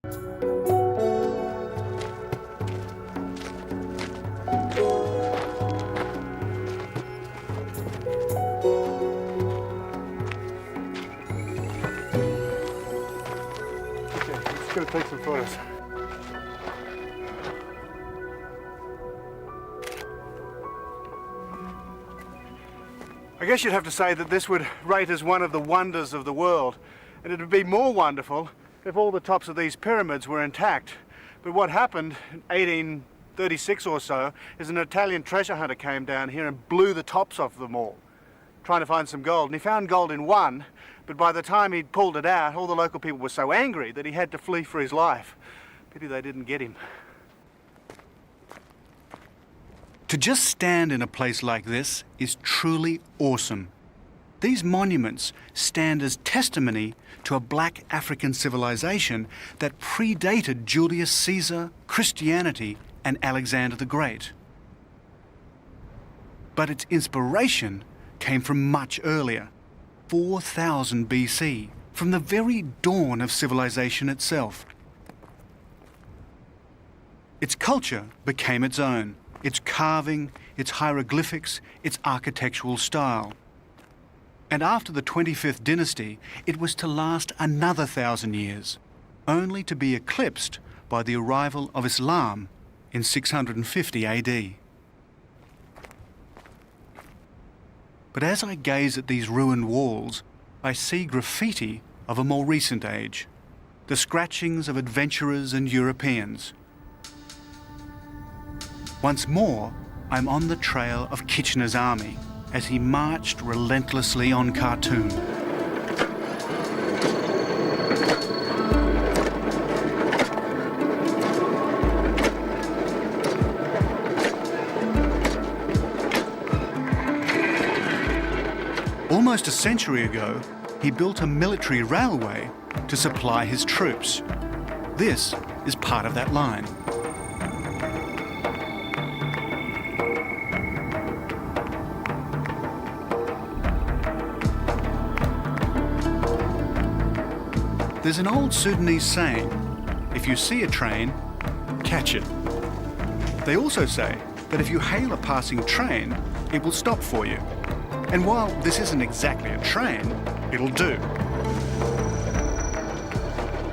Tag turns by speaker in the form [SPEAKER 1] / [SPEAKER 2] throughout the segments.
[SPEAKER 1] Going to take some photos. I guess you'd have to say that this would rate as one of the wonders of the world, and it would be more wonderful if all the tops of these pyramids were intact. But what happened in 1836 or so is an Italian treasure hunter came down here and blew the tops off them all, trying to find some gold, and he found gold in one. But by the time he'd pulled it out, all the local people were so angry that he had to flee for his life. Pity they didn't get him. To just stand in a place like this is truly awesome. These monuments stand as testimony to a black African civilization that predated Julius Caesar, Christianity, and Alexander the Great. But its inspiration came from much earlier. 4000 BC, from the very dawn of civilization itself. Its culture became its own, its carving, its hieroglyphics, its architectural style. And after the 25th dynasty, it was to last another 1,000 years, only to be eclipsed by the arrival of Islam in 650 AD. But as I gaze at these ruined walls, I see graffiti of a more recent age, the scratchings of adventurers and Europeans. Once more, I'm on the trail of Kitchener's army as he marched relentlessly on Khartoum. Almost a century ago, he built a military railway to supply his troops. This is part of that line. There's an old Sudanese saying, if you see a train, catch it. They also say that if you hail a passing train, it will stop for you. And while this isn't exactly a train, it'll do.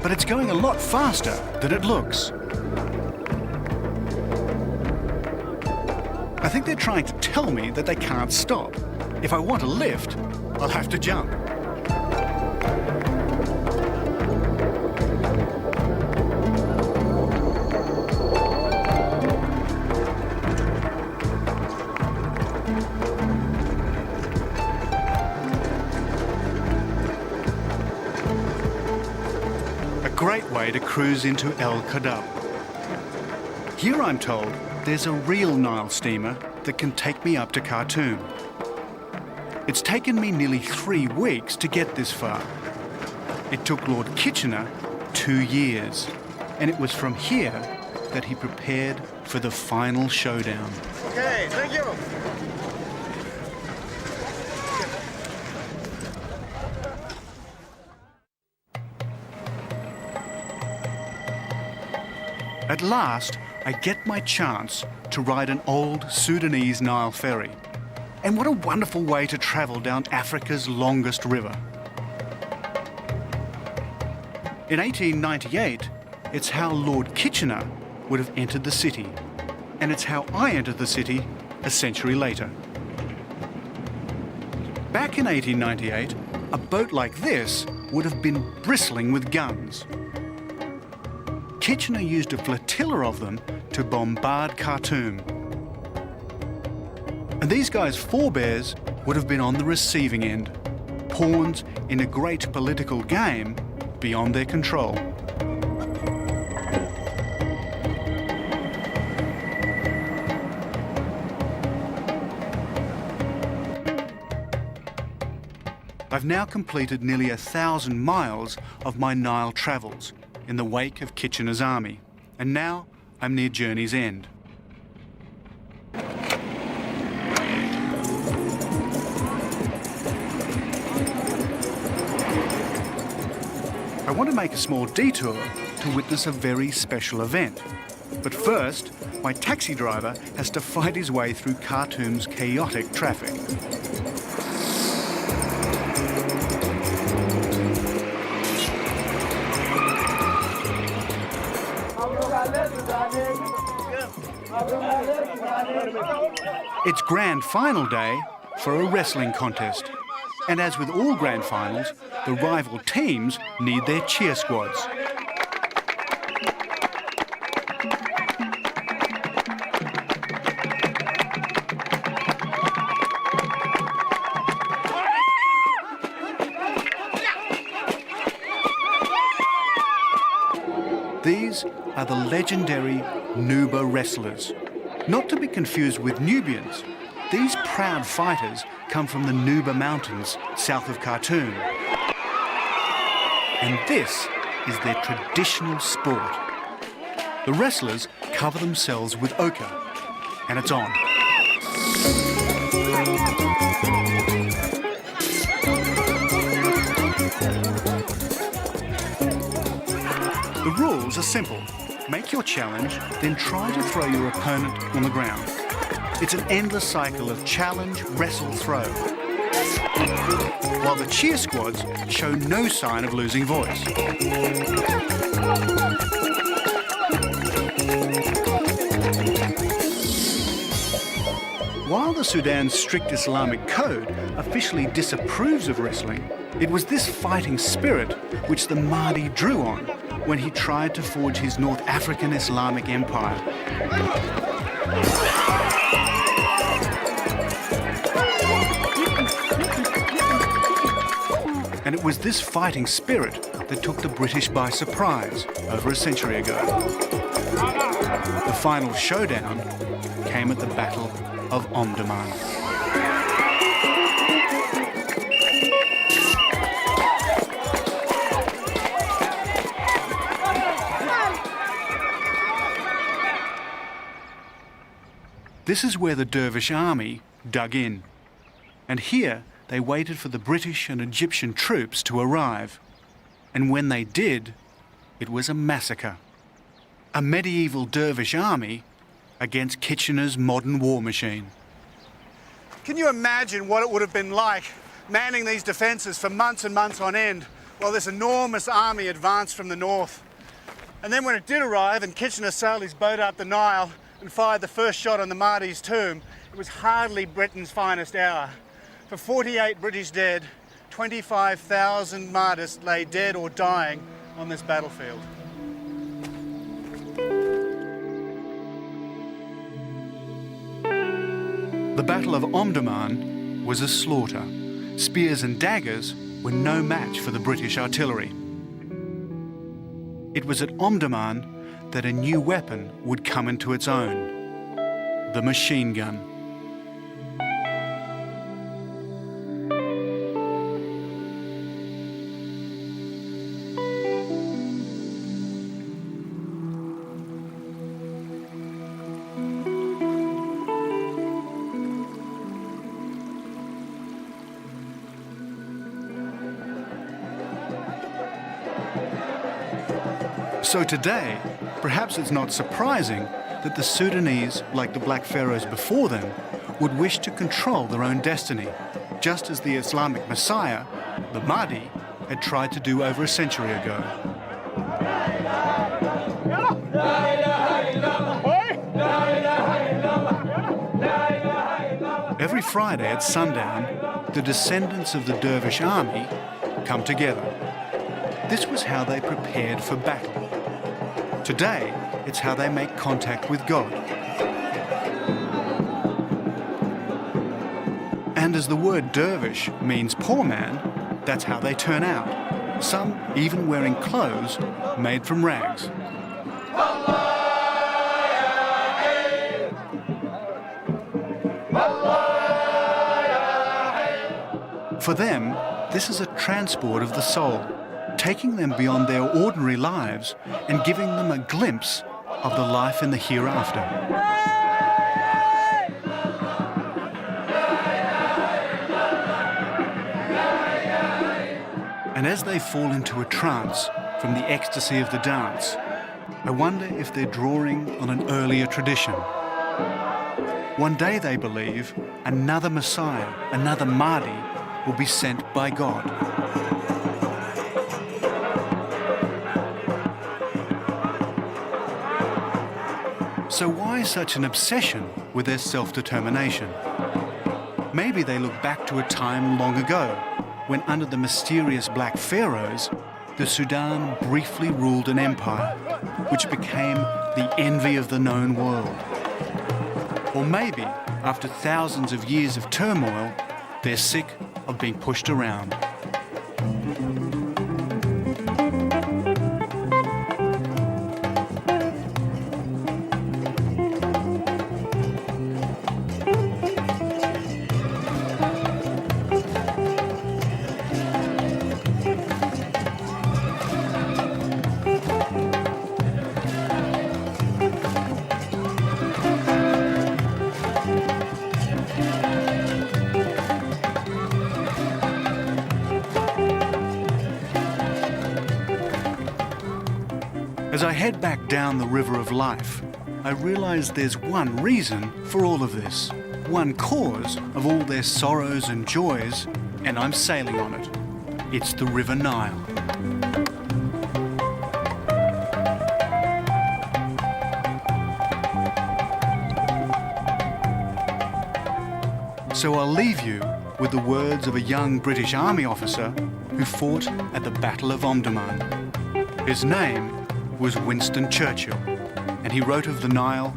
[SPEAKER 1] But it's going a lot faster than it looks. I think they're trying to tell me that they can't stop. If I want a lift, I'll have to jump. Great way to cruise into El Kadab. Here I'm told there's a real Nile steamer that can take me up to Khartoum. It's taken me nearly 3 weeks to get this far. It took Lord Kitchener 2 years, and it was from here that he prepared for the final showdown. Okay, thank you. At last, I get my chance to ride an old Sudanese Nile ferry. And what a wonderful way to travel down Africa's longest river. In 1898, it's how Lord Kitchener would have entered the city. And it's how I entered the city a century later. Back in 1898, a boat like this would have been bristling with guns. Kitchener used a flotilla of them to bombard Khartoum. And these guys' forebears would have been on the receiving end, pawns in a great political game beyond their control. I've now completed nearly 1,000 miles of my Nile travels in the wake of Kitchener's army, and now I'm near journey's end. I want to make a small detour to witness a very special event. But first, my taxi driver has to fight his way through Khartoum's chaotic traffic. It's grand final day for a wrestling contest. And as with all grand finals, the rival teams need their cheer squads. These are the legendary Nuba wrestlers. Not to be confused with Nubians, these proud fighters come from the Nuba Mountains south of Khartoum. And this is their traditional sport. The wrestlers cover themselves with ochre, and it's on. The rules are simple. Make your challenge, then try to throw your opponent on the ground. It's an endless cycle of challenge, wrestle, throw. While the cheer squads show no sign of losing voice. While the Sudan's strict Islamic code officially disapproves of wrestling, it was this fighting spirit which the Mahdi drew on when he tried to forge his North African Islamic empire. And it was this fighting spirit that took the British by surprise over a century ago. The final showdown came at the Battle of Omdurman. This is where the Dervish army dug in. And here they waited for the British and Egyptian troops to arrive. And when they did, it was a massacre. A medieval Dervish army against Kitchener's modern war machine. Can you imagine what it would have been like manning these defences for months and months on end while this enormous army advanced from the north? And then when it did arrive and Kitchener sailed his boat up the Nile and fired the first shot on the Mahdi's tomb, it was hardly Britain's finest hour. For 48 British dead, 25,000 martyrs lay dead or dying on this battlefield. The Battle of Omdurman was a slaughter. Spears and daggers were no match for the British artillery. It was at Omdurman that a new weapon would come into its own, the machine gun. So today, perhaps it's not surprising that the Sudanese, like the Black Pharaohs before them, would wish to control their own destiny, just as the Islamic Messiah, the Mahdi, had tried to do over a century ago. Every Friday at sundown, the descendants of the Dervish army come together. This was how they prepared for battle. Today, it's how they make contact with God. And as the word dervish means poor man, that's how they turn out. Some even wearing clothes made from rags. For them, this is a transport of the soul, taking them beyond their ordinary lives and giving them a glimpse of the life in the hereafter. And as they fall into a trance, from the ecstasy of the dance, I wonder if they're drawing on an earlier tradition. One day, they believe, another Messiah, another Mahdi, will be sent by God. So why such an obsession with their self-determination? Maybe they look back to a time long ago, when under the mysterious Black Pharaohs, the Sudan briefly ruled an empire, which became the envy of the known world. Or maybe, after thousands of years of turmoil, they're sick of being pushed around. As I head back down the river of life, I realize there's one reason for all of this, one cause of all their sorrows and joys, and I'm sailing on it. It's the River Nile. So I'll leave you with the words of a young British Army officer who fought at the Battle of Omdurman. His name was Winston Churchill, and he wrote of the Nile,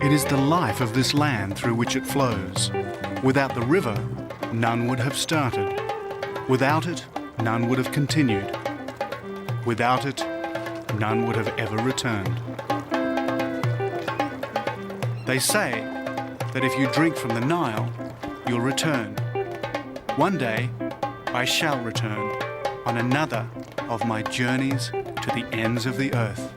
[SPEAKER 1] "It is the life of this land through which it flows. Without the river, none would have started. Without it, none would have continued. Without it, none would have ever returned." They say that if you drink from the Nile, you'll return. One day, I shall return on another of my journeys to the ends of the earth.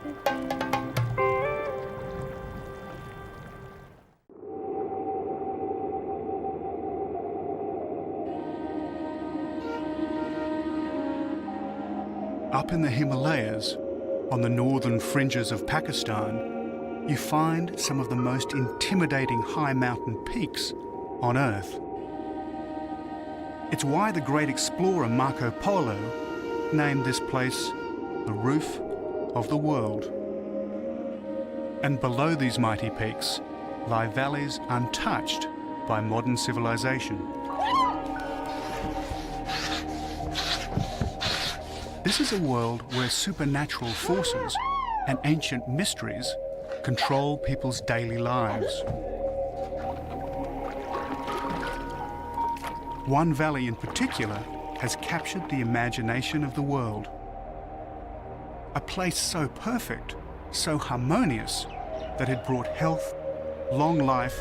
[SPEAKER 1] Up in the Himalayas, on the northern fringes of Pakistan, you find some of the most intimidating high mountain peaks on Earth. It's why the great explorer Marco Polo named this place the roof of the world. And below these mighty peaks lie valleys untouched by modern civilization. This is a world where supernatural forces and ancient mysteries control people's daily lives. One valley in particular has captured the imagination of the world. A place so perfect, so harmonious, that it brought health, long life,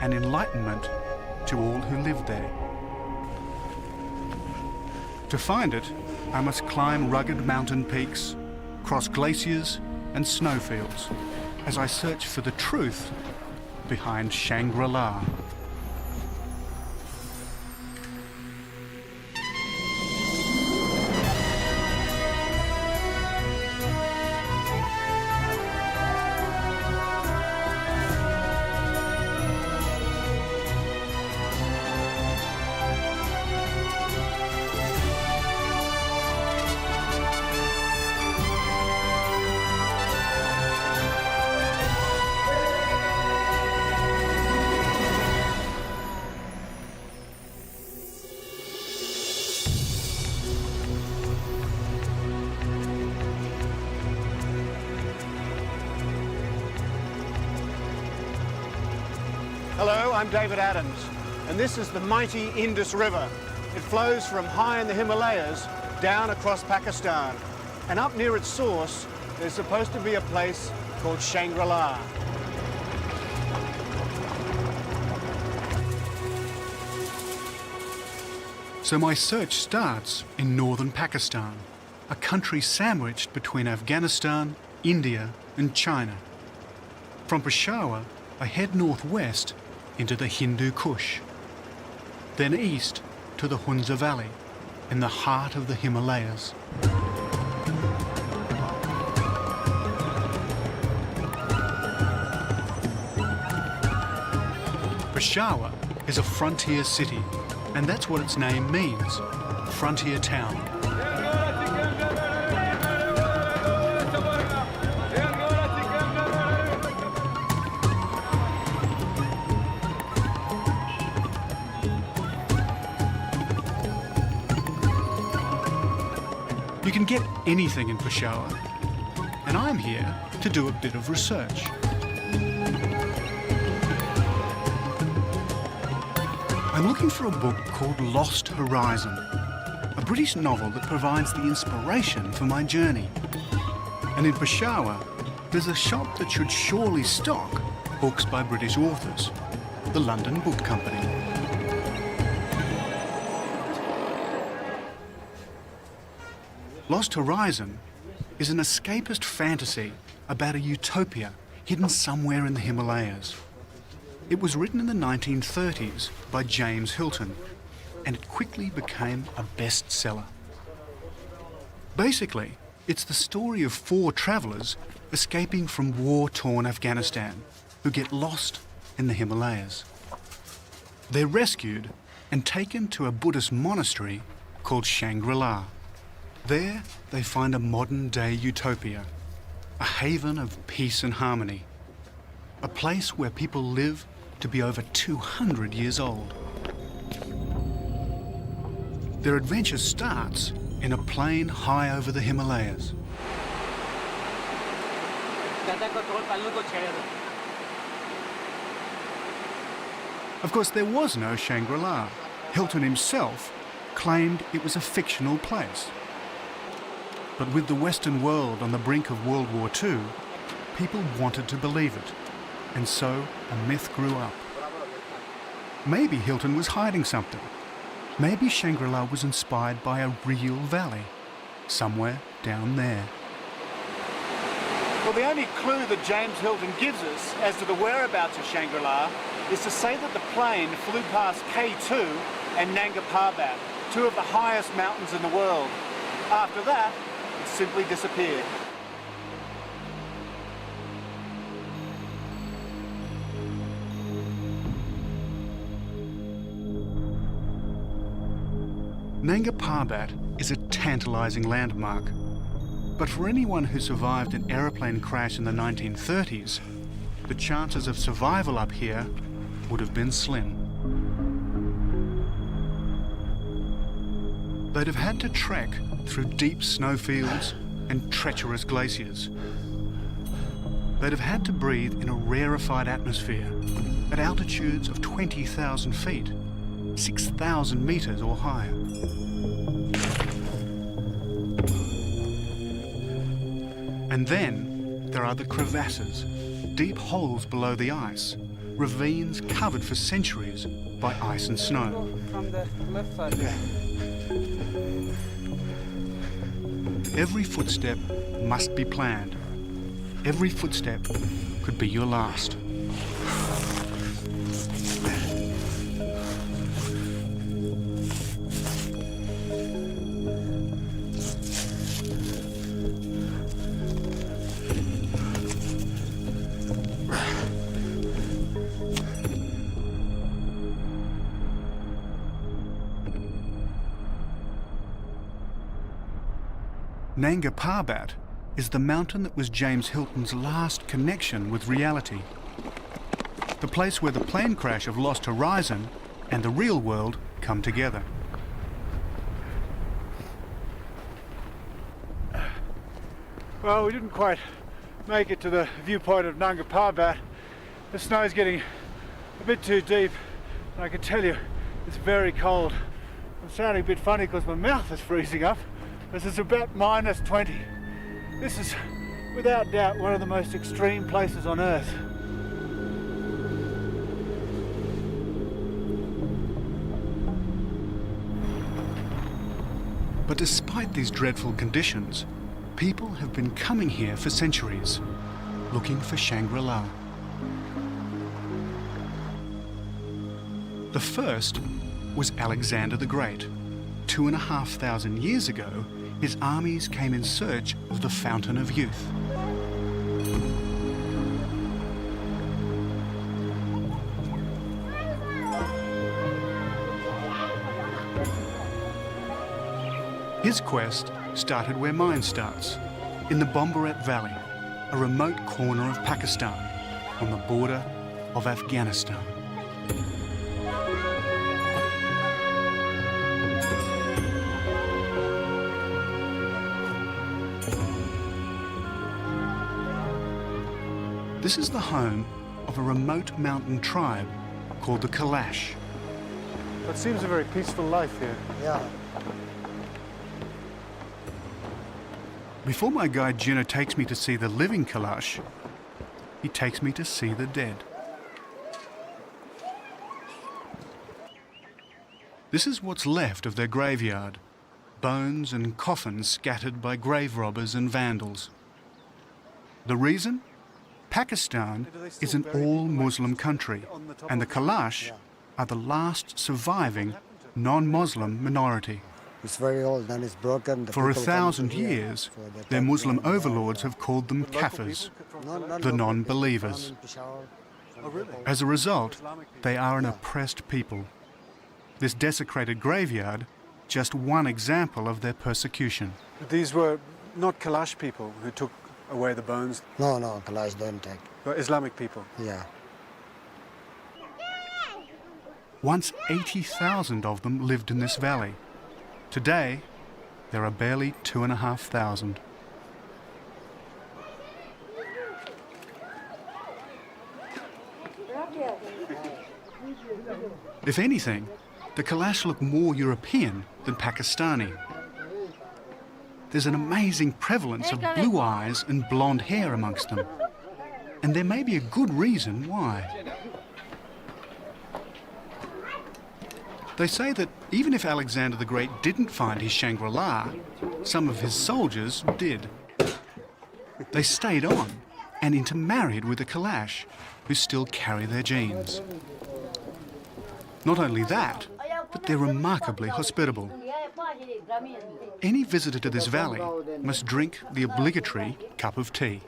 [SPEAKER 1] and enlightenment to all who lived there. To find it, I must climb rugged mountain peaks, cross glaciers and snowfields, as I search for the truth behind Shangri-La.
[SPEAKER 2] Hello, I'm David Adams, and this is the mighty Indus River. It flows from high in the Himalayas down across Pakistan, and up near its source there's supposed to be a place called Shangri-La.
[SPEAKER 1] So my search starts in northern Pakistan, a country sandwiched between Afghanistan, India and China. From Peshawar, I head northwest into the Hindu Kush, then east to the Hunza Valley, in the heart of the Himalayas.
[SPEAKER 3] Peshawar is a frontier city, and that's what its name means, frontier town. You can get anything in Peshawar, and I'm here to do a bit of research. I'm looking for a book called Lost Horizon, a British novel that provides the inspiration for my journey. And in Peshawar, there's a shop that should surely stock books by British authors, the London Book Company. Lost Horizon is an escapist fantasy about a utopia hidden somewhere in the Himalayas. It was written in the 1930s by James Hilton, and it quickly became a bestseller. Basically, it's the story of 4 travellers escaping from war-torn Afghanistan who get lost in the Himalayas. They're rescued and taken to a Buddhist monastery called Shangri-La. There, they find a modern-day utopia, a haven of peace and harmony, a place where people live to be over 200 years old. Their adventure starts in a plain high over the Himalayas. Of course, there was no Shangri-La. Hilton himself claimed it was a fictional place. But with the Western world on the brink of World War II, people wanted to believe it, and so a myth grew up. Maybe Hilton was hiding something. Maybe Shangri-La was inspired by a real valley, somewhere down there.
[SPEAKER 1] Well, the only clue that James Hilton gives us as to the whereabouts of Shangri-La is to say that the plane flew past K2 and Nanga Parbat, 2 of the highest mountains in the world. After that, it simply disappeared.
[SPEAKER 3] Nanga Parbat is a tantalising landmark, but for anyone who survived an aeroplane crash in the 1930s, the chances of survival up here would have been slim. They'd have had to trek through deep snowfields and treacherous glaciers. They'd have had to breathe in a rarefied atmosphere at altitudes of 20,000 feet, 6,000 metres or higher. And then there are the crevasses, deep holes below the ice, ravines covered for centuries by ice and snow.
[SPEAKER 4] From the left side.
[SPEAKER 1] Yeah.
[SPEAKER 3] Every footstep must be planned. Every footstep could be your last. Nanga Parbat is the mountain that was James Hilton's last connection with reality. The place where the plane crash of Lost Horizon and the real world come together.
[SPEAKER 1] Well, we didn't quite make it to the viewpoint of Nanga Parbat. The snow's getting a bit too deep, and I can tell you it's very cold. I'm sounding a bit funny because my mouth is freezing up. This is about -20. This is, without doubt, one of the most extreme places on Earth.
[SPEAKER 3] But despite these dreadful conditions, people have been coming here for centuries, looking for Shangri-La. The first was Alexander the Great. 2,500 years ago, his armies came in search of the Fountain of Youth. His quest started where mine starts, in the Bombaret Valley, a remote corner of Pakistan, on the border of Afghanistan. This is the home of a remote mountain tribe called the Kalash.
[SPEAKER 1] It seems a very peaceful life here.
[SPEAKER 4] Yeah.
[SPEAKER 3] Before my guide Jinnah takes me to see the living Kalash, he takes me to see the dead. This is what's left of their graveyard, bones and coffins scattered by grave robbers and vandals. The reason? Pakistan is an all-Muslim country, and the Kalash are the last surviving non-Muslim minority.
[SPEAKER 4] It's very old and it's broken.
[SPEAKER 3] For 1,000 years, their Muslim overlords have called them kafirs, the non-believers. As a result, they are an oppressed people. This desecrated graveyard, just one example of their persecution.
[SPEAKER 1] These were not Kalash people who took away the bones.
[SPEAKER 4] No, Kalash don't take.
[SPEAKER 1] They were Islamic people.
[SPEAKER 4] Yeah.
[SPEAKER 3] Once 80,000 of them lived in this valley. Today, there are barely 2,500. If anything, the Kalash look more European than Pakistani. There's an amazing prevalence of blue eyes and blonde hair amongst them. And there may be a good reason why. They say that even if Alexander the Great didn't find his Shangri-La, some of his soldiers did. They stayed on and intermarried with the Kalash, who still carry their genes. Not only that, but they're remarkably hospitable. Any visitor to this valley must drink the obligatory cup of tea.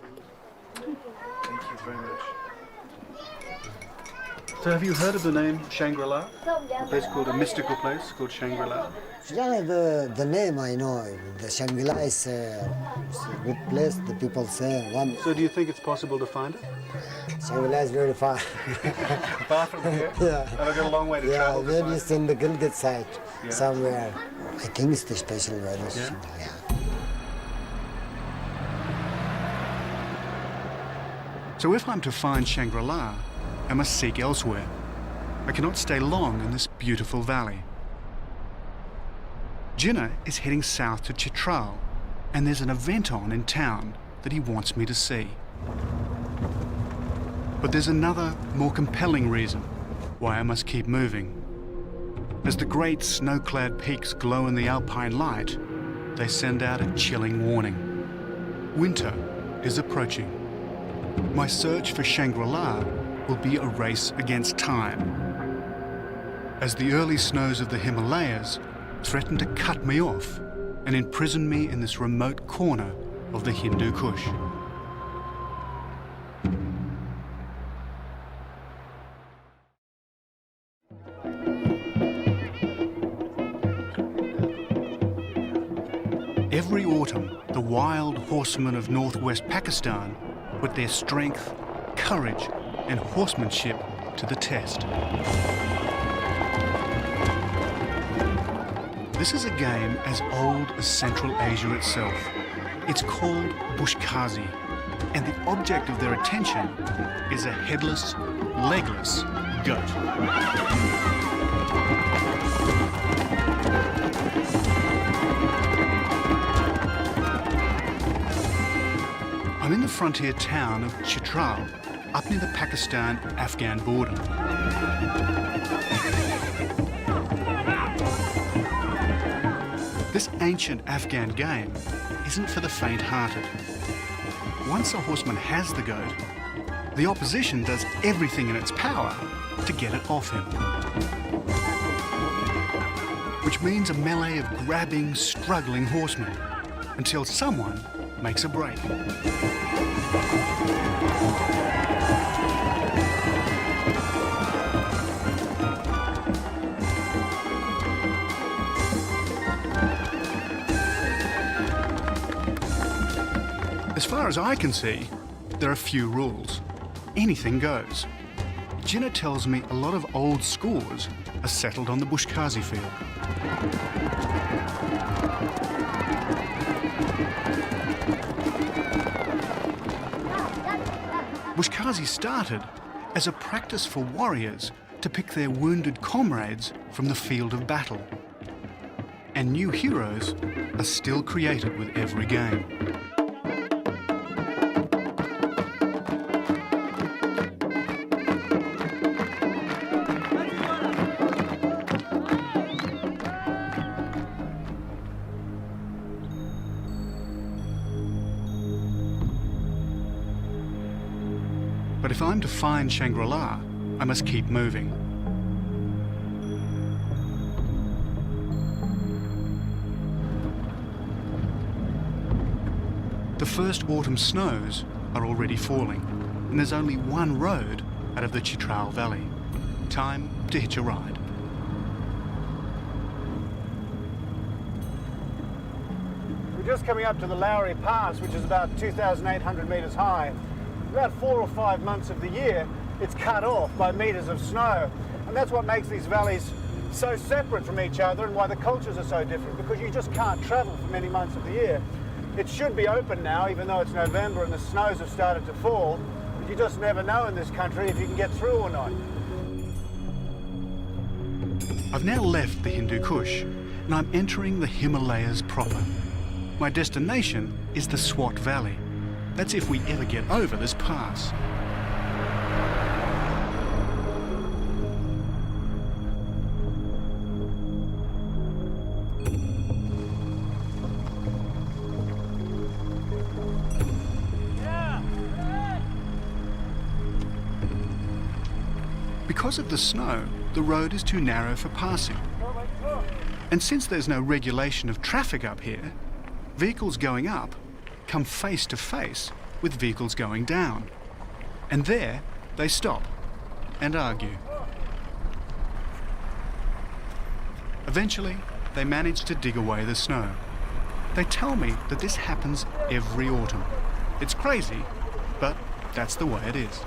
[SPEAKER 1] Thank you very much. So have you heard of the name Shangri-La? A place called, a mystical place called Shangri-La?
[SPEAKER 4] Yeah, the name I know. The Shangri-La is a good place. The people say one.
[SPEAKER 1] So do you think it's possible to find it?
[SPEAKER 4] Shangri-La is very far.
[SPEAKER 1] Far from here?
[SPEAKER 4] Yeah.
[SPEAKER 1] And I've got a long way to
[SPEAKER 4] Yeah,
[SPEAKER 1] travel.
[SPEAKER 4] maybe it's in the Gilgit side,
[SPEAKER 1] Yeah.
[SPEAKER 4] somewhere. I think it's the special weather.
[SPEAKER 1] Yeah?
[SPEAKER 4] Yeah.
[SPEAKER 3] So if I'm to find Shangri-La, I must seek elsewhere. I cannot stay long in this beautiful valley. Jinnah is heading south to Chitral, and there's an event on in town that he wants me to see. But there's another, more compelling reason why I must keep moving. As the great snow-clad peaks glow in the alpine light, they send out a chilling warning. Winter is approaching. My search for Shangri-La will be a race against time, as the early snows of the Himalayas threaten to cut me off and imprison me in this remote corner of the Hindu Kush. Every autumn, the wild horsemen of northwest Pakistan put their strength, courage, and horsemanship to the test. This is a game as old as Central Asia itself. It's called Bushkazi, and the object of their attention is a headless, legless goat. I'm in the frontier town of Chitral, up near the Pakistan-Afghan border. This ancient Afghan game isn't for the faint-hearted. Once a horseman has the goat, the opposition does everything in its power to get it off him. Which means a melee of grabbing, struggling horsemen, until someone makes a break. as I can see, there are few rules. Anything goes. Jinnah tells me a lot of old scores are settled on the Bushkazi field. Bushkazi started as a practice for warriors to pick their wounded comrades from the field of battle. And new heroes are still created with every game. But if I'm to find Shangri-La, I must keep moving. The first autumn snows are already falling, and there's only one road out of the Chitral Valley. Time to hitch a ride.
[SPEAKER 2] We're just coming up to the Lowry Pass, which is about 2,800 metres high. About 4 or 5 months of the year, it's cut off by metres of snow. And that's what makes these valleys so separate from each other and why the cultures are so different, because you just can't travel for many months of the year. It should be open now, even though it's November and the snows have started to fall, but you just never know in this country if you can get through or not.
[SPEAKER 3] I've now left the Hindu Kush, and I'm entering the Himalayas proper. My destination is the Swat Valley. That's if we ever get over this pass. Because of the snow, the road is too narrow for passing. And since there's no regulation of traffic up here, vehicles going up come face to face with vehicles going down. And there they stop and argue. Eventually, they manage to dig away the snow. They tell me that this happens every autumn. It's crazy, but that's the way it is.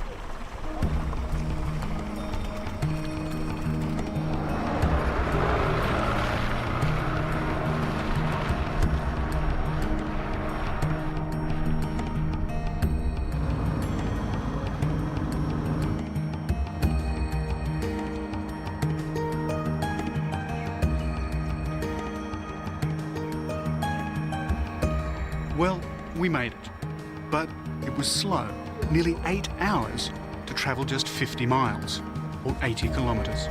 [SPEAKER 3] Well, we made it, but it was slow, nearly 8 hours to travel just 50 miles, or 80 kilometres.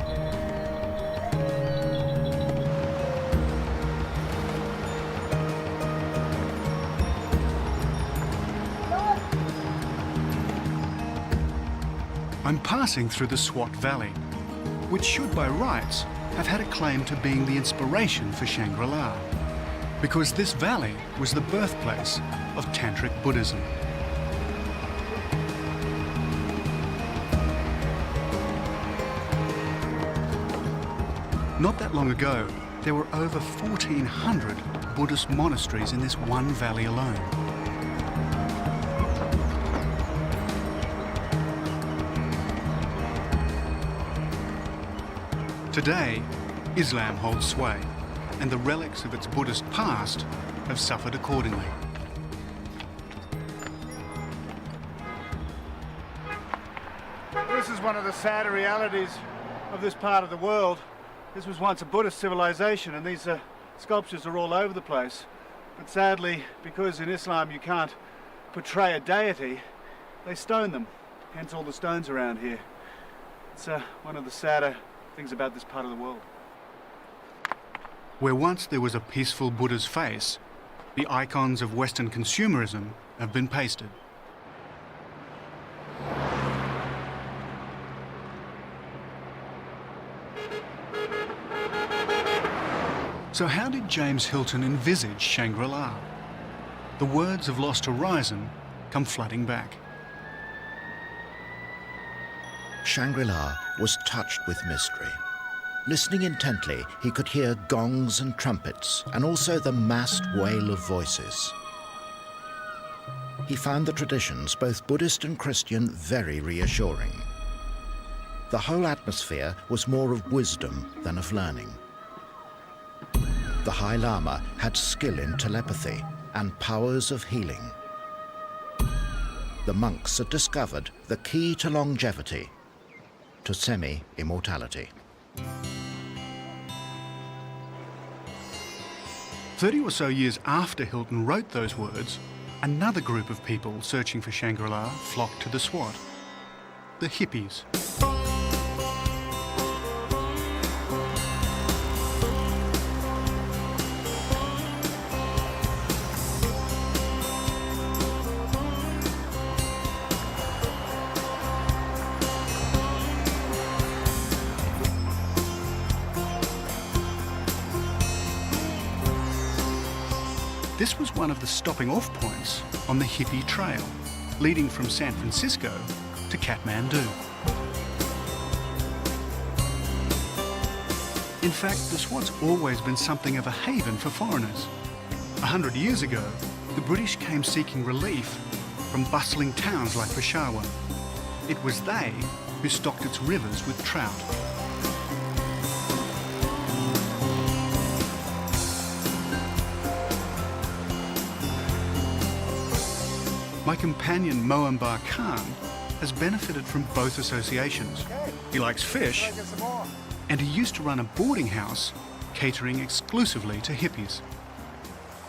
[SPEAKER 3] I'm passing through the Swat Valley, which should by rights have had a claim to being the inspiration for Shangri-La, because this valley was the birthplace of Tantric Buddhism. Not that long ago, there were over 1,400 Buddhist monasteries in this one valley alone. Today, Islam holds sway, and the relics of its Buddhist past have suffered accordingly.
[SPEAKER 1] This is one of the sadder realities of this part of the world. This was once a Buddhist civilization, and these sculptures are all over the place. But sadly, because in Islam you can't portray a deity, they stone them, hence all the stones around here. It's one of the sadder things about this part of the world.
[SPEAKER 3] Where once there was a peaceful Buddha's face, the icons of Western consumerism have been pasted. So how did James Hilton envisage Shangri-La? The words of Lost Horizon come flooding back.
[SPEAKER 5] Shangri-La was touched with mystery. Listening intently, he could hear gongs and trumpets, and also the massed wail of voices. he found the traditions, both Buddhist and Christian, very reassuring. The whole atmosphere was more of wisdom than of learning. The High Lama had skill in telepathy and powers of healing. The monks had discovered the key to longevity, to semi-immortality.
[SPEAKER 3] 30 or so years after Hilton wrote those words, another group of people searching for Shangri-La flocked to the Swat, the hippies. This was one of the stopping off points on the hippie trail, leading from San Francisco to Kathmandu. In fact, the Swat's always been something of a haven for foreigners. 100 years ago, the British came seeking relief from bustling towns like Peshawar. It was they who stocked its rivers with trout. My companion Moambar Khan has benefited from both associations. He likes fish, and he used to run a boarding house catering exclusively to hippies,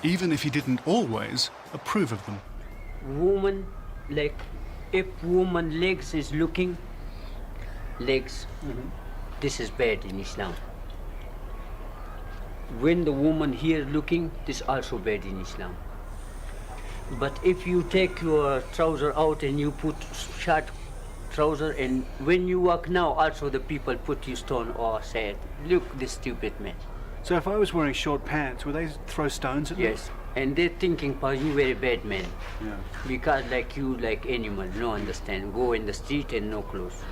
[SPEAKER 3] even if he didn't always approve of them.
[SPEAKER 6] Woman, like, if woman legs is looking, legs, this is bad in Islam. When the woman here looking, this also bad in Islam. But if you take your trouser out and you put short trouser, and when you walk now, also the people put you stone or say, look, this stupid man.
[SPEAKER 3] So if I was wearing short pants, would they throw stones at me?
[SPEAKER 6] Yes, and they're thinking, "Pa, you very bad man."
[SPEAKER 3] Yeah.
[SPEAKER 6] Because like you, like animal, no understand. Go in the street and no clothes.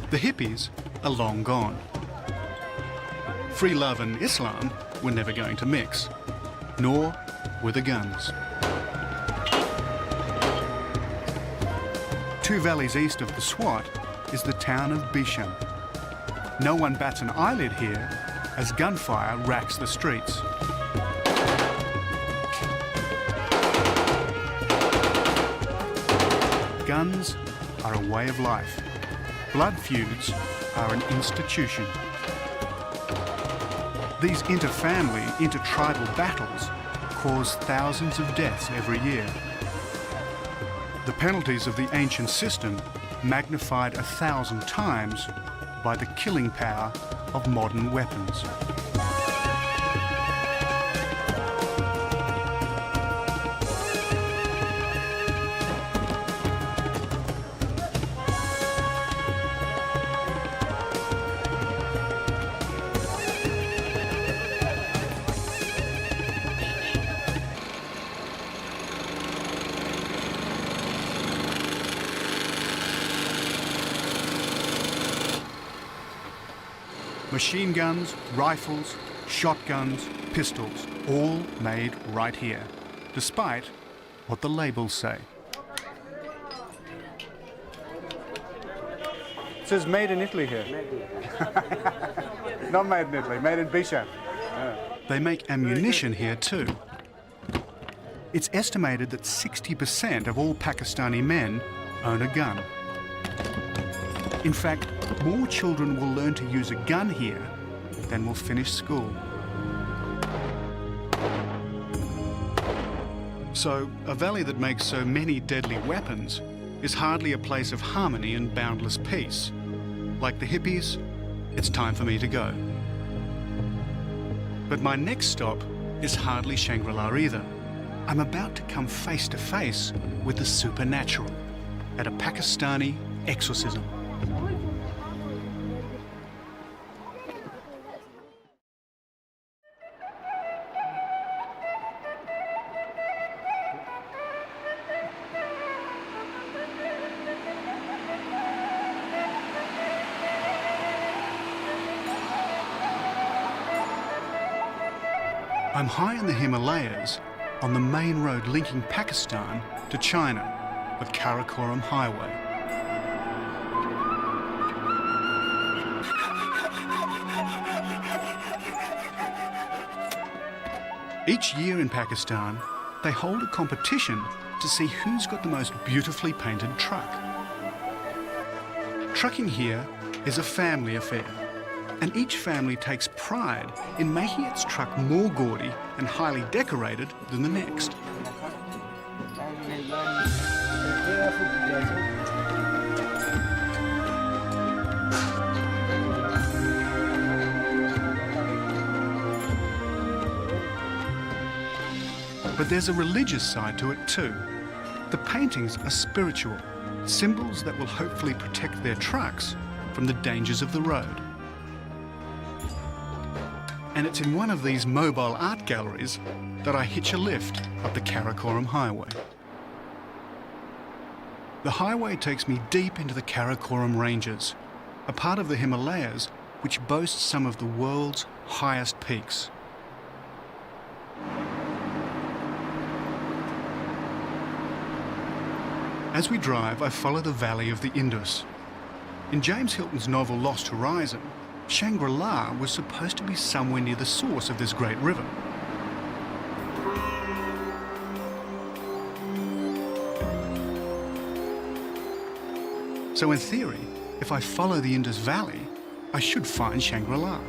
[SPEAKER 3] The hippies are long gone. Free love and Islam were never going to mix, nor were the guns. 2 valleys east of the Swat is the town of Bisham. No one bats an eyelid here as gunfire racks the streets. Guns are a way of life. Blood feuds are an institution. These inter-family, inter-tribal battles cause thousands of deaths every year. The penalties of the ancient system magnified 1,000 times by the killing power of modern weapons. Machine guns, rifles, shotguns, pistols, all made right here, despite what the labels say.
[SPEAKER 1] It says made in Italy here. Not made in Italy, made in Bisham.
[SPEAKER 3] They make ammunition here too. It's estimated that 60% of all Pakistani men own a gun. In fact, more children will learn to use a gun here than will finish school. So, a valley that makes so many deadly weapons is hardly a place of harmony and boundless peace. Like the hippies, it's time for me to go. But my next stop is hardly Shangri-La either. I'm about to come face to face with the supernatural at a Pakistani exorcism. I'm high in the Himalayas on the main road linking Pakistan to China, the Karakoram Highway. Each year in Pakistan, they hold a competition to see who's got the most beautifully painted truck. Trucking here is a family affair, and each family takes pride in making its truck more gaudy and highly decorated than the next. But there's a religious side to it too. The paintings are spiritual, symbols that will hopefully protect their trucks from the dangers of the road. And it's in one of these mobile art galleries that I hitch a lift up the Karakoram Highway. The highway takes me deep into the Karakoram Ranges, a part of the Himalayas which boasts some of the world's highest peaks. As we drive, I follow the valley of the Indus. In James Hilton's novel Lost Horizon, Shangri-La was supposed to be somewhere near the source of this great river. So in theory, if I follow the Indus Valley, I should find Shangri-La.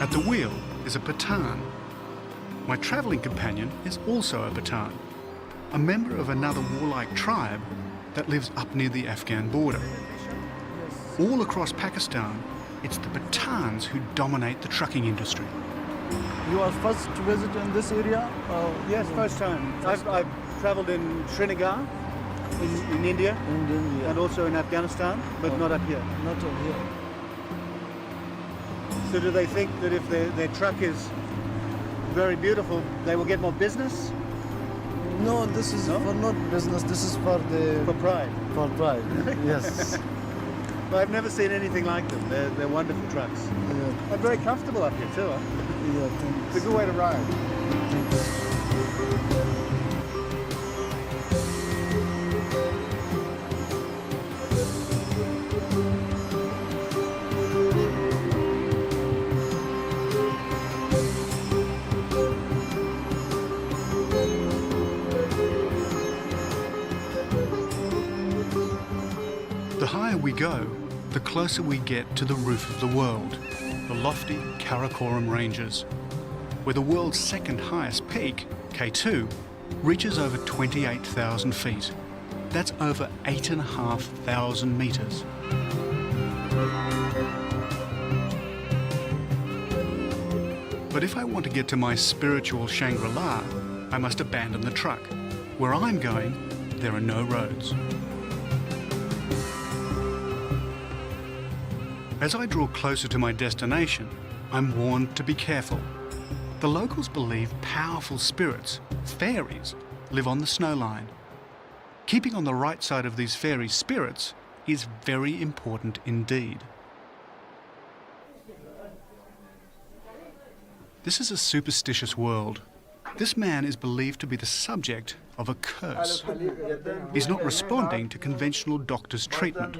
[SPEAKER 3] At the wheel is a Pathan. My travelling companion is also a Pathan, a member of another warlike tribe that lives up near the Afghan border. All across Pakistan, it's the Pathans who dominate the trucking industry.
[SPEAKER 7] You are first to visit in this area?
[SPEAKER 1] Yes, first time. I've travelled in Srinagar, in India, and also in Afghanistan, but not up here.
[SPEAKER 7] Not up here.
[SPEAKER 1] So do they think that if their truck is very beautiful, they will get more business?
[SPEAKER 7] No, this is for not business. This is for
[SPEAKER 1] For pride.
[SPEAKER 7] For pride. Yes.
[SPEAKER 1] But I've never seen anything like them. They're wonderful trucks.
[SPEAKER 7] Yeah.
[SPEAKER 1] I'm very comfortable up here too. Huh?
[SPEAKER 7] Yeah, thanks.
[SPEAKER 1] It's a good way to ride.
[SPEAKER 3] The higher we go, the closer we get to the roof of the world, the lofty Karakoram Ranges, where the world's second highest peak, K2, reaches over 28,000 feet. That's over 8,500 metres. But if I want to get to my spiritual Shangri-La, I must abandon the truck. Where I'm going, there are no roads. As I draw closer to my destination, I'm warned to be careful. The locals believe powerful spirits, fairies, live on the snow line. Keeping on the right side of these fairy spirits is very important indeed. This is a superstitious world. This man is believed to be the subject of a curse. He's not responding to conventional doctor's treatment.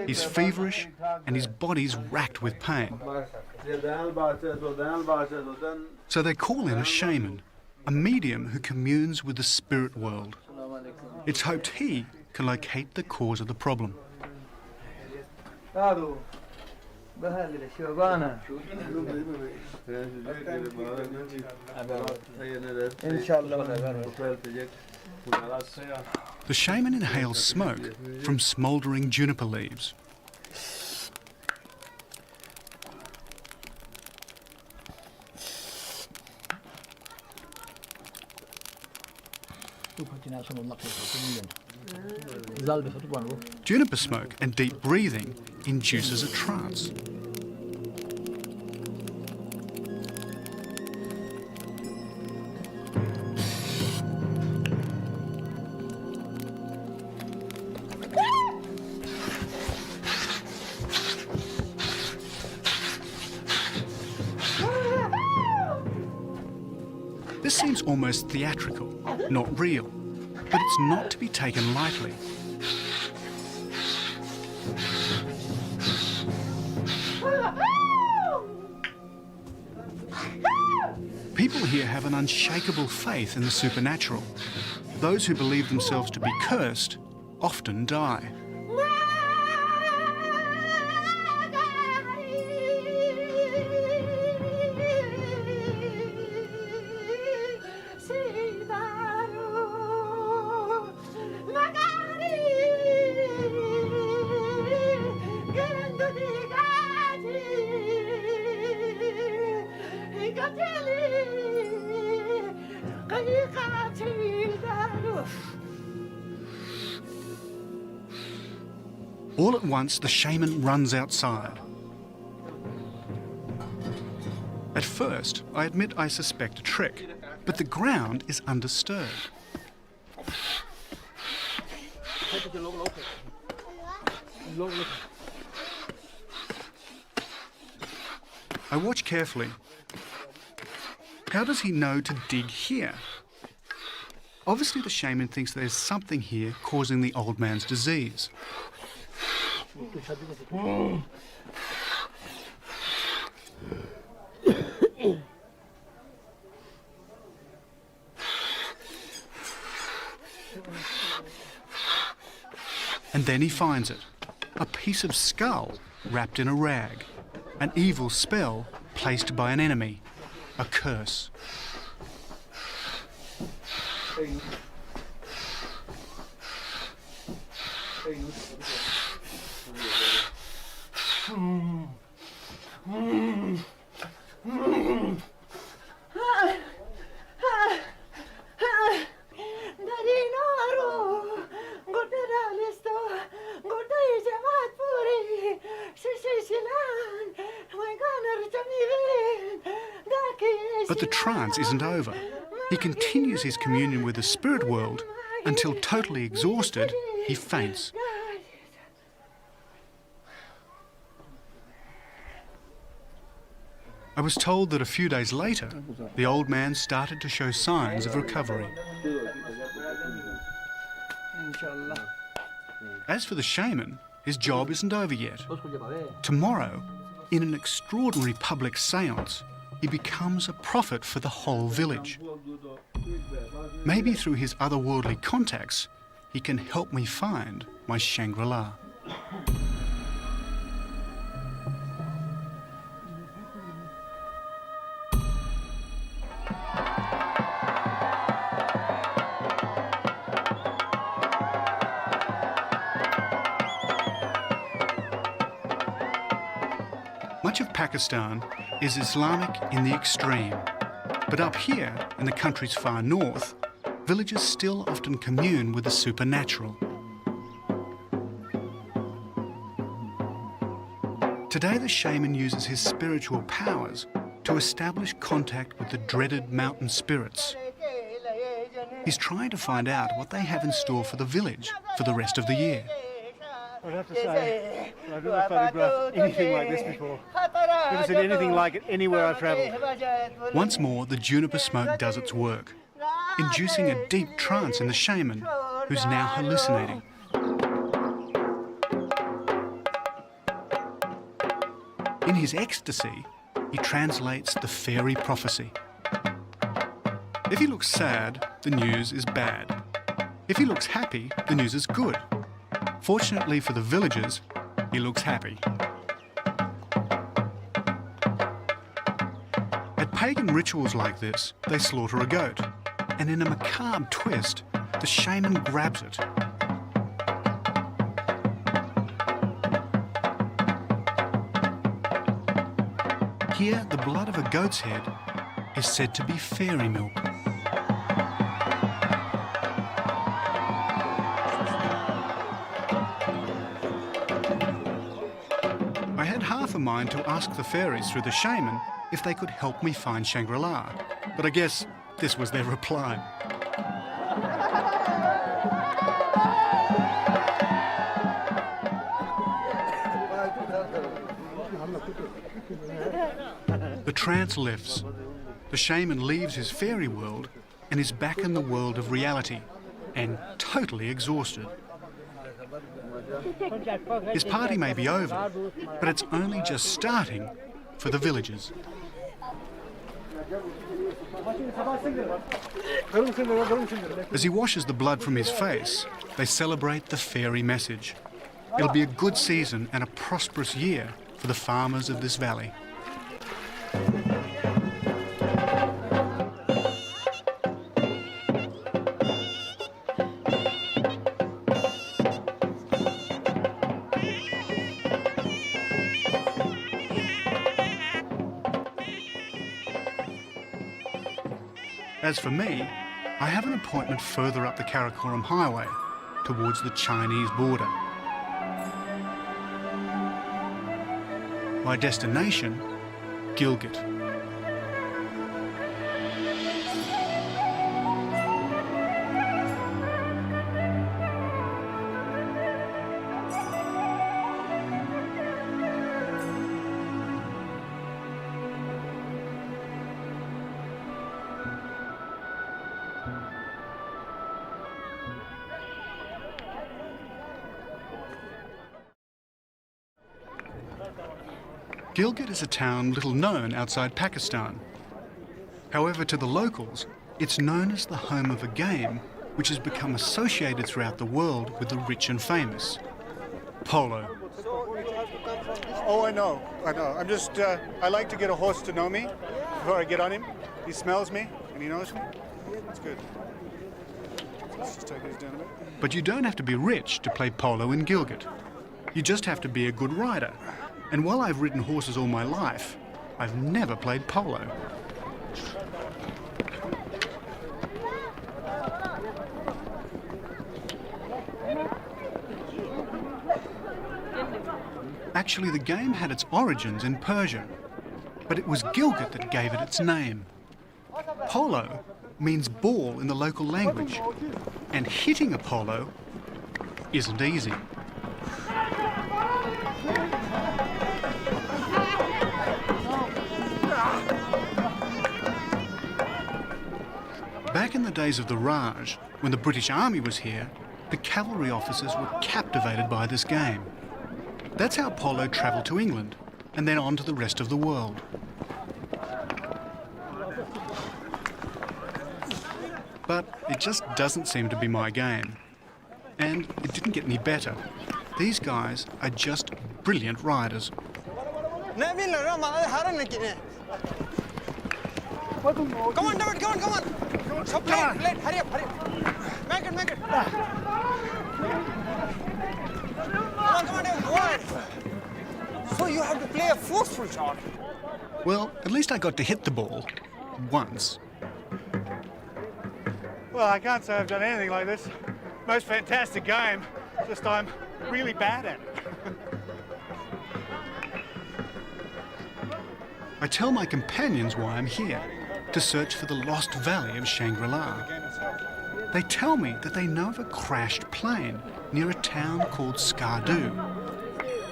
[SPEAKER 3] He's feverish and his body's racked with pain. So they call in a shaman, a medium who communes with the spirit world. It's hoped he can locate the cause of the problem. The shaman inhales smoke from smouldering juniper leaves. Juniper smoke and deep breathing induces a trance. This seems almost theatrical, not real, but it's not to be taken lightly. People here have an unshakable faith in the supernatural. Those who believe themselves to be cursed often die. All at once, the shaman runs outside. At first, I admit I suspect a trick, but the ground is undisturbed. I watch carefully. How does he know to dig here? Obviously, the shaman thinks there's something here causing the old man's disease. And then he finds it, a piece of skull wrapped in a rag, an evil spell placed by an enemy, a curse. But the trance isn't over. He continues his communion with the spirit world until, totally exhausted, he faints. I was told that a few days later, the old man started to show signs of recovery. As for the shaman, his job isn't over yet. Tomorrow, in an extraordinary public séance, he becomes a prophet for the whole village. Maybe through his otherworldly contacts, he can help me find my Shangri-La. Much of Pakistan is Islamic in the extreme, but up here, in the country's far north, villagers still often commune with the supernatural. Today the shaman uses his spiritual powers to establish contact with the dreaded mountain spirits. He's trying to find out what they have in store for the village for the rest of the year.
[SPEAKER 1] I'd have to say, I've never photographed anything like this before. Never seen anything like it anywhere I've travelled.
[SPEAKER 3] Once more, the juniper smoke does its work, inducing a deep trance in the shaman, who's now hallucinating. In his ecstasy, he translates the fairy prophecy. If he looks sad, the news is bad. If he looks happy, the news is good. Fortunately for the villagers, he looks happy. At pagan rituals like this, they slaughter a goat, and in a macabre twist, the shaman grabs it. Here, the blood of a goat's head is said to be fairy milk. I had half a mind to ask the fairies through the shaman if they could help me find Shangri-La, but I guess this was their reply. The trance lifts. The shaman leaves his fairy world and is back in the world of reality, and totally exhausted. His party may be over, but it's only just starting for the villagers. As he washes the blood from his face, they celebrate the fairy message. It'll be a good season and a prosperous year for the farmers of this valley. As for me, I have an appointment further up the Karakoram Highway, towards the Chinese border. My destination, Gilgit. Gilgit is a town little known outside Pakistan. However, to the locals, it's known as the home of a game which has become associated throughout the world with the rich and famous. Polo.
[SPEAKER 1] Oh, I know. I'm just, I like to get a horse to know me before I get on him. He smells me and he knows me. It's good. Let's just take these down a bit.
[SPEAKER 3] But you don't have to be rich to play polo in Gilgit. You just have to be a good rider. And while I've ridden horses all my life, I've never played polo. Actually, the game had its origins in Persia, but it was Gilgit that gave it its name. Polo means ball in the local language, and hitting a polo isn't easy. Back in the days of the Raj, when the British Army was here, the cavalry officers were captivated by this game. That's how polo travelled to England, and then on to the rest of the world. But it just doesn't seem to be my game. And it didn't get any better. These guys are just brilliant riders.
[SPEAKER 7] Come on, David, come on. So play, hurry up. Make it. Come on, David, go on. So you have to play a forceful shot.
[SPEAKER 3] Well, at least I got to hit the ball. Once.
[SPEAKER 1] Well, I can't say I've done anything like this. Most fantastic game, just I'm really bad at it.
[SPEAKER 3] I tell my companions why I'm here, to search for the lost valley of Shangri-La. They tell me that they know of a crashed plane near a town called Skardu.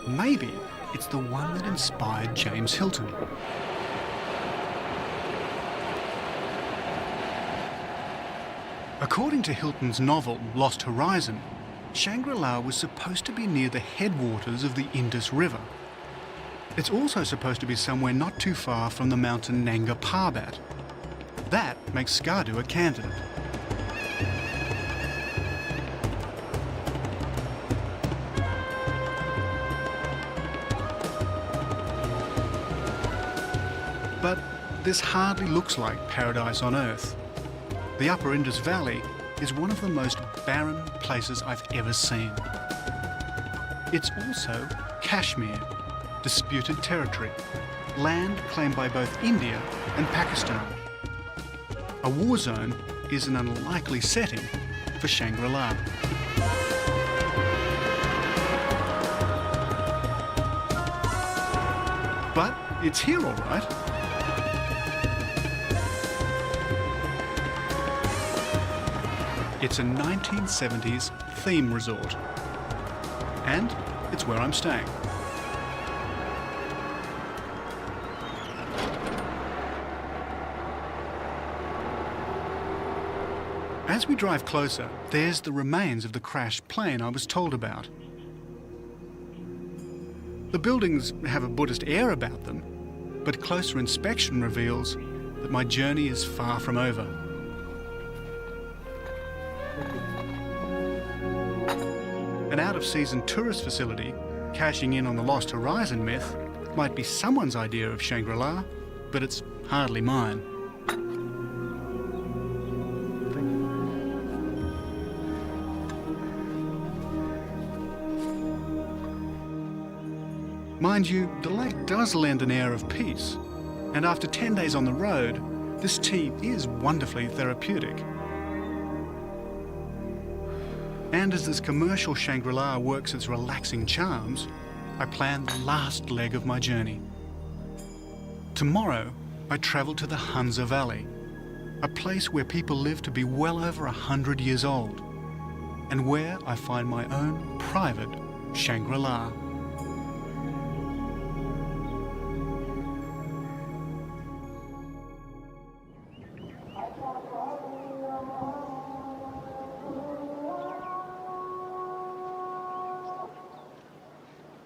[SPEAKER 3] Maybe it's the one that inspired James Hilton. According to Hilton's novel Lost Horizon, Shangri-La was supposed to be near the headwaters of the Indus River. It's also supposed to be somewhere not too far from the mountain Nanga Parbat. That makes Skardu a candidate. But this hardly looks like paradise on Earth. The Upper Indus Valley is one of the most barren places I've ever seen. It's also Kashmir, disputed territory, land claimed by both India and Pakistan. A war zone is an unlikely setting for Shangri-La. But it's here all right. It's a 1970s theme resort. And it's where I'm staying. As we drive closer, there's the remains of the crashed plane I was told about. The buildings have a Buddhist air about them, but closer inspection reveals that my journey is far from over. An out-of-season tourist facility, cashing in on the Lost Horizon myth, might be someone's idea of Shangri-La, but it's hardly mine. Mind you, the lake does lend an air of peace, and after 10 days on the road, this tea is wonderfully therapeutic. And as this commercial Shangri-La works its relaxing charms, I plan the last leg of my journey. Tomorrow, I travel to the Hunza Valley, a place where people live to be well over 100 years old, and where I find my own private Shangri-La.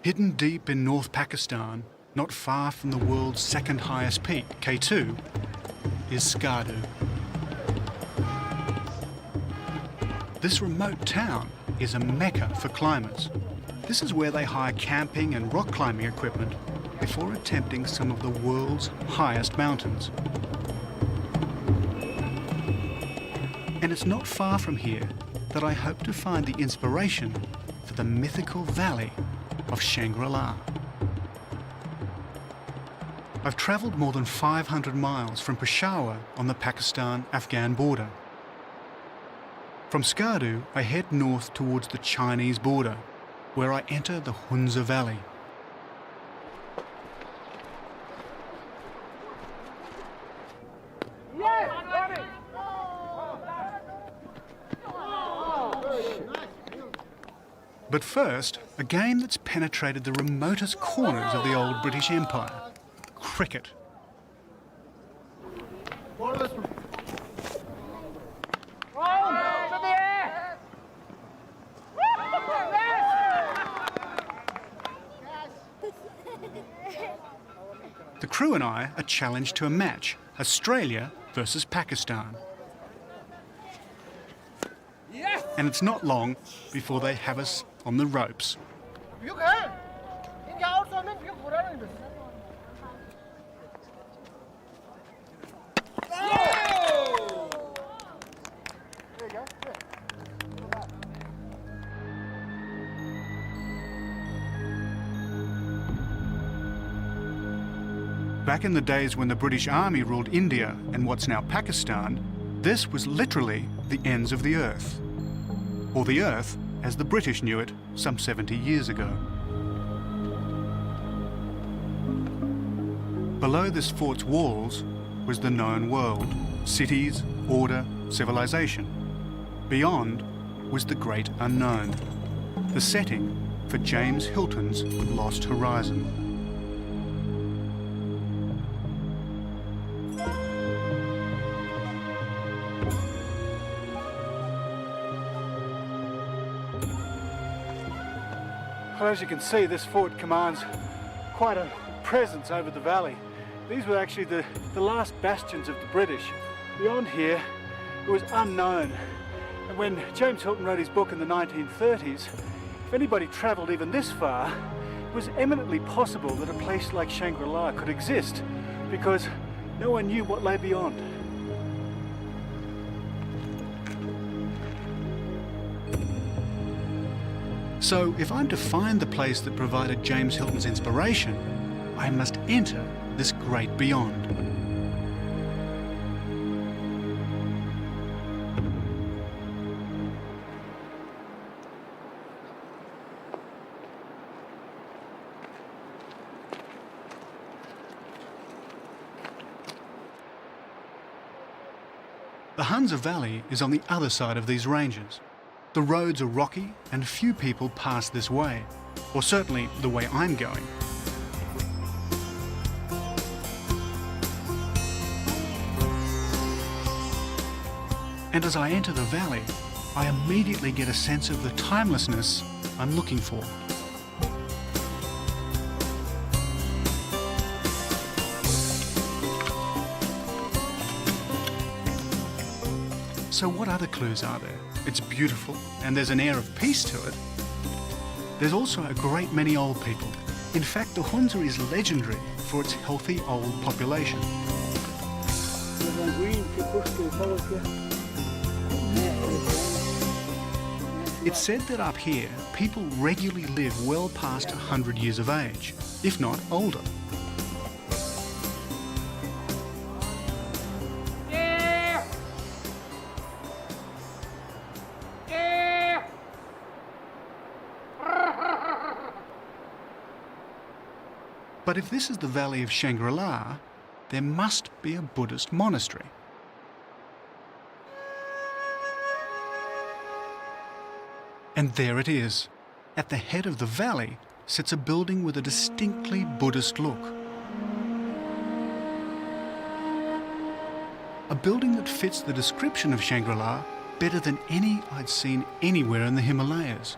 [SPEAKER 3] Hidden deep in North Pakistan, not far from the world's second highest peak, K2, is Skardu. This remote town is a mecca for climbers. This is where they hire camping and rock climbing equipment before attempting some of the world's highest mountains. And it's not far from here that I hope to find the inspiration for the mythical valley of Shangri-La. I've travelled more than 500 miles from Peshawar on the Pakistan-Afghan border. From Skardu, I head north towards the Chinese border, where I enter the Hunza Valley. But first, a game that's penetrated the remotest corners of the old British Empire: cricket. The crew and I are challenged to a match: Australia versus Pakistan. And it's not long before they have us on the ropes. Back in the days when the British Army ruled India and what's now Pakistan, this was literally the ends of the earth. Or the earth as the British knew it some 70 years ago. Below this fort's walls was the known world: cities, order, civilization. Beyond was the great unknown, the setting for James Hilton's Lost Horizon.
[SPEAKER 1] Well, as you can see, this fort commands quite a presence over the valley. These were actually the last bastions of the British. Beyond here, it was unknown. And when James Hilton wrote his book in the 1930s, if anybody travelled even this far, it was eminently possible that a place like Shangri-La could exist, because no one knew what lay beyond.
[SPEAKER 3] So if I'm to find the place that provided James Hilton's inspiration, I must enter this great beyond. The Hunza Valley is on the other side of these ranges. The roads are rocky and few people pass this way, or certainly the way I'm going. And as I enter the valley, I immediately get a sense of the timelessness I'm looking for. So what other clues are there? It's beautiful and there's an air of peace to it. There's also a great many old people. In fact, the Hunza is legendary for its healthy old population. It's said that up here, people regularly live well past 100 years of age, if not older. But if this is the Valley of Shangri-La, there must be a Buddhist monastery. And there it is. At the head of the valley sits a building with a distinctly Buddhist look. A building that fits the description of Shangri-La better than any I'd seen anywhere in the Himalayas.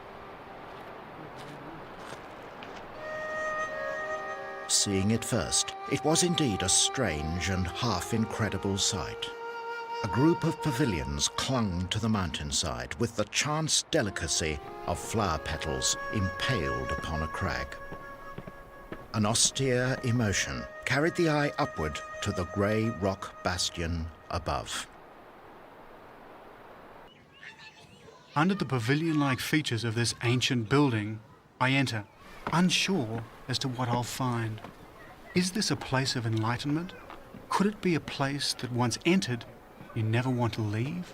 [SPEAKER 5] Seeing it first, it was indeed a strange and half-incredible sight. A group of pavilions clung to the mountainside with the chance delicacy of flower petals impaled upon a crag. An austere emotion carried the eye upward to the grey rock bastion above.
[SPEAKER 3] Under the pavilion-like features of this ancient building, I enter, unsure as to what I'll find. Is this a place of enlightenment? Could it be a place that once entered, you never want to leave?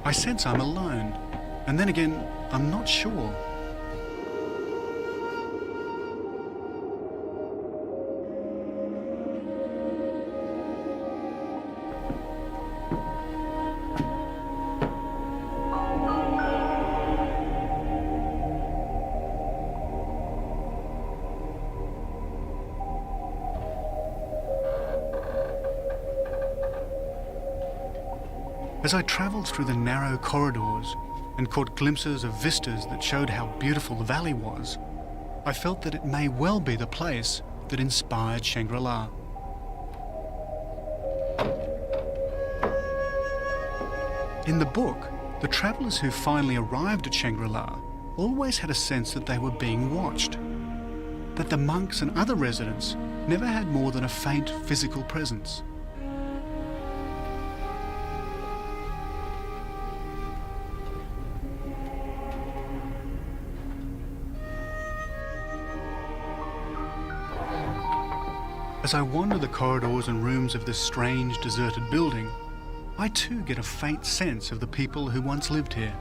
[SPEAKER 3] I sense I'm alone, and then again, I'm not sure. As I travelled through the narrow corridors and caught glimpses of vistas that showed how beautiful the valley was, I felt that it may well be the place that inspired Shangri-La. In the book, the travellers who finally arrived at Shangri-La always had a sense that they were being watched, that the monks and other residents never had more than a faint physical presence. As I wander the corridors and rooms of this strange, deserted building, I too get a faint sense of the people who once lived here.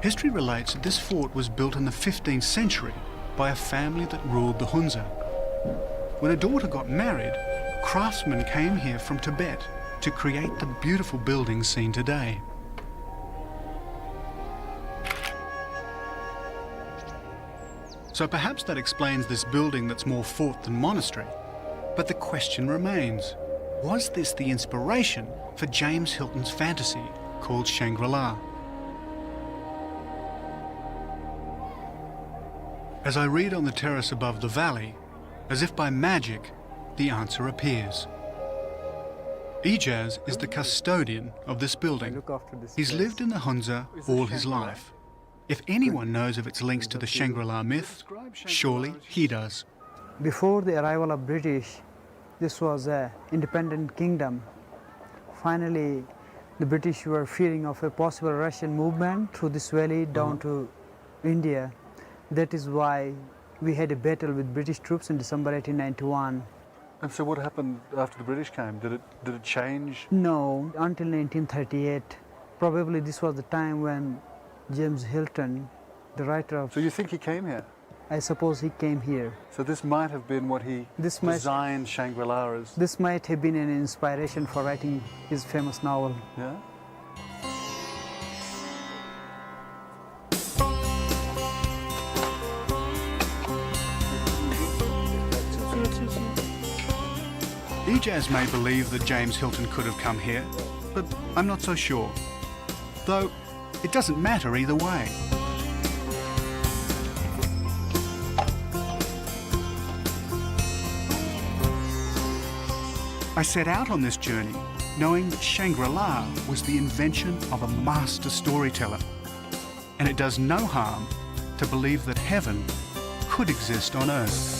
[SPEAKER 3] History relates that this fort was built in the 15th century by a family that ruled the Hunza. When a daughter got married, craftsmen came here from Tibet to create the beautiful buildings seen today. So perhaps that explains this building that's more fort than monastery. But the question remains, was this the inspiration for James Hilton's fantasy called Shangri-La? As I read on the terrace above the valley, as if by magic, the answer appears. Ijaz is the custodian of this building. He's lived in the Hunza all his life. If anyone knows of its links to the Shangri-La myth, surely he does.
[SPEAKER 8] Before the arrival of British, this was an independent kingdom. Finally, the British were fearing of a possible Russian movement through this valley down to India. That is why we had a battle with British troops in December 1891.
[SPEAKER 1] And so what happened after the British came? Did it change?
[SPEAKER 8] No, until 1938. Probably this was the time when James Hilton the writer of...
[SPEAKER 3] So you think he came here?
[SPEAKER 8] I suppose he came here.
[SPEAKER 3] So this might have been what he designed Shangri-La as?
[SPEAKER 8] This might have been an inspiration for writing his famous novel.
[SPEAKER 3] Yeah? Ijaz may believe that James Hilton could have come here, but I'm not so sure. Though, it doesn't matter either way. I set out on this journey knowing that Shangri-La was the invention of a master storyteller. And it does no harm to believe that heaven could exist on earth.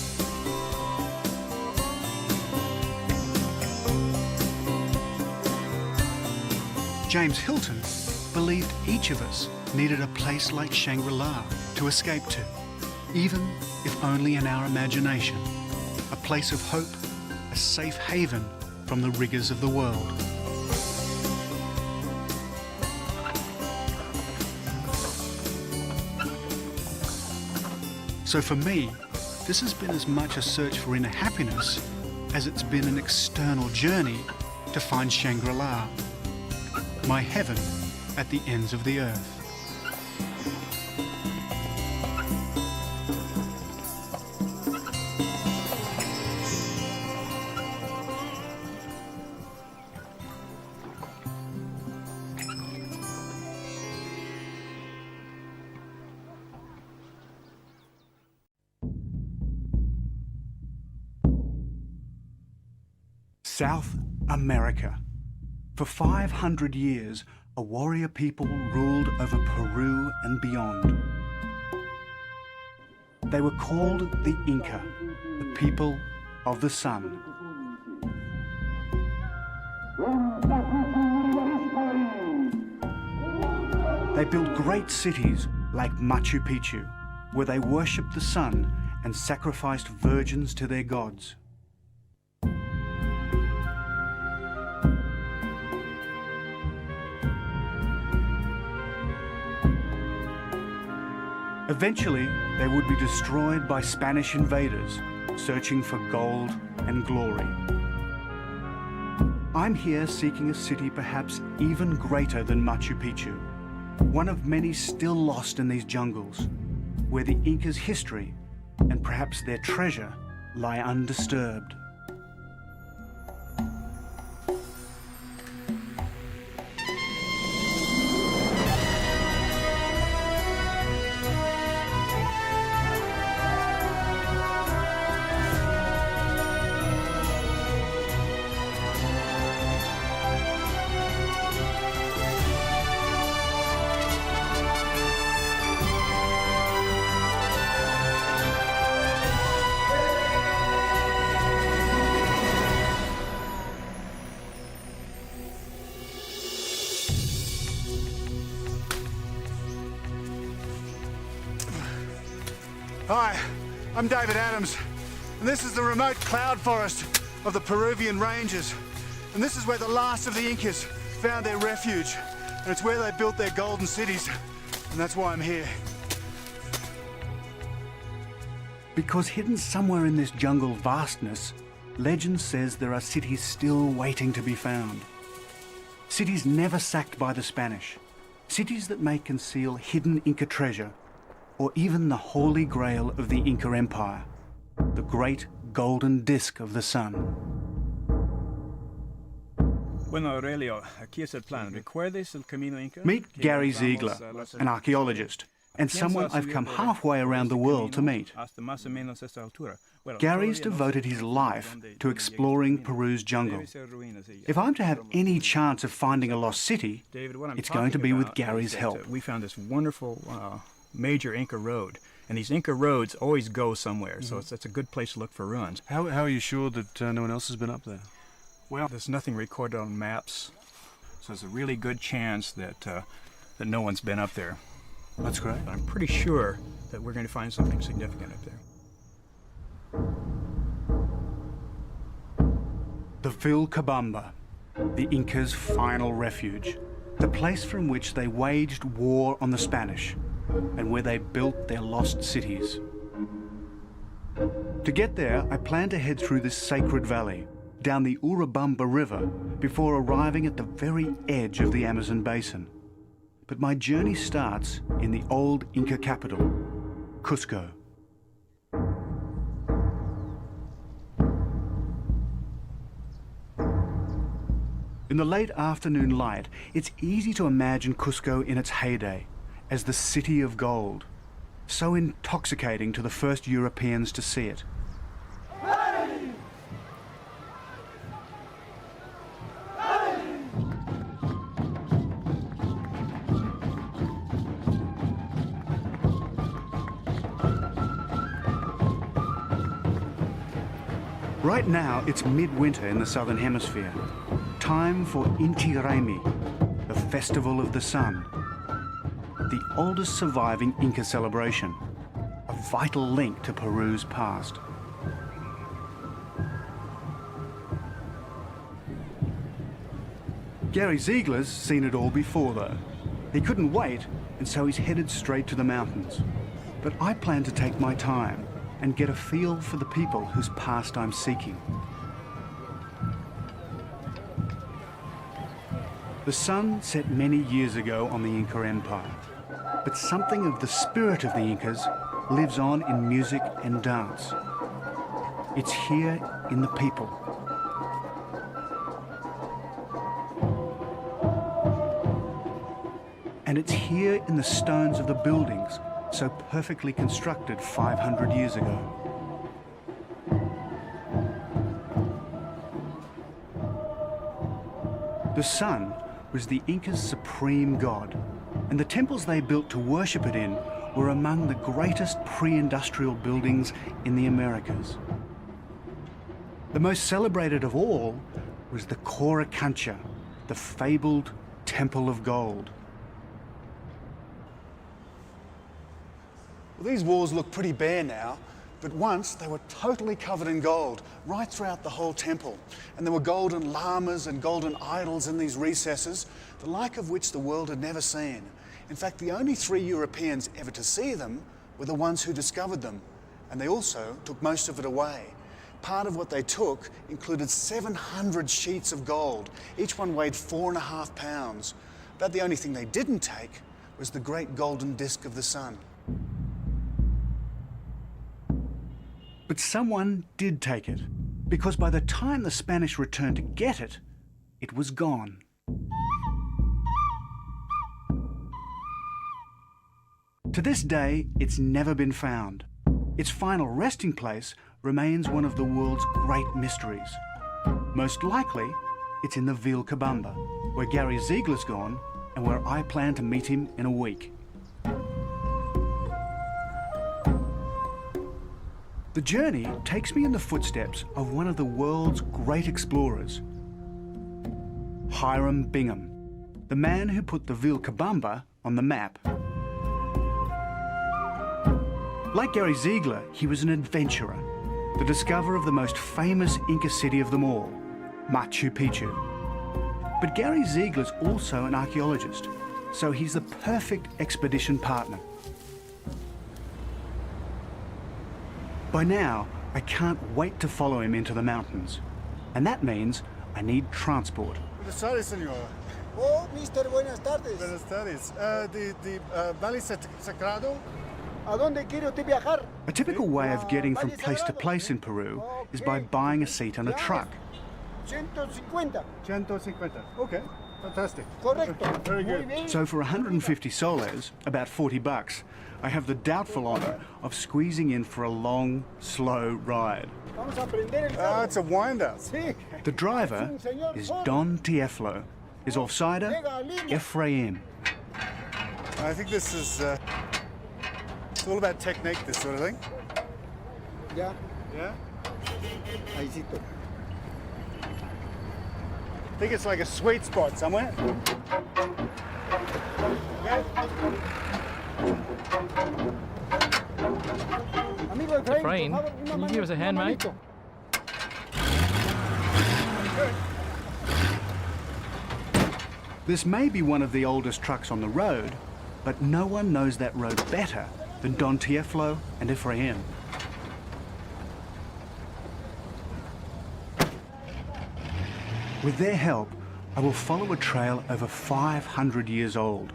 [SPEAKER 3] James Hilton believed each of us needed a place like Shangri-La to escape to, even if only in our imagination, a place of hope, a safe haven from the rigours of the world. So for me, this has been as much a search for inner happiness as it's been an external journey to find Shangri-La, my heaven at the ends of the earth. South America. For 500 years, a warrior people ruled over Peru and beyond. They were called the Inca, the people of the sun. They built great cities like Machu Picchu, where they worshipped the sun and sacrificed virgins to their gods. Eventually, they would be destroyed by Spanish invaders searching for gold and glory. I'm here seeking a city perhaps even greater than Machu Picchu, one of many still lost in these jungles, where the Incas' history and perhaps their treasure lie undisturbed. Hi, I'm David Adams, and this is the remote cloud forest of the Peruvian ranges. And this is where the last of the Incas found their refuge, and it's where they built their golden cities, and that's why I'm here. Because hidden somewhere in this jungle vastness, legend says there are cities still waiting to be found. Cities never sacked by the Spanish. Cities that may conceal hidden Inca treasure, or even the holy grail of the Inca Empire, the great golden disk of the sun.
[SPEAKER 9] Bueno, Aurelio, aquí es el plan. ¿Recuerdes el camino Inca?
[SPEAKER 3] Meet Gary Ziegler, an archaeologist, and someone I've come halfway around the world to meet. Gary's devoted his life to exploring Peru's jungle. If I'm to have any chance of finding a lost city, it's going to be with Gary's help.
[SPEAKER 9] We found this wonderful major Inca road, and these Inca roads always go somewhere, so it's a good place to look for ruins.
[SPEAKER 3] How are you sure that no one else has been up there?
[SPEAKER 9] Well, there's nothing recorded on maps, so there's a really good chance that that no one's been up there.
[SPEAKER 3] That's great.
[SPEAKER 9] But I'm pretty sure that we're going to find something significant up there.
[SPEAKER 3] The Vilcabamba, the Incas' final refuge, the place from which they waged war on the Spanish, and where they built their lost cities. To get there, I plan to head through this sacred valley, down the Urubamba River, before arriving at the very edge of the Amazon basin. But my journey starts in the old Inca capital, Cusco. In the late afternoon light, it's easy to imagine Cusco in its heyday, as the city of gold, so intoxicating to the first Europeans to see it. Right now, it's midwinter in the southern hemisphere. Time for Inti Raymi, the Festival of the Sun, the oldest surviving Inca celebration, a vital link to Peru's past. Gary Ziegler's seen it all before, though. He couldn't wait, and so he's headed straight to the mountains. But I plan to take my time and get a feel for the people whose past I'm seeking. The sun set many years ago on the Inca Empire, but something of the spirit of the Incas lives on in music and dance. It's here in the people. And it's here in the stones of the buildings so perfectly constructed 500 years ago. The sun was the Incas' supreme god, and the temples they built to worship it in were among the greatest pre-industrial buildings in the Americas. The most celebrated of all was the Cora Cancha, the fabled Temple of Gold.
[SPEAKER 2] Well, these walls look pretty bare now, but once they were totally covered in gold, right throughout the whole temple. And there were golden llamas and golden idols in these recesses, the like of which the world had never seen. In fact, the only 3 Europeans ever to see them were the ones who discovered them, and they also took most of it away. Part of what they took included 700 sheets of gold. Each one weighed 4.5 pounds. But the only thing they didn't take was the great golden disc of the sun.
[SPEAKER 3] But someone did take it, because by the time the Spanish returned to get it, it was gone. To this day, it's never been found. Its final resting place remains one of the world's great mysteries. Most likely, it's in the Vilcabamba, where Gary Ziegler's gone and where I plan to meet him in a week. The journey takes me in the footsteps of one of the world's great explorers, Hiram Bingham, the man who put the Vilcabamba on the map. Like Gary Ziegler, he was an adventurer, the discoverer of the most famous Inca city of them all, Machu Picchu. But Gary Ziegler's also an archaeologist, so he's the perfect expedition partner. By now, I can't wait to follow him into the mountains. And that means I need transport.
[SPEAKER 2] Buenas tardes, señor.
[SPEAKER 7] Oh, mister, buenas tardes.
[SPEAKER 2] Buenas tardes. The Valley Sagrado?
[SPEAKER 7] ¿A dónde quiere usted viajar?
[SPEAKER 3] A typical way of getting from place to place in Peru is by buying a seat on a truck.
[SPEAKER 7] 150.
[SPEAKER 2] 150. Okay, fantastic.
[SPEAKER 7] Correcto.
[SPEAKER 2] Very
[SPEAKER 7] Muy
[SPEAKER 2] good.
[SPEAKER 7] bien.
[SPEAKER 3] So for 150 soles, about 40 bucks, I have the doubtful honor of squeezing in for a long, slow ride.
[SPEAKER 7] Vamos a prender el carro.
[SPEAKER 2] It's a wind-up.
[SPEAKER 7] Sí.
[SPEAKER 3] The driver is Don Tieflo. His offsider, Ephraim.
[SPEAKER 2] I think this is it's all about technique, this sort of thing.
[SPEAKER 7] Ya,
[SPEAKER 2] Yeah?
[SPEAKER 7] ahícito.
[SPEAKER 2] I think it's like a sweet spot somewhere.
[SPEAKER 7] Amigo Efraín,
[SPEAKER 10] Efrain,
[SPEAKER 7] por favor,
[SPEAKER 10] can you give us a hand, mate?
[SPEAKER 7] manito.
[SPEAKER 3] This may be one of the oldest trucks on the road, but no one knows that road better than Don Tieflo and Ephraim. With their help, I will follow a trail over 500 years old,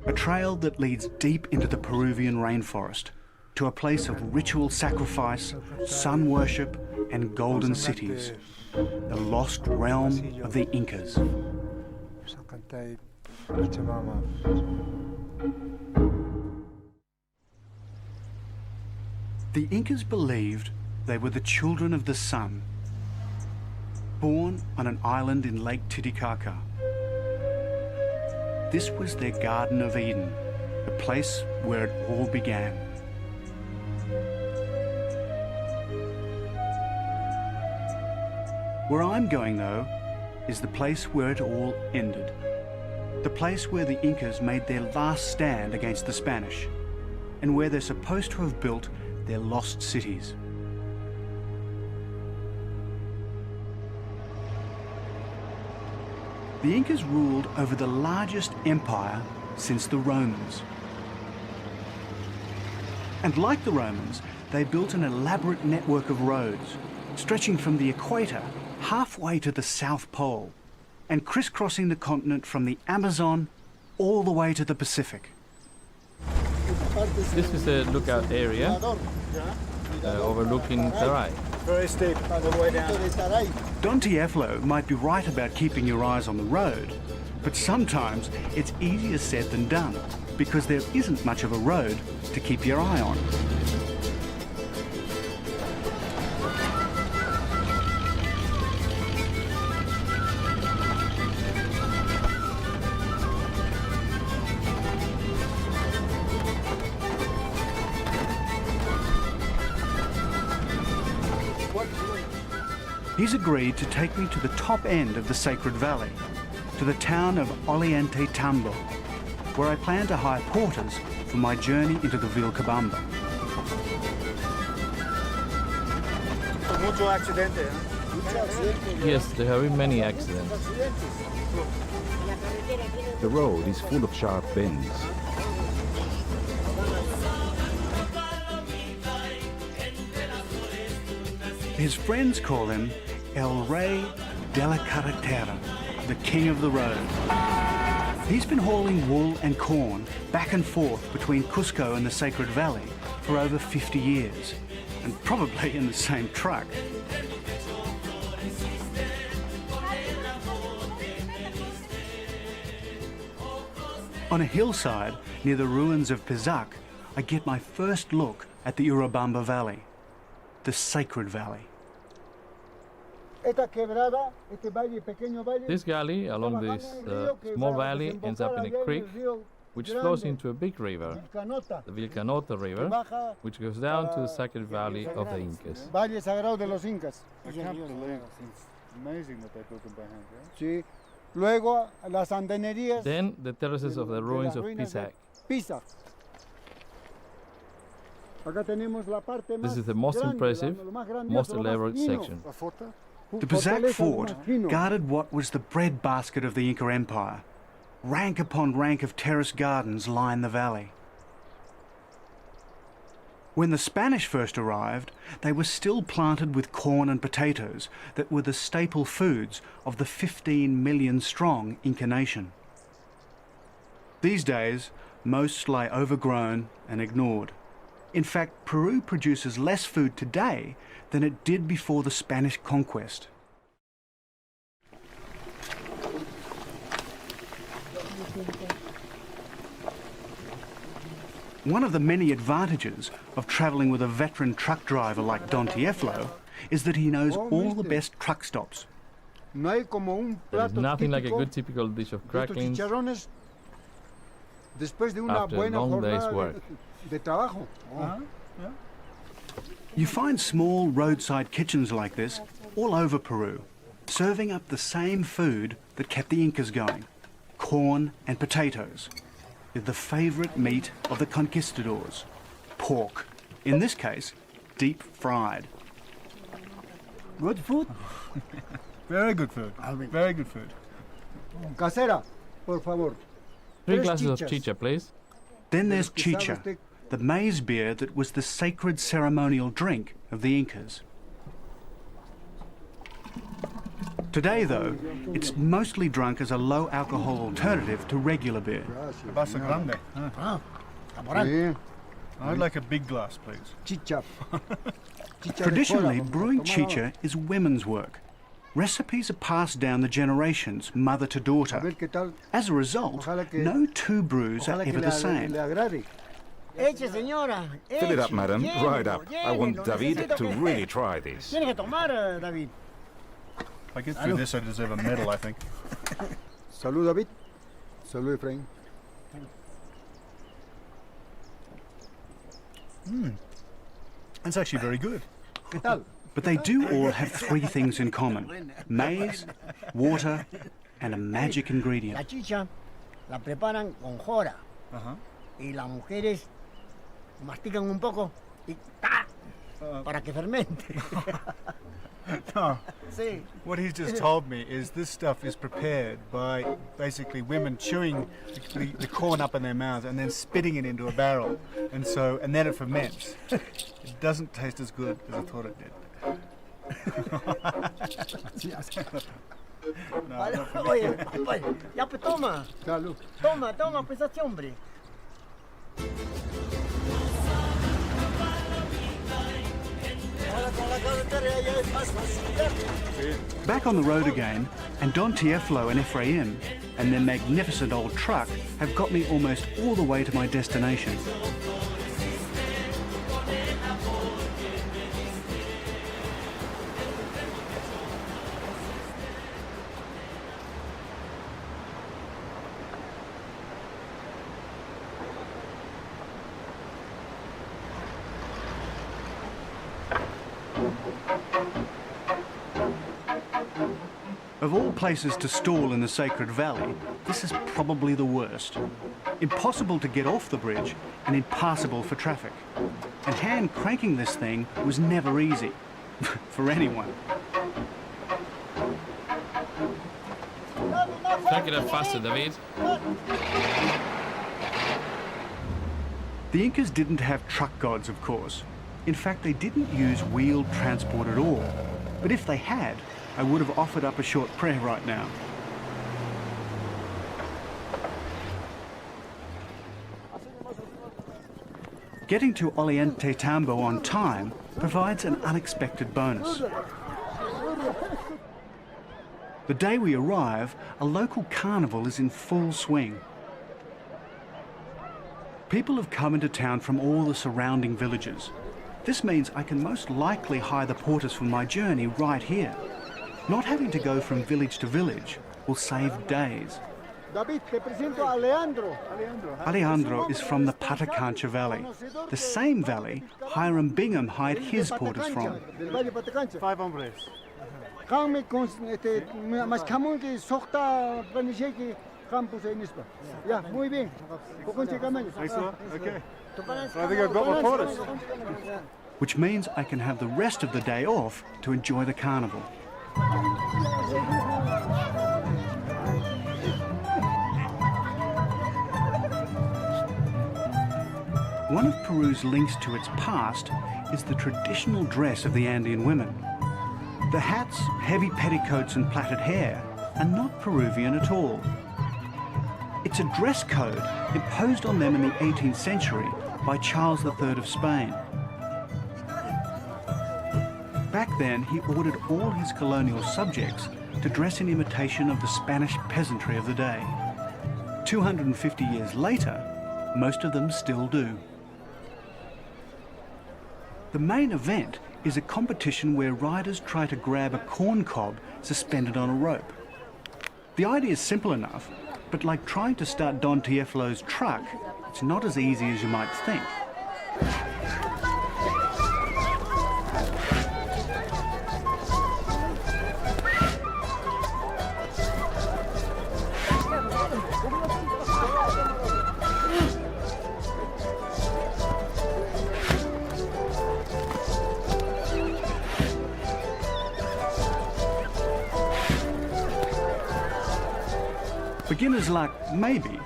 [SPEAKER 3] a trail that leads deep into the Peruvian rainforest, to a place of ritual sacrifice, sun worship, and golden cities, the lost realm of the Incas. The Incas believed they were the children of the sun, born on an island in Lake Titicaca. This was their Garden of Eden, the place where it all began. Where I'm going, though, is the place where it all ended. The place where the Incas made their last stand against the Spanish, and where they're supposed to have built their lost cities. The Incas ruled over the largest empire since the Romans. And like the Romans, they built an elaborate network of roads, stretching from the equator halfway to the South Pole, and crisscrossing the continent from the Amazon all the way to the Pacific.
[SPEAKER 10] This is a lookout area overlooking Taray.
[SPEAKER 2] Very steep, all the way down.
[SPEAKER 3] Don Tieflo might be right about keeping your eyes on the road, but sometimes it's easier said than done, because there isn't much of a road to keep your eye on. He's agreed to take me to the top end of the Sacred Valley, to the town of Ollantaytambo, Tambo, where I plan to hire porters for my journey into the Vilcabamba.
[SPEAKER 2] Mucho accidente,
[SPEAKER 10] Yes, there have been many accidents.
[SPEAKER 11] The road is full of sharp bends.
[SPEAKER 3] His friends call him El Rey de la Carretera, the king of the road. He's been hauling wool and corn back and forth between Cusco and the Sacred Valley for over 50 years, and probably in the same truck. On a hillside near the ruins of Pisac, I get my first look at the Urubamba Valley, the Sacred Valley.
[SPEAKER 10] This gully along this small valley ends up in a creek which flows into a big river, the Vilcanota River, which goes down to the Sacred Valley of the Incas.
[SPEAKER 2] Valle Sagrado de los Incas. I can't believe it's amazing that they built them by hand, right? Sí. Luego, las andenerías.
[SPEAKER 10] Then the terraces of the ruins of Pisac.
[SPEAKER 2] Pisac.
[SPEAKER 10] This is the most impressive, most elaborate section.
[SPEAKER 3] The Pisac fort guarded what was the breadbasket of the Inca Empire. Rank upon rank of terraced gardens line the valley. When the Spanish first arrived, they were still planted with corn and potatoes that were the staple foods of the 15 million strong Inca nation. These days, most lie overgrown and ignored. In fact, Peru produces less food today than it did before the Spanish conquest. One of the many advantages of travelling with a veteran truck driver like Don Tieflo is that he knows all the best truck stops.
[SPEAKER 10] There's nothing like a good typical dish of cracklings after a long day's work.
[SPEAKER 3] You find small roadside kitchens like this all over Peru, serving up the same food that kept the Incas going, corn and potatoes, with the favourite meat of the conquistadors, pork, in this case, deep fried.
[SPEAKER 2] Good food? Very good food. Very good food. Casera, por favor.
[SPEAKER 10] 3 glasses of chicha, please.
[SPEAKER 3] Then there's chicha, the maize beer that was the sacred ceremonial drink of the Incas. Today, though, it's mostly drunk as a low-alcohol alternative to regular beer.
[SPEAKER 1] Vaso grande. I'd like a big glass, please.
[SPEAKER 4] Chicha.
[SPEAKER 3] Traditionally, brewing chicha is women's work. Recipes are passed down the generations, mother to daughter. As a result, no two brews are ever the same.
[SPEAKER 11] Fill it up, madam. Right up. I want David to really try this.
[SPEAKER 1] If I get through this, I deserve a medal, I think.
[SPEAKER 12] Salud, David. Salud, Efraín.
[SPEAKER 1] That's actually very good.
[SPEAKER 3] But they do all have three things in common: maize, water, and a magic ingredient.
[SPEAKER 13] La chicha la preparan con jora y las mujeres mastican un poco y ¡ta! Para que fermente.
[SPEAKER 1] No.
[SPEAKER 13] Sí.
[SPEAKER 1] What he's just told me is this stuff is prepared by basically women chewing the corn up in their mouths and then spitting it into a barrel, and then it ferments. It doesn't taste as good as I thought it did. No,
[SPEAKER 13] Oye, ya pues toma. Toma, pues este hombre.
[SPEAKER 3] Back on the road again, and Don Tieflo and Ephraim and their magnificent old truck have got me almost all the way to my destination. Of all places to stall in the Sacred Valley, this is probably the worst. Impossible to get off the bridge and impassable for traffic. And hand cranking this thing was never easy. For anyone.
[SPEAKER 10] Crank it up faster, David.
[SPEAKER 3] The Incas didn't have truck gods, of course. In fact, they didn't use wheeled transport at all. But if they had, I would have offered up a short prayer right now. Getting to Oliente Tambo on time provides an unexpected bonus. The day we arrive, a local carnival is in full swing. People have come into town from all the surrounding villages. This means I can most likely hire the porters for my journey right here. Not having to go from village to village will save days.
[SPEAKER 12] David, te presento a Alejandro.
[SPEAKER 3] Alejandro is from the Patacancha Valley, the same valley Hiram Bingham hired his porters from.
[SPEAKER 1] 5 hombres.
[SPEAKER 12] Mas camón que sohta panisheki campus en ispa. Ya, muy bien.
[SPEAKER 1] Okay. So I think I've got my porters.
[SPEAKER 3] Which means I can have the rest of the day off to enjoy the carnival. One of Peru's links to its past is the traditional dress of the Andean women. The hats, heavy petticoats and plaited hair are not Peruvian at all. It's a dress code imposed on them in the 18th century by Charles III of Spain. Back then, he ordered all his colonial subjects to dress in imitation of the Spanish peasantry of the day. 250 years later, most of them still do. The main event is a competition where riders try to grab a corn cob suspended on a rope. The idea is simple enough, but like trying to start Don Tieflo's truck, it's not as easy as you might think. Beginner's luck, maybe,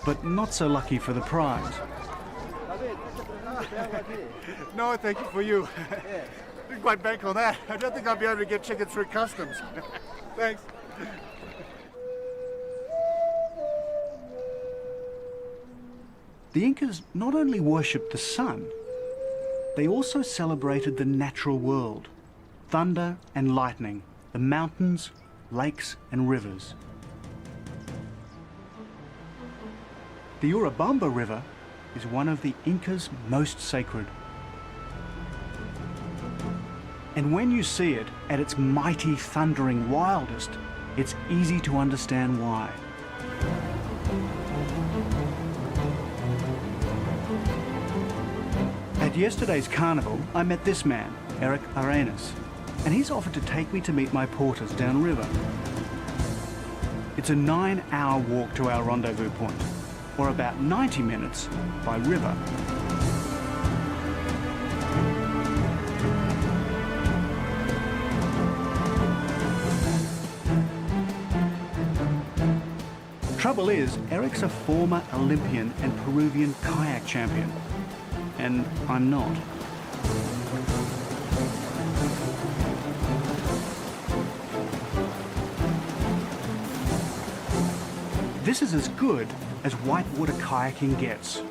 [SPEAKER 3] but not so lucky for the prize.
[SPEAKER 1] No, thank you for you. Didn't quite bank on that. I don't think I'll be able to get chicken through customs. Thanks.
[SPEAKER 3] The Incas not only worshipped the sun, they also celebrated the natural world, thunder and lightning, the mountains, lakes and rivers. The Urubamba River is one of the Incas' most sacred. And when you see it at its mighty, thundering wildest, it's easy to understand why. At yesterday's carnival, I met this man, Eric Arenas, and he's offered to take me to meet my porters downriver. It's a 9-hour walk to our rendezvous point, or about 90 minutes by river. Trouble is, Eric's a former Olympian and Peruvian kayak champion, and I'm not. This is as good as whitewater kayaking gets,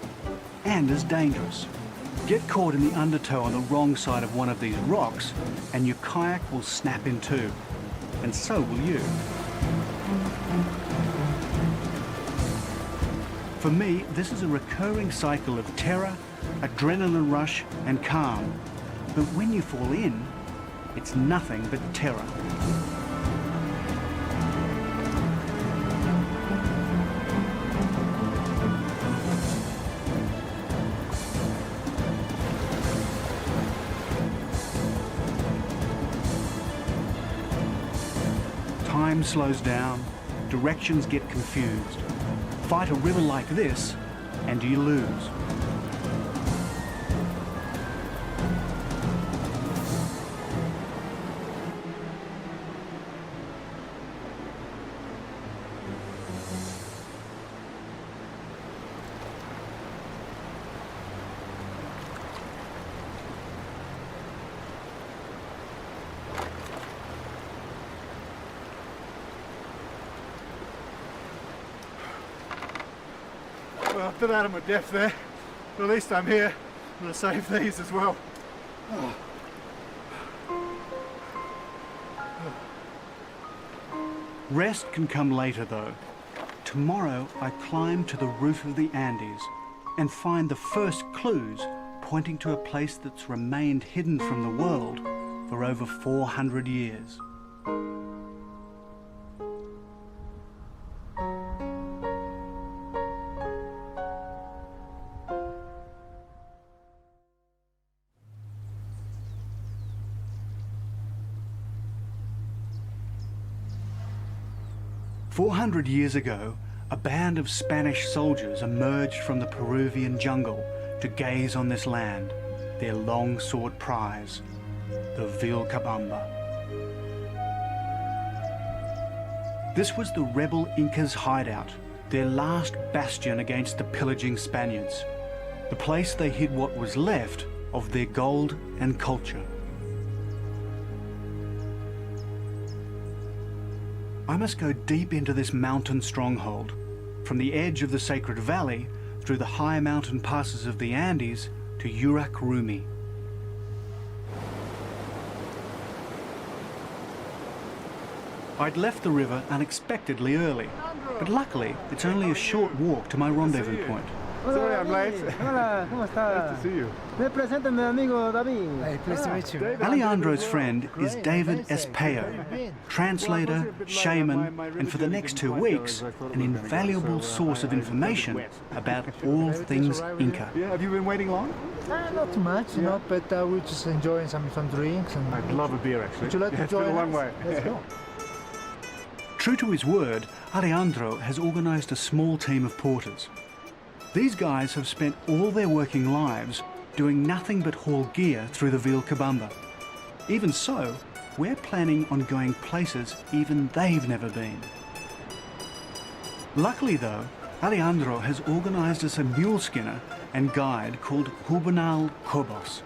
[SPEAKER 3] and as dangerous. Get caught in the undertow on the wrong side of one of these rocks, and your kayak will snap in two, and so will you. For me, this is a recurring cycle of terror, adrenaline rush, and calm. But when you fall in, it's nothing but terror. Time slows down, directions get confused. Fight a river like this, and you lose.
[SPEAKER 1] Well, I've been out of my depth there, but at least I'm here. I'm going to save these as well. Oh.
[SPEAKER 3] Rest can come later though. Tomorrow I climb to the roof of the Andes and find the first clues pointing to a place that's remained hidden from the world for over 400 years. "400 years ago, a band of Spanish soldiers emerged from the Peruvian jungle to gaze on this land, their long-sought prize, the Vilcabamba. This was the rebel Incas' hideout, their last bastion against the pillaging Spaniards, the place they hid what was left of their gold and culture. I must go deep into this mountain stronghold, from the edge of the Sacred Valley through the high mountain passes of the Andes to Urak Rumi. I'd left the river unexpectedly early, but luckily it's only a short walk to my rendezvous point.
[SPEAKER 1] Sorry I'm late.
[SPEAKER 12] Hola, ¿cómo está?
[SPEAKER 1] Nice to see you.
[SPEAKER 12] Me presenta mi amigo David.
[SPEAKER 7] Hey, pleased to meet you.
[SPEAKER 3] Alejandro's friend is David Espejo, translator, shaman, and for the next 2 weeks, an invaluable source of information about all things Inca.
[SPEAKER 1] Yeah, have you been waiting long?
[SPEAKER 7] Not too much, you know, but we're just enjoying some drinks. And
[SPEAKER 1] I'd love a beer, actually.
[SPEAKER 7] Would you like to
[SPEAKER 1] It's been
[SPEAKER 7] join
[SPEAKER 1] a long
[SPEAKER 7] us?
[SPEAKER 1] way.
[SPEAKER 7] Let's go.
[SPEAKER 3] True to his word, Alejandro has organised a small team of porters. These guys have spent all their working lives doing nothing but haul gear through the Vilcabamba. Even so, we're planning on going places even they've never been. Luckily though, Alejandro has organised us a mule skinner and guide called Juvenal Cobos,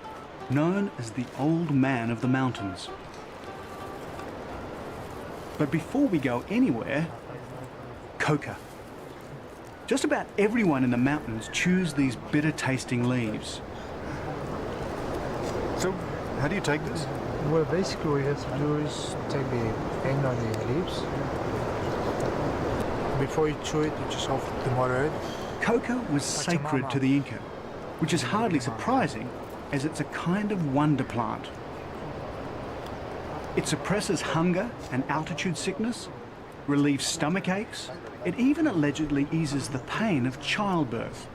[SPEAKER 3] known as the Old Man of the Mountains. But before we go anywhere, coca. Just about everyone in the mountains chews these bitter-tasting leaves.
[SPEAKER 1] So, how do you take this?
[SPEAKER 14] Well, basically what you have to do is take the end on the leaves. Before you chew it, you just have to mutter it.
[SPEAKER 3] Coca was sacred to the Inca, which is hardly surprising as it's a kind of wonder plant. It suppresses hunger and altitude sickness, relieves stomach aches, it even allegedly eases the pain of childbirth.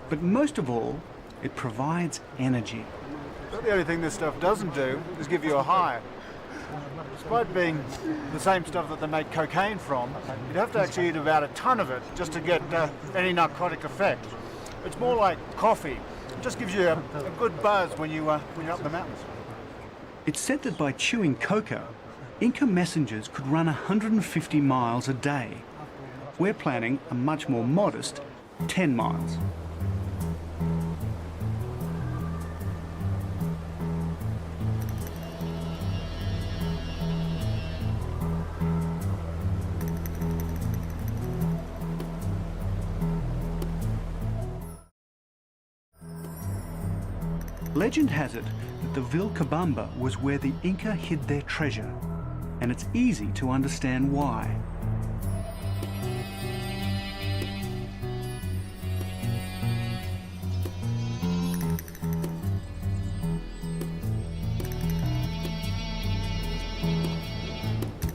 [SPEAKER 3] But most of all, it provides energy.
[SPEAKER 1] But the only thing this stuff doesn't do is give you a high. Despite being the same stuff that they make cocaine from, you'd have to actually eat about a ton of it just to get any narcotic effect. It's more like coffee. It just gives you a good buzz when you're up in the mountains.
[SPEAKER 3] It's said that by chewing coca, Inca messengers could run 150 miles a day. We're planning a much more modest 10 miles. Legend has it that the Vilcabamba was where the Inca hid their treasure, and it's easy to understand why.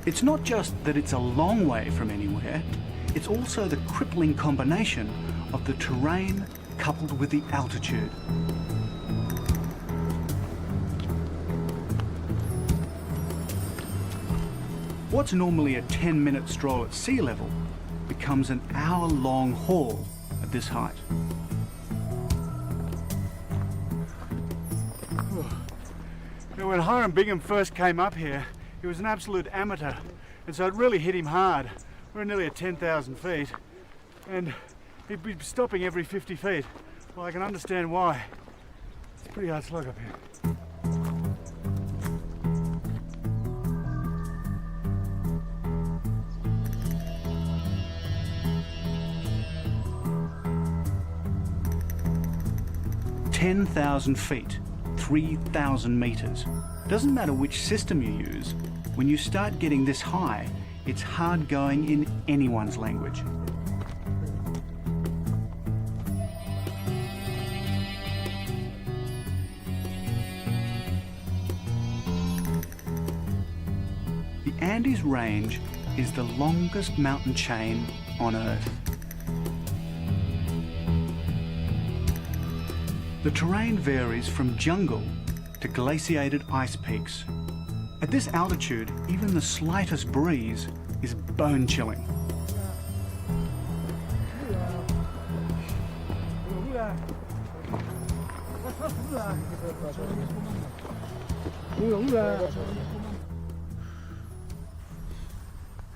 [SPEAKER 3] It's not just that it's a long way from anywhere, it's also the crippling combination of the terrain coupled with the altitude. What's normally a 10-minute stroll at sea level becomes an hour-long haul at this height.
[SPEAKER 1] When Hiram Bingham first came up here, he was an absolute amateur, and so it really hit him hard. We're nearly at 10,000 feet, and he'd be stopping every 50 feet. Well, I can understand why. It's a pretty hard slog up here.
[SPEAKER 3] 10,000 feet, 3,000 meters. Doesn't matter which system you use, when you start getting this high, it's hard going in anyone's language. The Andes Range is the longest mountain chain on Earth. The terrain varies from jungle to glaciated ice peaks. At this altitude, even the slightest breeze is bone-chilling.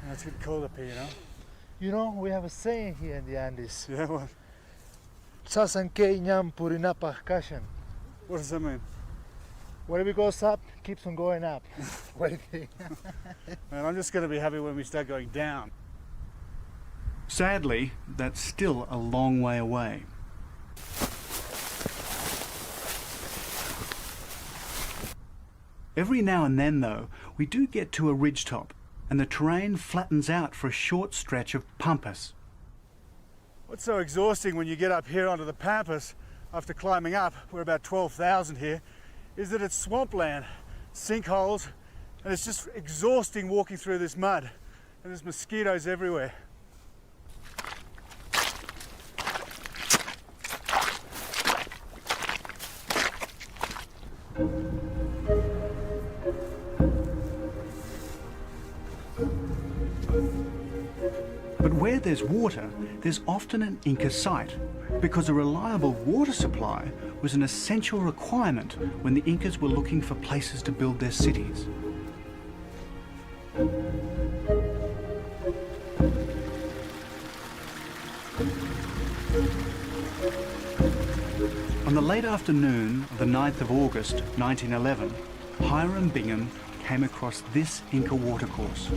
[SPEAKER 1] That's good cold up here, you know?
[SPEAKER 14] You know, we have a saying here in the Andes.
[SPEAKER 1] Yeah, what?
[SPEAKER 14] Sasanke nyam purinapa kashan.
[SPEAKER 1] What does that mean?
[SPEAKER 14] Whatever goes up keeps on going up. What do you think?
[SPEAKER 1] Man, I'm just going to be happy when we start going down.
[SPEAKER 3] Sadly, that's still a long way away. Every now and then, though, we do get to a ridgetop, and the terrain flattens out for a short stretch of pampas.
[SPEAKER 1] What's so exhausting when you get up here onto the pampas after climbing up, we're about 12,000 here, is that it's swampland, sinkholes, and it's just exhausting walking through this mud, and there's mosquitoes everywhere.
[SPEAKER 3] But where there's water, there's often an Inca site, because a reliable water supply was an essential requirement when the Incas were looking for places to build their cities. On the late afternoon of the 9th of August 1911, Hiram Bingham came across this Inca watercourse.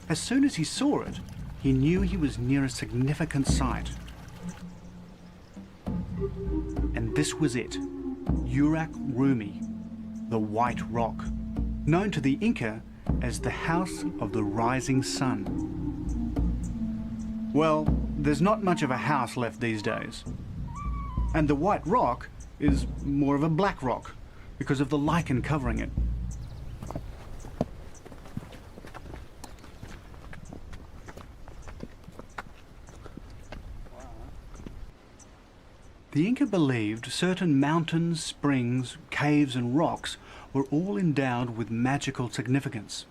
[SPEAKER 3] As soon as he saw it, he knew he was near a significant site. And this was it, Urak Rumi, the White Rock, known to the Inca as the House of the Rising Sun. Well, there's not much of a house left these days. And the White Rock is more of a black rock because of the lichen covering it. The Inca believed certain mountains, springs, caves and rocks were all endowed with magical significance.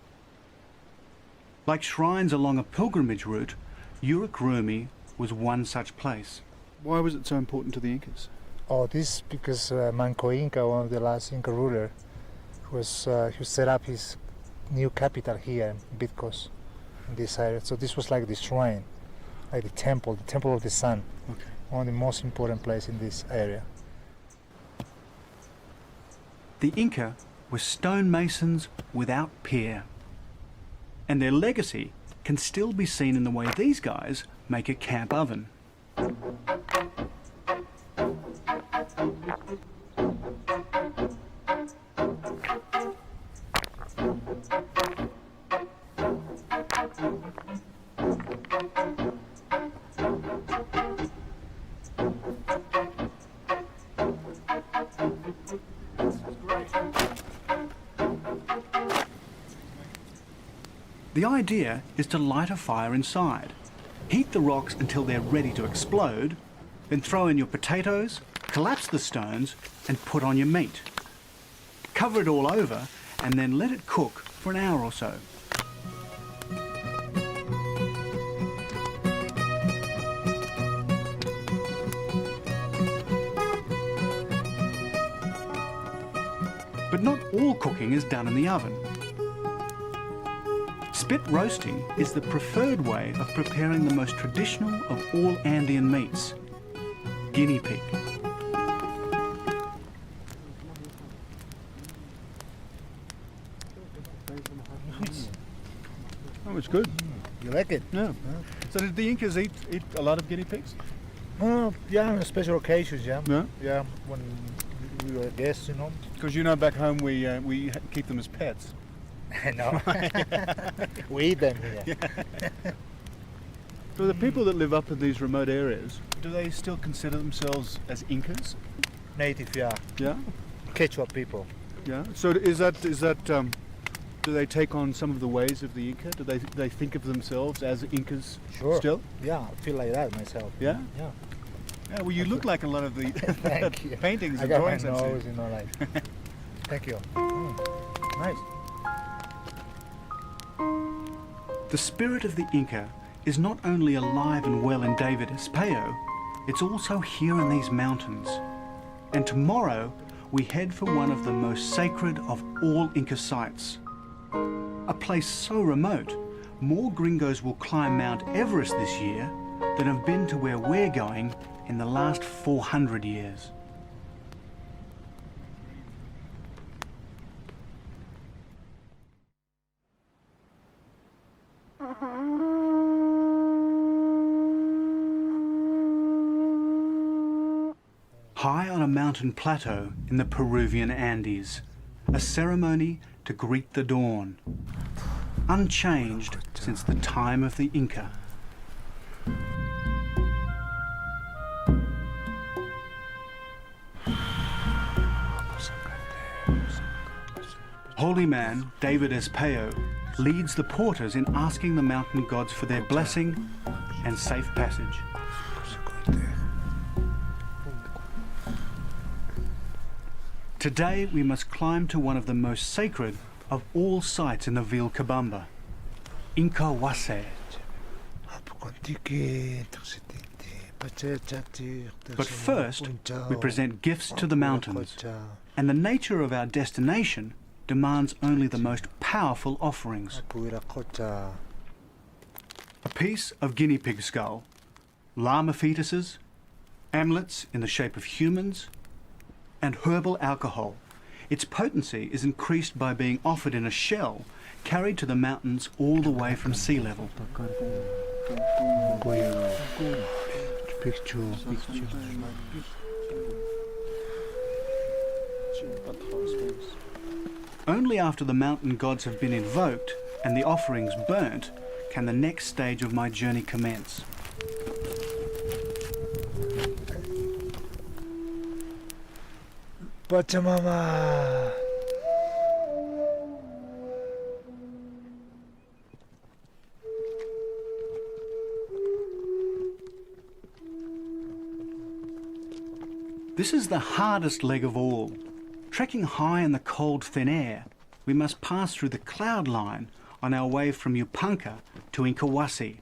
[SPEAKER 3] Like shrines along a pilgrimage route, Urak Rumi was one such place. Why was it so important to the Incas?
[SPEAKER 14] Oh, this because Manco Inca, one of the last Inca ruler, was who set up his new capital here in Bitcos, in this area. So this was like the shrine, like the temple of the sun.
[SPEAKER 3] Okay.
[SPEAKER 14] One of the most important places in this area.
[SPEAKER 3] The Inca were stonemasons without peer. And their legacy can still be seen in the way these guys make a camp oven. The idea is to light a fire inside, heat the rocks until they're ready to explode, then throw in your potatoes, collapse the stones and put on your meat. Cover it all over and then let it cook for an hour or so. But not all cooking is done in the oven. Spit roasting is the preferred way of preparing the most traditional of all Andean meats, guinea pig.
[SPEAKER 1] Oh, it's good.
[SPEAKER 14] You like it?
[SPEAKER 1] Yeah. So did the Incas eat a lot of guinea pigs?
[SPEAKER 14] Yeah, on special occasions, yeah.
[SPEAKER 1] Yeah?
[SPEAKER 14] Yeah, when we were guests, you know.
[SPEAKER 1] Because back home we keep them as pets.
[SPEAKER 14] No. We eat them here.
[SPEAKER 1] Yeah. So the people that live up in these remote areas, do they still consider themselves as Incas?
[SPEAKER 14] Native, yeah.
[SPEAKER 1] Yeah?
[SPEAKER 14] Quechua people.
[SPEAKER 1] Yeah. So is that do they take on some of the ways of the Inca? Do they think of themselves as Incas
[SPEAKER 14] Sure.
[SPEAKER 1] still?
[SPEAKER 14] Yeah, I feel like that myself.
[SPEAKER 1] Yeah?
[SPEAKER 14] Yeah.
[SPEAKER 1] Yeah, well you look like a lot of the
[SPEAKER 14] Thank you.
[SPEAKER 1] paintings
[SPEAKER 14] I
[SPEAKER 1] and
[SPEAKER 14] got my
[SPEAKER 1] drawings I've seen.
[SPEAKER 14] nose, you know, like. Thank you. Nice.
[SPEAKER 3] The spirit of the Inca is not only alive and well in David Espejo, it's also here in these mountains. And tomorrow we head for one of the most sacred of all Inca sites. A place so remote, more gringos will climb Mount Everest this year than have been to where we're going in the last 400 years. High on a mountain plateau in the Peruvian Andes, a ceremony to greet the dawn, unchanged since the time of the Inca. Holy man David Espejo leads the porters in asking the mountain gods for their blessing and safe passage. Today we must climb to one of the most sacred of all sites in the Vilcabamba, inscreva-se. But first, we present gifts to the mountains, and the nature of our destination demands only the most powerful offerings. A piece of guinea pig skull llama fetuses, amulets in the shape of humans, and herbal alcohol. Its potency is increased by being offered in a shell carried to the mountains all the way from sea level. Only after the mountain gods have been invoked and the offerings burnt can the next stage of my journey commence.
[SPEAKER 14] Pachamama.
[SPEAKER 3] This is the hardest leg of all. Trekking high in the cold thin air, we must pass through the cloud line on our way from Yupanka to inscreva-se,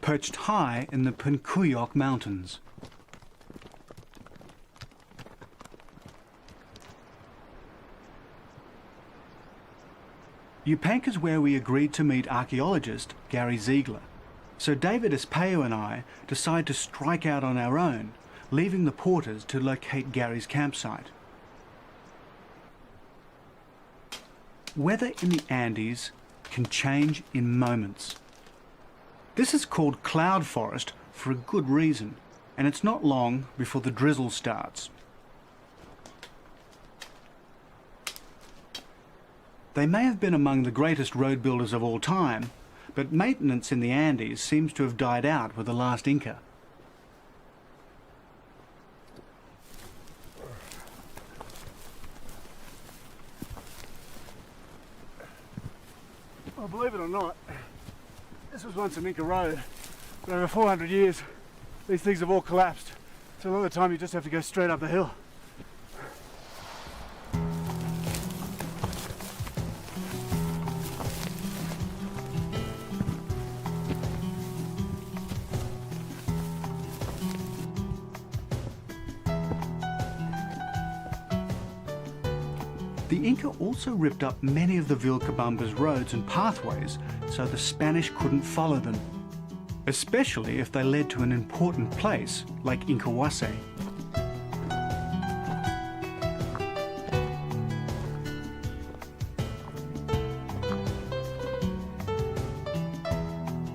[SPEAKER 3] perched high in the Punkuyok Mountains. Yupanka is where we agreed to meet archaeologist Gary Ziegler. So David Espeo and I decide to strike out on our own, leaving the porters to locate Gary's campsite. Weather in the Andes can change in moments. This is called cloud forest for a good reason, and it's not long before the drizzle starts. They may have been among the greatest road builders of all time, but maintenance in the Andes seems to have died out with the last Inca.
[SPEAKER 1] Well, believe it or not, this was once an Inca road, but over 400 years, these things have all collapsed. So a lot of the time you just have to go straight up the hill.
[SPEAKER 3] The Inca also ripped up many of the Vilcabamba's roads and pathways so the Spanish couldn't follow them, especially if they led to an important place like inscreva-se.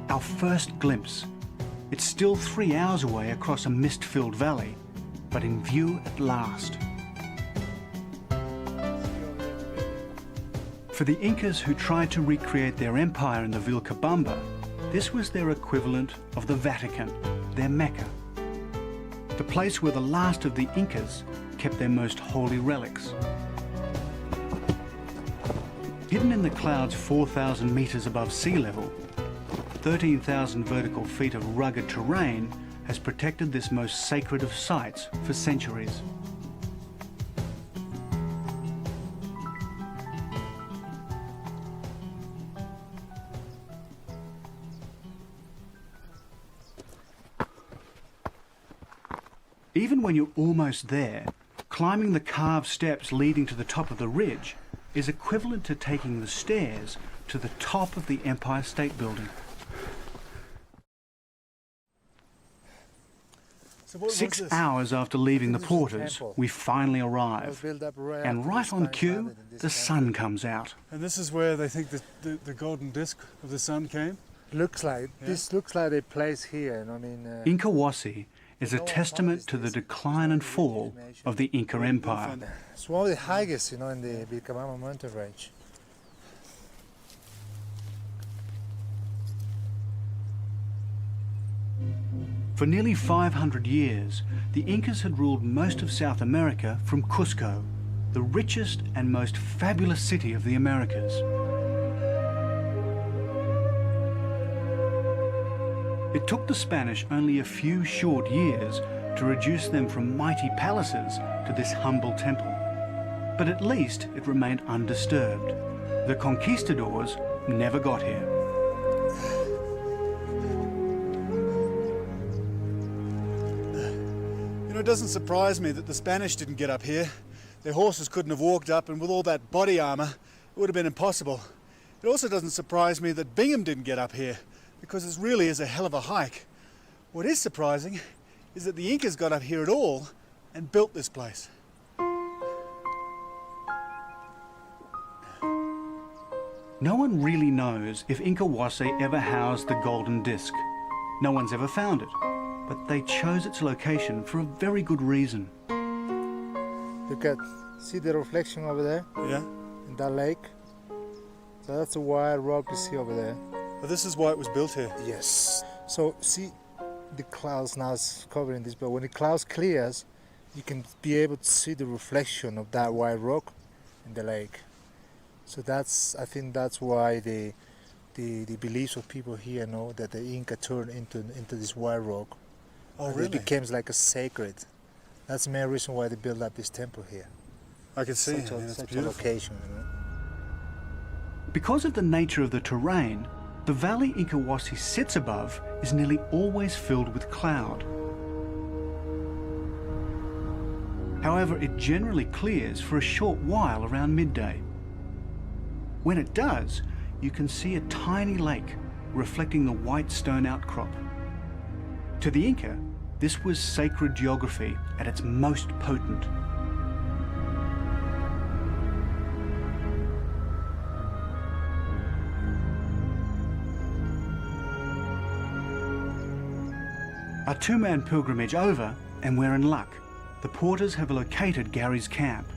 [SPEAKER 3] Our first glimpse. It's still 3 hours away across a mist-filled valley, but in view at last. For the Incas who tried to recreate their empire in the Vilcabamba, this was their equivalent of the Vatican, their Mecca. The place where the last of the Incas kept their most holy relics. Hidden in the clouds 4,000 meters above sea level, 13,000 vertical feet of rugged terrain has protected this most sacred of sites for centuries. Even when you're almost there, climbing the carved steps leading to the top of the ridge is equivalent to taking the stairs to the top of the Empire State Building. 6 hours after leaving the porters, we finally arrive. And right on cue, the sun comes out.
[SPEAKER 1] And this is where they think the golden disc of the sun came?
[SPEAKER 14] Looks like, this looks like a place here, I mean...
[SPEAKER 3] inscreva-se is a testament to the decline and fall of the Inca Empire.
[SPEAKER 14] It's one of the highest, in the Vilcabamba mountain range.
[SPEAKER 3] For nearly 500 years, the Incas had ruled most of South America from Cusco, the richest and most fabulous city of the Americas. It took the Spanish only a few short years to reduce them from mighty palaces to this humble temple. But at least it remained undisturbed. The conquistadors never got here.
[SPEAKER 1] You know, it doesn't surprise me that the Spanish didn't get up here. Their horses couldn't have walked up, and with all that body armor, it would have been impossible. It also doesn't surprise me that Bingham didn't get up here, because it really is a hell of a hike. What is surprising is that the Incas got up here at all and built this place.
[SPEAKER 3] No one really knows if inscreva-se ever housed the golden disc. No one's ever found it, but they chose its location for a very good reason.
[SPEAKER 14] Look at, see the reflection over there?
[SPEAKER 1] Yeah.
[SPEAKER 14] In that lake? So that's a wild rock you see over there.
[SPEAKER 1] Well, this is why it was built here.
[SPEAKER 14] Yes. So see the clouds now is covering this, but when the clouds clears, you can be able to see the reflection of that wild rock in the lake. So that's, I think that's why the beliefs of people here know that the Inca turned into this wild rock.
[SPEAKER 1] Oh,
[SPEAKER 14] and
[SPEAKER 1] really?
[SPEAKER 14] it became like a sacred. That's the main reason why they built up this temple here.
[SPEAKER 1] I can see
[SPEAKER 14] such
[SPEAKER 1] it's
[SPEAKER 14] such a
[SPEAKER 1] beautiful.
[SPEAKER 14] location. You know?
[SPEAKER 3] Because of the nature of the terrain, the valley inscreva-se sits above is nearly always filled with cloud. However, it generally clears for a short while around midday. When it does, you can see a tiny lake reflecting the white stone outcrop. To the Inca, this was sacred geography at its most potent. A two-man pilgrimage over, and we're in luck. The porters have located Gary's camp.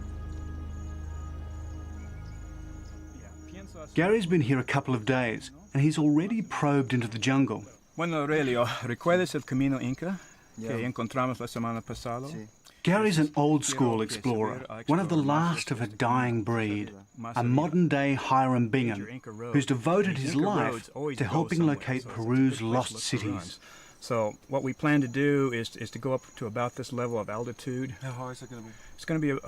[SPEAKER 3] Gary's been here a couple of days, and he's already probed into the jungle.
[SPEAKER 9] Bueno, Aurelio, ¿recuerdas el camino Inca que encontramos la semana pasada?
[SPEAKER 3] Gary's an old-school explorer, one of the last of a dying breed, a modern-day Hiram Bingham, who's devoted his life to helping locate Peru's lost cities.
[SPEAKER 9] So what we plan to do is to go up to about this level of altitude.
[SPEAKER 1] How high is it going to be?
[SPEAKER 9] It's going to be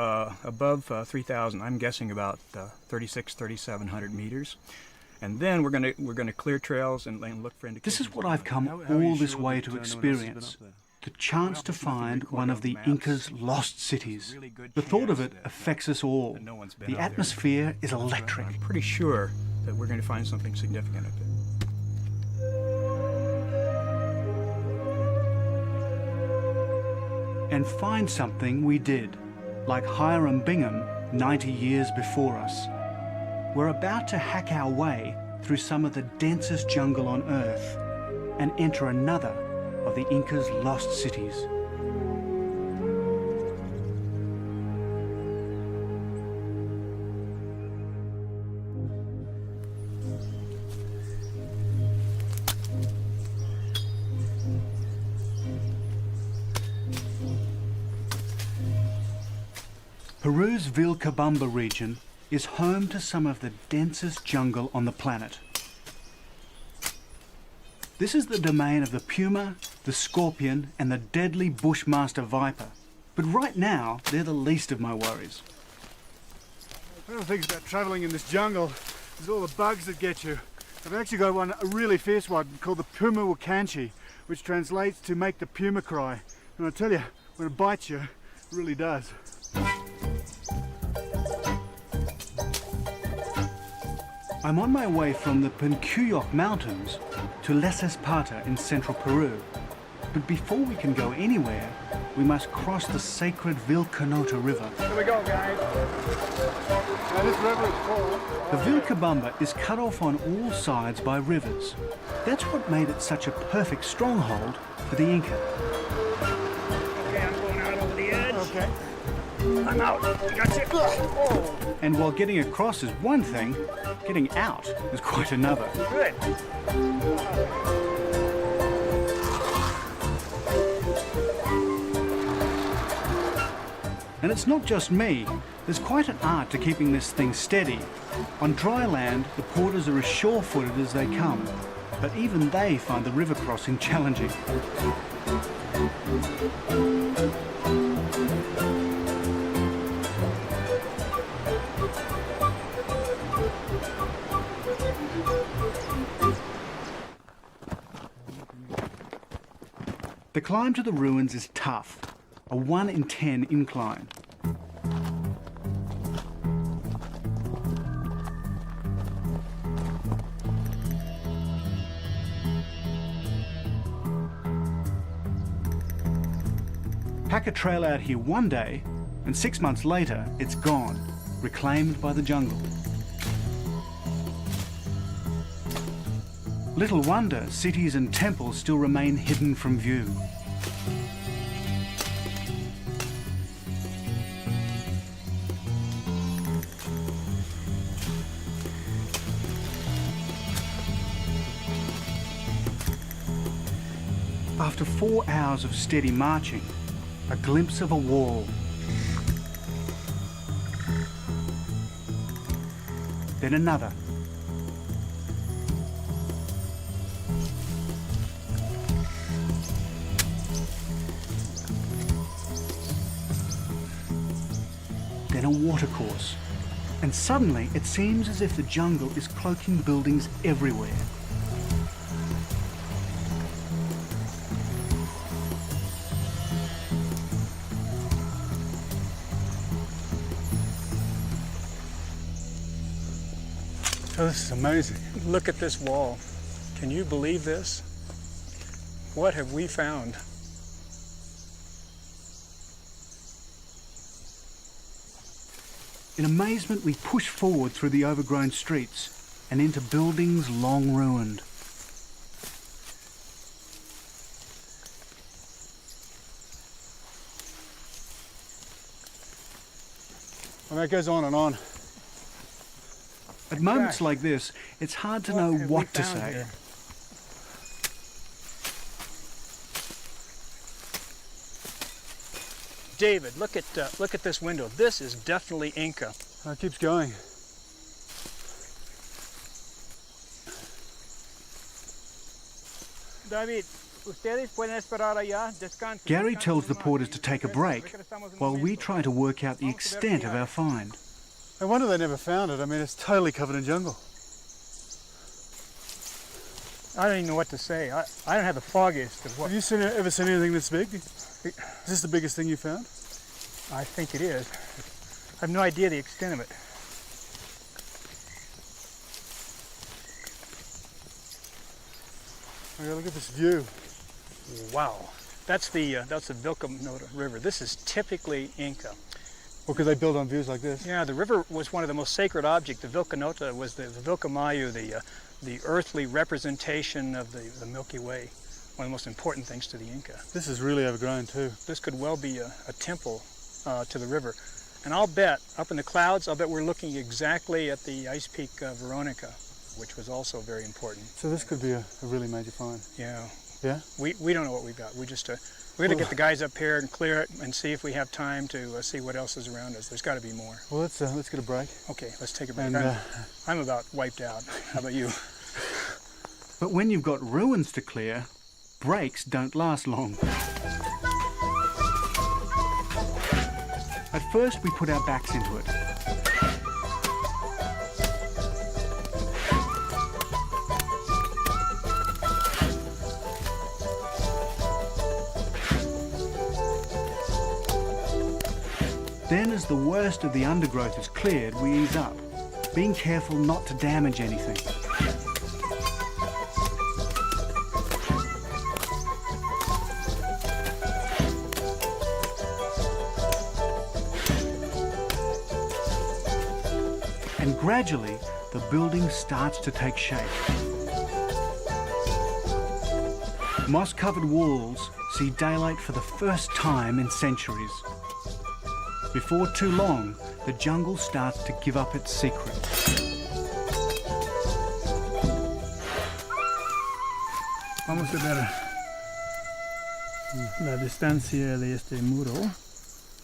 [SPEAKER 9] above 3,000. I'm guessing about 3,700 meters. And then we're going to clear trails and look for indications.
[SPEAKER 3] This is what I've come all this way to experience. The chance to find one of the Inca's lost cities. The thought of it affects us all. The atmosphere is electric.
[SPEAKER 9] I'm pretty sure that we're going to find something significant up there.
[SPEAKER 3] And find something we did, like Hiram Bingham 90 years before us. We're about to hack our way through some of the densest jungle on Earth and enter another of the Inca's lost cities. Peru's Vilcabamba region is home to some of the densest jungle on the planet. This is the domain of the puma, the scorpion, and the deadly bushmaster viper. But right now, they're the least of my worries.
[SPEAKER 1] One of the things about travelling in this jungle is all the bugs that get you. I've actually got one, a really fierce one, called the puma wakanchi, which translates to make the puma cry. And I tell you, when it bites you, it really does.
[SPEAKER 3] I'm on my way from the Puncuyok Mountains to Les Esparta in central Peru. But before we can go anywhere, we must cross the sacred Vilcanota River.
[SPEAKER 1] Here we go, guys. Now this river is full.
[SPEAKER 3] The Vilcabamba is cut off on all sides by rivers. That's what made it such a perfect stronghold for the Inca.
[SPEAKER 6] Okay, I'm going out over the edge.
[SPEAKER 1] Okay.
[SPEAKER 6] I'm out. Gotcha. Oh.
[SPEAKER 3] And while getting across is one thing, getting out is quite another.
[SPEAKER 6] Good.
[SPEAKER 3] And it's not just me. There's quite an art to keeping this thing steady. On dry land, the porters are as sure-footed as they come, but even they find the river crossing challenging. The climb to the ruins is tough, a 1 in 10 incline. Pack a trail out here one day, and 6 months later, it's gone, reclaimed by the jungle. Little wonder cities and temples still remain hidden from view. After 4 hours of steady marching, a glimpse of a wall. Then another. Then a watercourse. And suddenly it seems as if the jungle is cloaking buildings everywhere.
[SPEAKER 2] Oh, this is amazing. Look at this wall. Can you believe this? What have we found?
[SPEAKER 3] In amazement, we push forward through the overgrown streets and into buildings long ruined.
[SPEAKER 2] Well, that goes on and on.
[SPEAKER 3] At moments like this, it's hard to know what to say.
[SPEAKER 2] Here? David, look at this window. This is definitely Inca. It keeps going.
[SPEAKER 15] David, ustedes pueden esperar allá, descansen.
[SPEAKER 3] Gary tells the porters to take a break while we try to work out the extent of our find.
[SPEAKER 2] No wonder they never found it. I mean, it's totally covered in jungle. I don't even know what to say. I don't have the foggiest of what... Have you ever seen anything this big? Is this the biggest thing you found? I think it is. I have no idea the extent of it. Okay, look at this view. Wow. That's the Vilcanota River. This is typically Inca. Well, because they build on views like this. Yeah, the river was one of the most sacred objects. The Vilcanota was the Vilcamayu, the earthly representation of the Milky Way. One of the most important things to the Inca. This is really overgrown too. This could well be a temple to the river. And I'll bet, up in the clouds, I'll bet we're looking exactly at the ice peak Veronica, which was also very important. So this could be a really major find. Yeah. Yeah? We don't know what we've got. We're going to get the guys up here and clear it and see if we have time to see what else is around us. There's got to be more. Well, let's get a break. Okay, let's take a break. And, I'm about wiped out. How about you?
[SPEAKER 3] But when you've got ruins to clear, breaks don't last long. At first, we put our backs into it. Then, as the worst of the undergrowth is cleared, we ease up, being careful not to damage anything. And gradually, the building starts to take shape. Moss-covered walls see daylight for the first time in centuries. Before too long, the jungle starts to give up its secret.
[SPEAKER 2] Vamos a ver la distancia de este muro.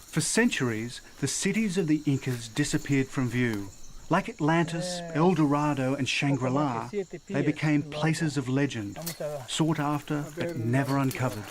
[SPEAKER 3] For centuries, the cities of the Incas disappeared from view. Like Atlantis, El Dorado and Shangri-La, they became places of legend, sought after but never uncovered.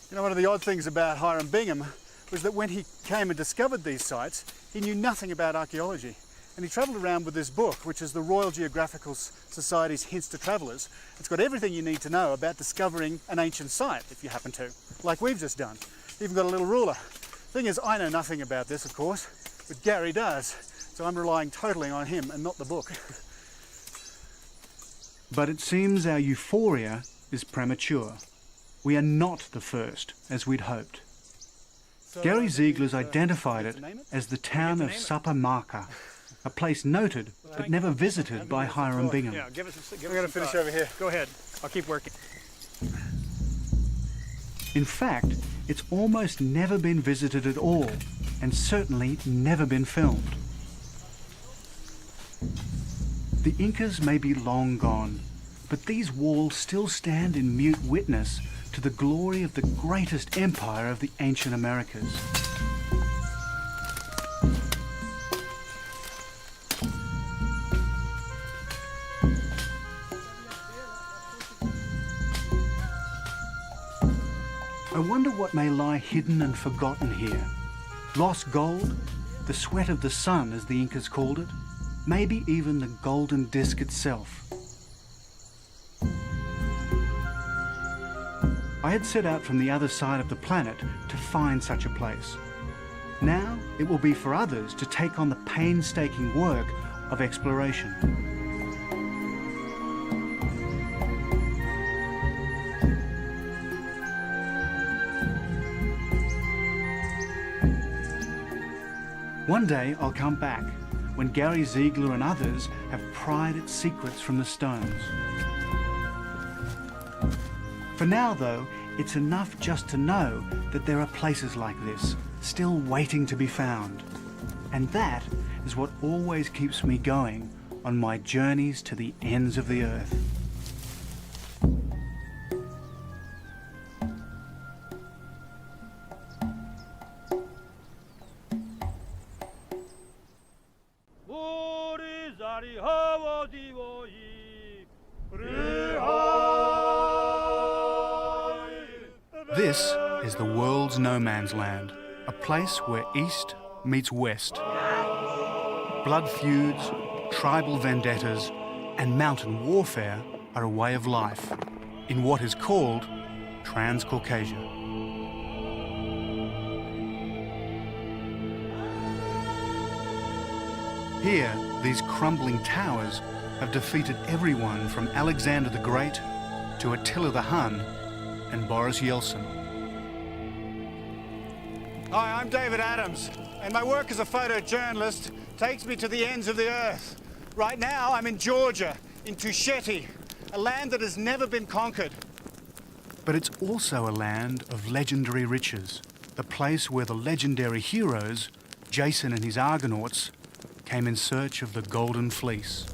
[SPEAKER 2] You know, one of the odd things about Hiram Bingham was that when he came and discovered these sites, he knew nothing about archaeology. And he travelled around with this book, which is the Royal Geographical Society's Hints to Travellers. It's got everything you need to know about discovering an ancient site, if you happen to, like we've just done. Even got a little ruler. Thing is, I know nothing about this, of course, but Gary does. So I'm relying totally on him and not the book.
[SPEAKER 3] But it seems our euphoria is premature. we are not the first, as we'd hoped. Gary Ziegler's identified it as the town of Sapamarca, a place noted but never visited by Hiram Bingham.
[SPEAKER 2] Yeah, we're going to finish over here. Go ahead. I'll keep working.
[SPEAKER 3] In fact, it's almost never been visited at all, and certainly never been filmed. The Incas may be long gone, but these walls still stand in mute witness to the glory of the greatest empire of the ancient Americas. I wonder what may lie hidden and forgotten here. Lost gold? The sweat of the sun, as the Incas called it? Maybe even the golden disc itself. I had set out from the other side of the planet to find such a place. Now it will be for others to take on the painstaking work of exploration. One day I'll come back, when Gary Ziegler and others have pried its secrets from the stones. For now, though, it's enough just to know that there are places like this, still waiting to be found. And that is what always keeps me going on my journeys to the ends of the earth. This is the world's no man's land, a place where East meets West. Blood feuds, tribal vendettas, and mountain warfare are a way of life in what is called Transcaucasia. Here, these crumbling towers have defeated everyone from Alexander the Great to Attila the Hun and Boris Yeltsin.
[SPEAKER 2] Hi, I'm David Adams, and my work as a photojournalist takes me to the ends of the earth. Right now, I'm in Georgia, in Tusheti, a land that has never been conquered.
[SPEAKER 3] But it's also a land of legendary riches, the place where the legendary heroes, Jason and his Argonauts, came in search of the Golden Fleece.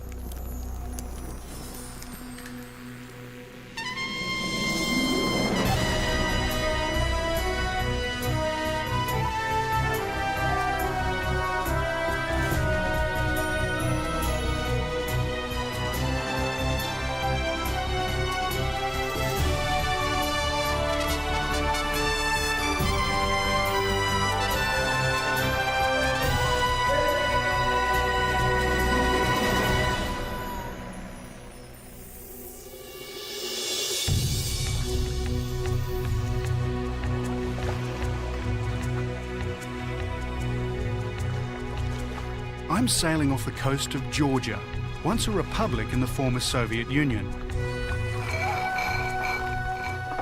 [SPEAKER 3] I'm sailing off the coast of Georgia, once a republic in the former Soviet Union.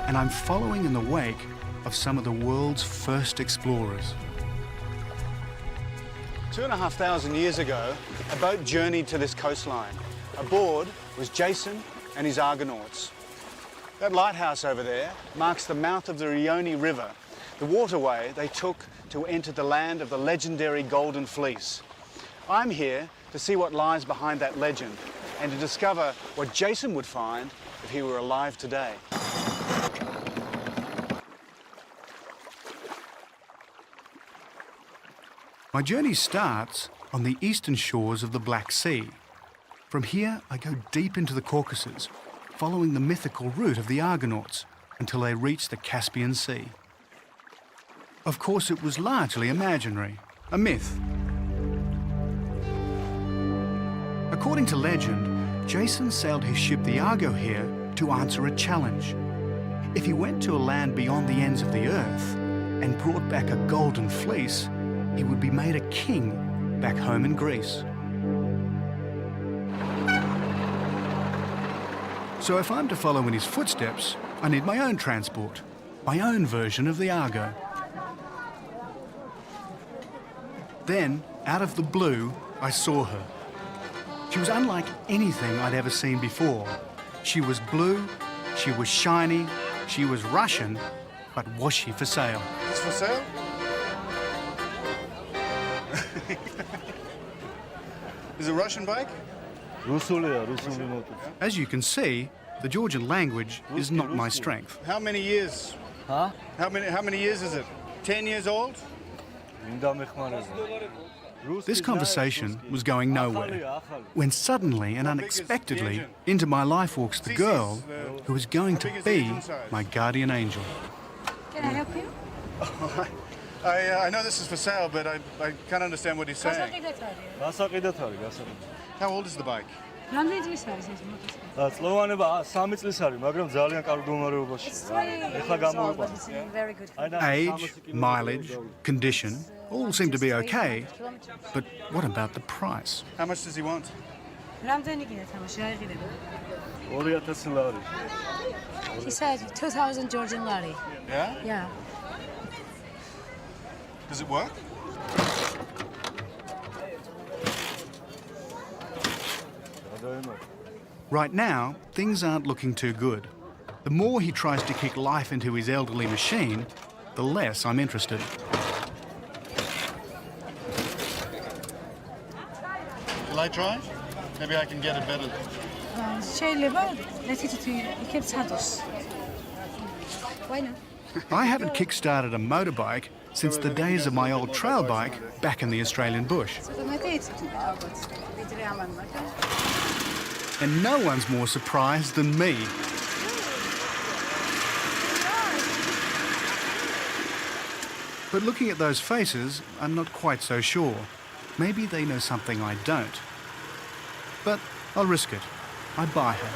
[SPEAKER 3] And I'm following in the wake of some of the world's first explorers.
[SPEAKER 2] 2,500 years ago, a boat journeyed to this coastline. Aboard was Jason and his Argonauts. That lighthouse over there marks the mouth of the Rioni River, the waterway they took to enter the land of the legendary Golden Fleece. I'm here to see what lies behind that legend and to discover what Jason would find if he were alive today.
[SPEAKER 3] My journey starts on the eastern shores of the Black Sea. From here, I go deep into the Caucasus, following the mythical route of the Argonauts until they reach the Caspian Sea. Of course, it was largely imaginary, a myth. According to legend, Jason sailed his ship the Argo here to answer a challenge. If he went to a land beyond the ends of the earth and brought back a golden fleece, he would be made a king back home in Greece. So if I'm to follow in his footsteps, I need my own transport, my own version of the Argo. Then, out of the blue, I saw her. She was unlike anything I'd ever seen before. She was blue, she was shiny, she was Russian, but was she for sale?
[SPEAKER 1] It's for sale? Is it a Russian bike?
[SPEAKER 3] As you can see, the Georgian language is not my strength.
[SPEAKER 1] How many years?
[SPEAKER 16] Huh?
[SPEAKER 1] How many years is it? 10 years old?
[SPEAKER 3] This conversation was going nowhere, when suddenly and unexpectedly into my life walks the girl who is going to be my guardian angel.
[SPEAKER 17] Can I help you?
[SPEAKER 1] I know this is for sale, but I can't understand what he's saying. How old is the bike?
[SPEAKER 17] It's very old, but it's in very good condition.
[SPEAKER 3] Age, mileage, condition, all seem to be okay, but what about the price?
[SPEAKER 1] How much does he want?
[SPEAKER 17] He said 2,000 Georgian lari.
[SPEAKER 1] Yeah?
[SPEAKER 17] Yeah.
[SPEAKER 1] Does it work?
[SPEAKER 3] Right now, things aren't looking too good. The more he tries to kick life into his elderly machine, the less I'm interested.
[SPEAKER 1] Shall I try? Maybe I can get it better.
[SPEAKER 17] Why not?
[SPEAKER 3] I haven't kick-started a motorbike since the days of my old trail bike back in the Australian bush. And no one's more surprised than me. But looking at those faces, I'm not quite so sure. Maybe they know something I don't. But I'll risk it. I buy her.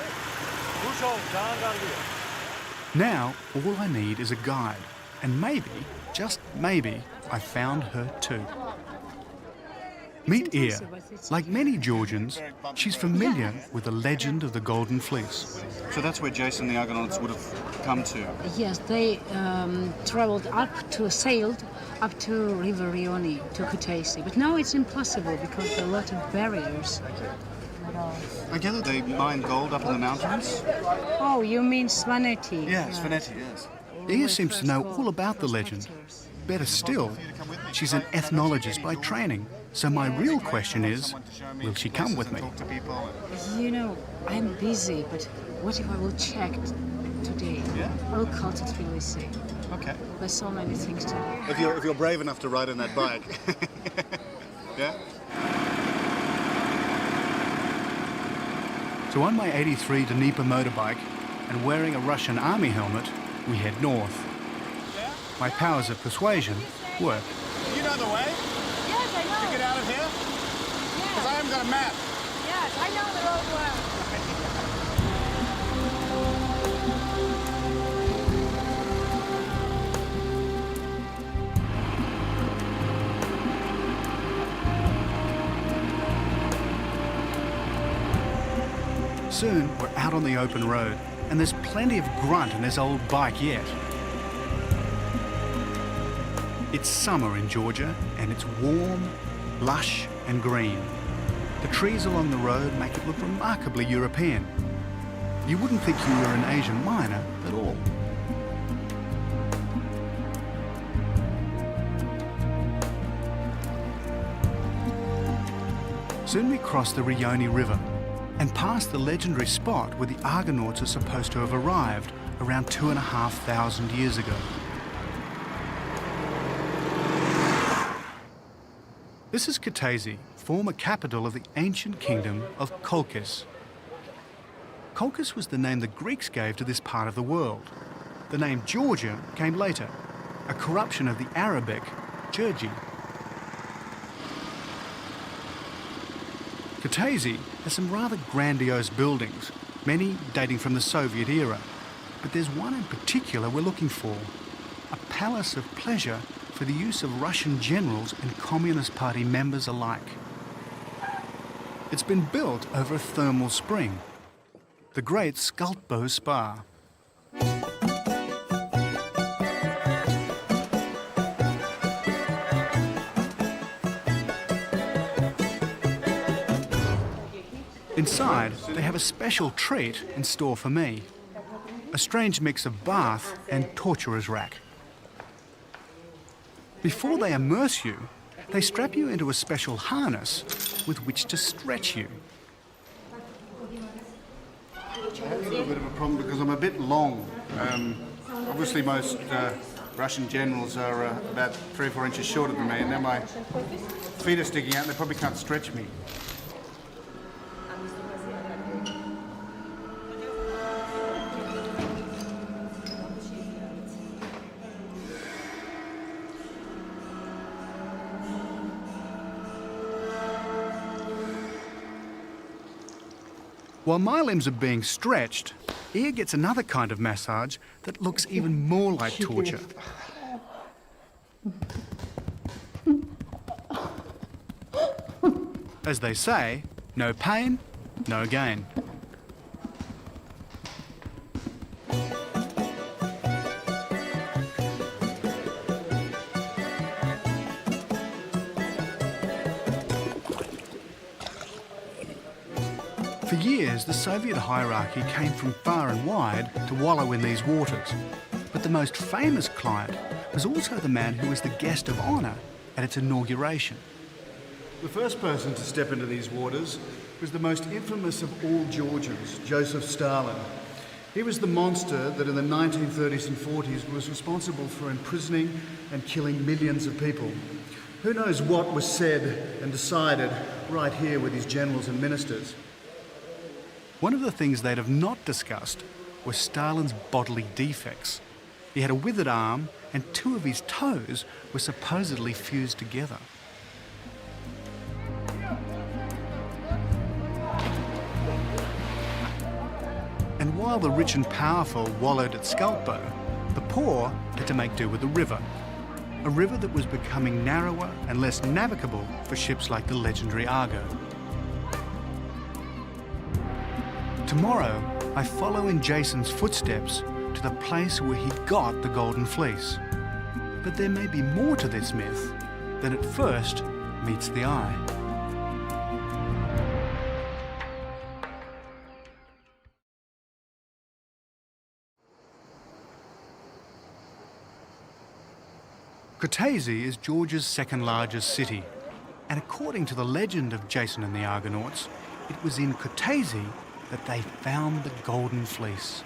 [SPEAKER 3] Now, all I need is a guide. And maybe, just maybe, I found her too. Meet Ia. Like many Georgians, she's familiar with the legend of the Golden Fleece.
[SPEAKER 1] So that's where Jason the Argonauts would have come to?
[SPEAKER 17] Yes, they sailed up to River Rioni, to Kutaisi. But now it's impossible because there are a lot of barriers.
[SPEAKER 1] I gather they mine gold up in the mountains?
[SPEAKER 17] Oh, you mean Svaneti?
[SPEAKER 1] Yeah, Svaneti, yes.
[SPEAKER 3] Ia seems to know all about the legend. Better still, she's an ethnologist by training. So my real question is, will she come with me?
[SPEAKER 17] You know, I'm busy, but what if I will check today?
[SPEAKER 1] Yeah?
[SPEAKER 17] I will call to Tbilisi.
[SPEAKER 1] Okay.
[SPEAKER 17] There's so many things to do.
[SPEAKER 1] If you're brave enough to ride on that bike. Yeah?
[SPEAKER 3] So on my 83 Dnieper motorbike and wearing a Russian army helmet, we head north. My powers of persuasion work.
[SPEAKER 1] You know the way?
[SPEAKER 17] Yes, I know.
[SPEAKER 1] To get out of here?
[SPEAKER 17] Yes.
[SPEAKER 1] Because I haven't got a map.
[SPEAKER 17] Yes, I know the road well.
[SPEAKER 3] Soon, we're out on the open road, and there's plenty of grunt in this old bike yet. It's summer in Georgia, and it's warm, lush, and green. The trees along the road make it look remarkably European. You wouldn't think you were in Asia Minor at all. Soon we cross the Rioni River and pass the legendary spot where the Argonauts are supposed to have arrived around 2,500 years ago. This is Kutaisi, former capital of the ancient kingdom of Colchis. Colchis was the name the Greeks gave to this part of the world. The name Georgia came later, a corruption of the Arabic Georgi. Kutaisi has some rather grandiose buildings, many dating from the Soviet era. But there's one in particular we're looking for, a palace of pleasure for the use of Russian generals and Communist Party members alike. It's been built over a thermal spring. the great Skultbo Spa. Inside, they have a special treat in store for me. A strange mix of bath and torturer's rack. Before they immerse you, they strap you into a special harness with which to stretch you.
[SPEAKER 1] I have a little bit of a problem because I'm a bit long. Obviously most Russian generals are about 3 or 4 inches shorter than me, and now my feet are sticking out and they probably can't stretch me.
[SPEAKER 3] While my limbs are being stretched, Ia gets another kind of massage that looks even more like torture. As they say, no pain, no gain. For years, the Soviet hierarchy came from far and wide to wallow in these waters. But the most famous client was also the man who was the guest of honour at its inauguration.
[SPEAKER 1] The first person to step into these waters was the most infamous of all Georgians, Joseph Stalin. He was the monster that in the 1930s and 40s was responsible for imprisoning and killing millions of people. Who knows what was said and decided right here with his generals and ministers.
[SPEAKER 3] One of the things they'd have not discussed was Stalin's bodily defects. He had a withered arm and 2 of his toes were supposedly fused together. And while the rich and powerful wallowed at Skultbo, the poor had to make do with the river. A river that was becoming narrower and less navigable for ships like the legendary Argo. Tomorrow, I follow in Jason's footsteps to the place where he got the Golden Fleece. But there may be more to this myth than at first meets the eye. Kutaisi is Georgia's second largest city, and according to the legend of Jason and the Argonauts, it was in Kutaisi that they found the Golden Fleece.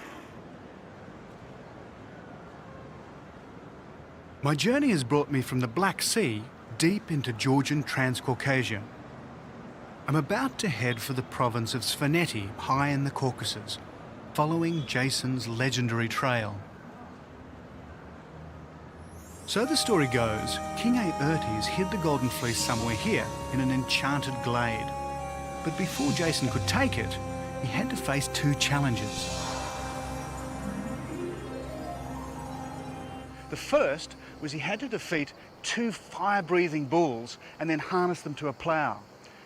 [SPEAKER 3] My journey has brought me from the Black Sea deep into Georgian Transcaucasia. I'm about to head for the province of Svaneti, high in the Caucasus, following Jason's legendary trail. So the story goes, King Aertes hid the Golden Fleece somewhere here in an enchanted glade. But before Jason could take it, he had to face 2 challenges.
[SPEAKER 1] The first was he had to defeat 2 fire-breathing bulls and then harness them to a plough.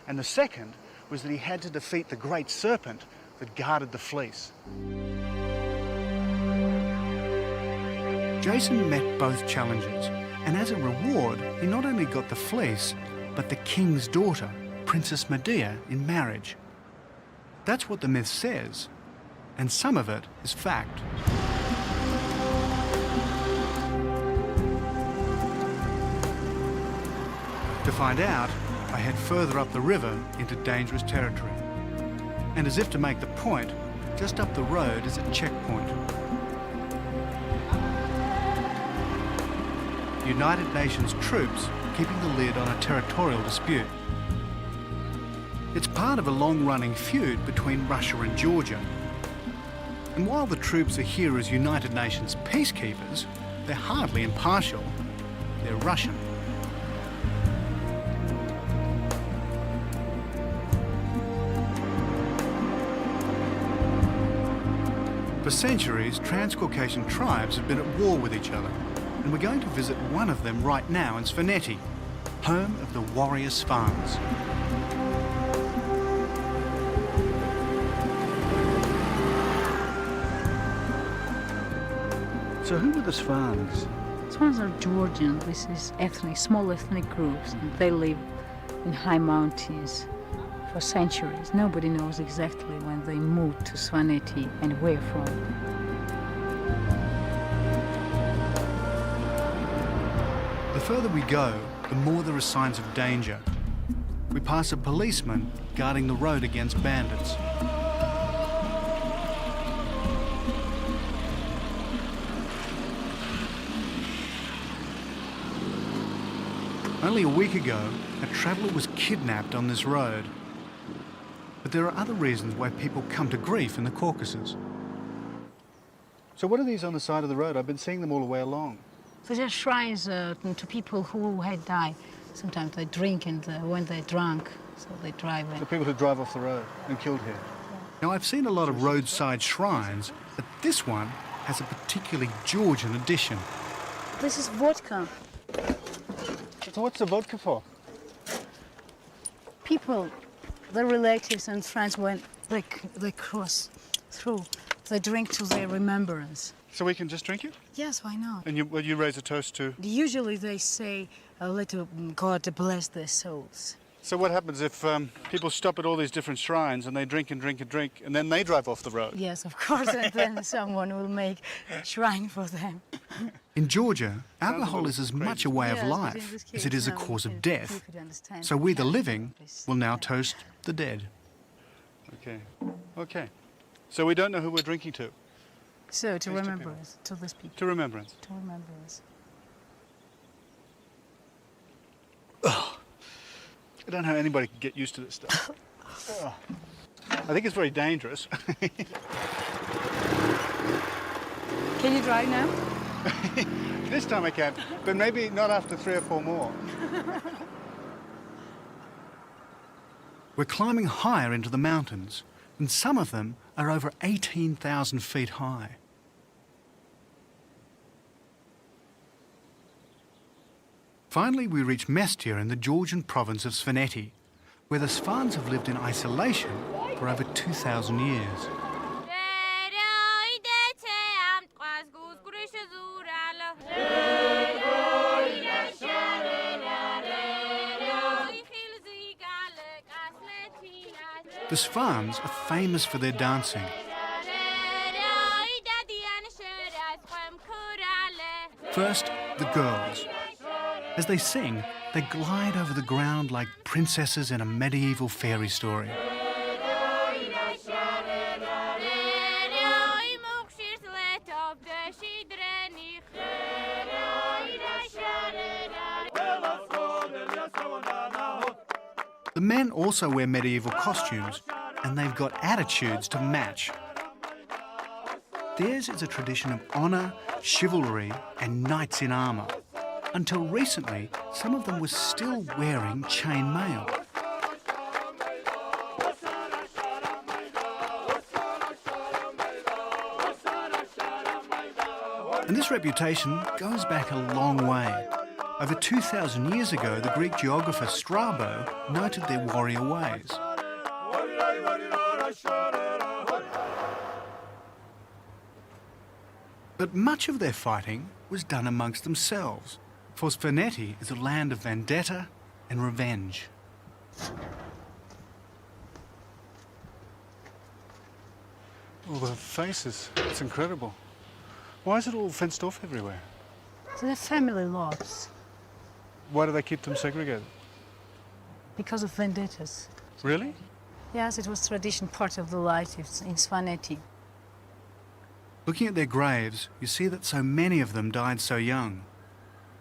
[SPEAKER 1] And the second was that he had to defeat the great serpent that guarded the fleece.
[SPEAKER 3] Jason met both challenges, and as a reward, he not only got the fleece, but the king's daughter, Princess Medea, in marriage. That's what the myth says, and some of it is fact. To find out, I head further up the river into dangerous territory. And as if to make the point, just up the road is a checkpoint. United Nations troops keeping the lid on a territorial dispute. It's part of a long-running feud between Russia and Georgia. And while the troops are here as United Nations peacekeepers, they're hardly impartial. They're Russian. For centuries, Transcaucasian tribes have been at war with each other, and we're going to visit one of them right now in Svaneti, home of the warrior Svans. So who were the Svans?
[SPEAKER 17] Swans are Georgian. This is small ethnic groups, and they live in high mountains for centuries. Nobody knows exactly when they moved to Svaneti and where from.
[SPEAKER 3] The further we go, the more there are signs of danger. We pass a policeman guarding the road against bandits. Only a week ago, a traveller was kidnapped on this road. But there are other reasons why people come to grief in the Caucasus. So what are these on the side of the road? I've been seeing them all the way along.
[SPEAKER 17] These are shrines to people who had died. Sometimes they drink, and when they're drunk, so they drive in.
[SPEAKER 3] The people who drive off the road and killed here. Now, I've seen a lot of roadside shrines, but this one has a particularly Georgian addition.
[SPEAKER 17] This is vodka.
[SPEAKER 3] So what's the vodka for?
[SPEAKER 17] People, their relatives and friends, when they cross through, they drink to their remembrance.
[SPEAKER 3] So we can just drink it?
[SPEAKER 17] Yes, why not?
[SPEAKER 3] And you raise a toast to?
[SPEAKER 17] Usually they say, let God bless their souls.
[SPEAKER 1] So what happens if people stop at all these different shrines and they drink and drink and drink, and then they drive off the road?
[SPEAKER 17] Yes, of course, and then someone will make a shrine for them.
[SPEAKER 3] In Georgia, alcohol is as much a way of life as it is a cause of death. So we, the living, will now toast the dead.
[SPEAKER 1] Okay. Okay. So we don't know who we're drinking to?
[SPEAKER 17] So, to remember us, to these people.
[SPEAKER 1] To remembrance.
[SPEAKER 17] To remember us.
[SPEAKER 1] Oh, I don't know how anybody can get used to this stuff. Oh. I think it's very dangerous.
[SPEAKER 17] Can you drive now?
[SPEAKER 1] This time I can, but maybe not after 3 or 4 more.
[SPEAKER 3] We're climbing higher into the mountains, and some of them are over 18,000 feet high. Finally, we reach Mestia in the Georgian province of Svaneti, where the Svans have lived in isolation for over 2,000 years. The Svans are famous for their dancing. First, the girls. As they sing, they glide over the ground like princesses in a medieval fairy story. The men also wear medieval costumes, and they've got attitudes to match. Theirs is a tradition of honour, chivalry, and knights in armour. Until recently, some of them were still wearing chain mail. And this reputation goes back a long way. Over 2,000 years ago, the Greek geographer Strabo noted their warrior ways. But much of their fighting was done amongst themselves, for Svaneti is a land of vendetta and revenge.
[SPEAKER 1] All the faces, it's incredible. Why is it all fenced off everywhere?
[SPEAKER 17] So they're family lots.
[SPEAKER 1] Why do they keep them segregated?
[SPEAKER 17] Because of vendettas.
[SPEAKER 1] Really?
[SPEAKER 17] Yes, it was tradition, part of the life in Svaneti.
[SPEAKER 3] Looking at their graves, you see that so many of them died so young.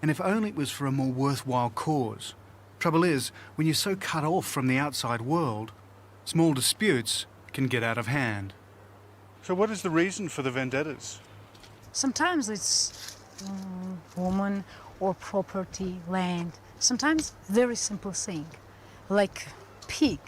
[SPEAKER 3] And if only it was for a more worthwhile cause. Trouble is, when you're so cut off from the outside world, small disputes can get out of hand.
[SPEAKER 1] So what is the reason for the vendettas?
[SPEAKER 17] Sometimes it's woman or property, land. Sometimes very simple thing, like pig.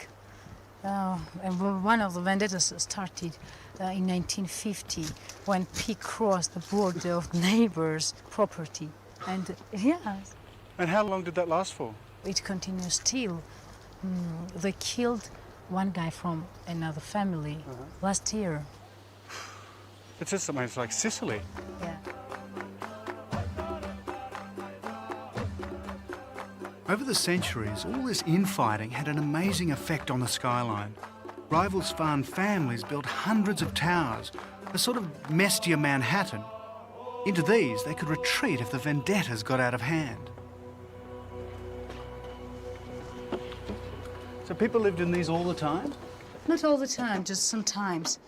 [SPEAKER 17] And one of the vendettas started in 1950 when pig crossed the border of neighbors' property. And yes.
[SPEAKER 1] And how long did that last for?
[SPEAKER 17] It continues still. They killed one guy from another family last year.
[SPEAKER 1] It says something like Sicily.
[SPEAKER 17] Yeah.
[SPEAKER 3] Over the centuries, all this infighting had an amazing effect on the skyline. Rival Svan families built hundreds of towers, a sort of Mestier Manhattan. Into these, they could retreat if the vendettas got out of hand.
[SPEAKER 1] So people lived in these all the time?
[SPEAKER 17] Not all the time, just sometimes.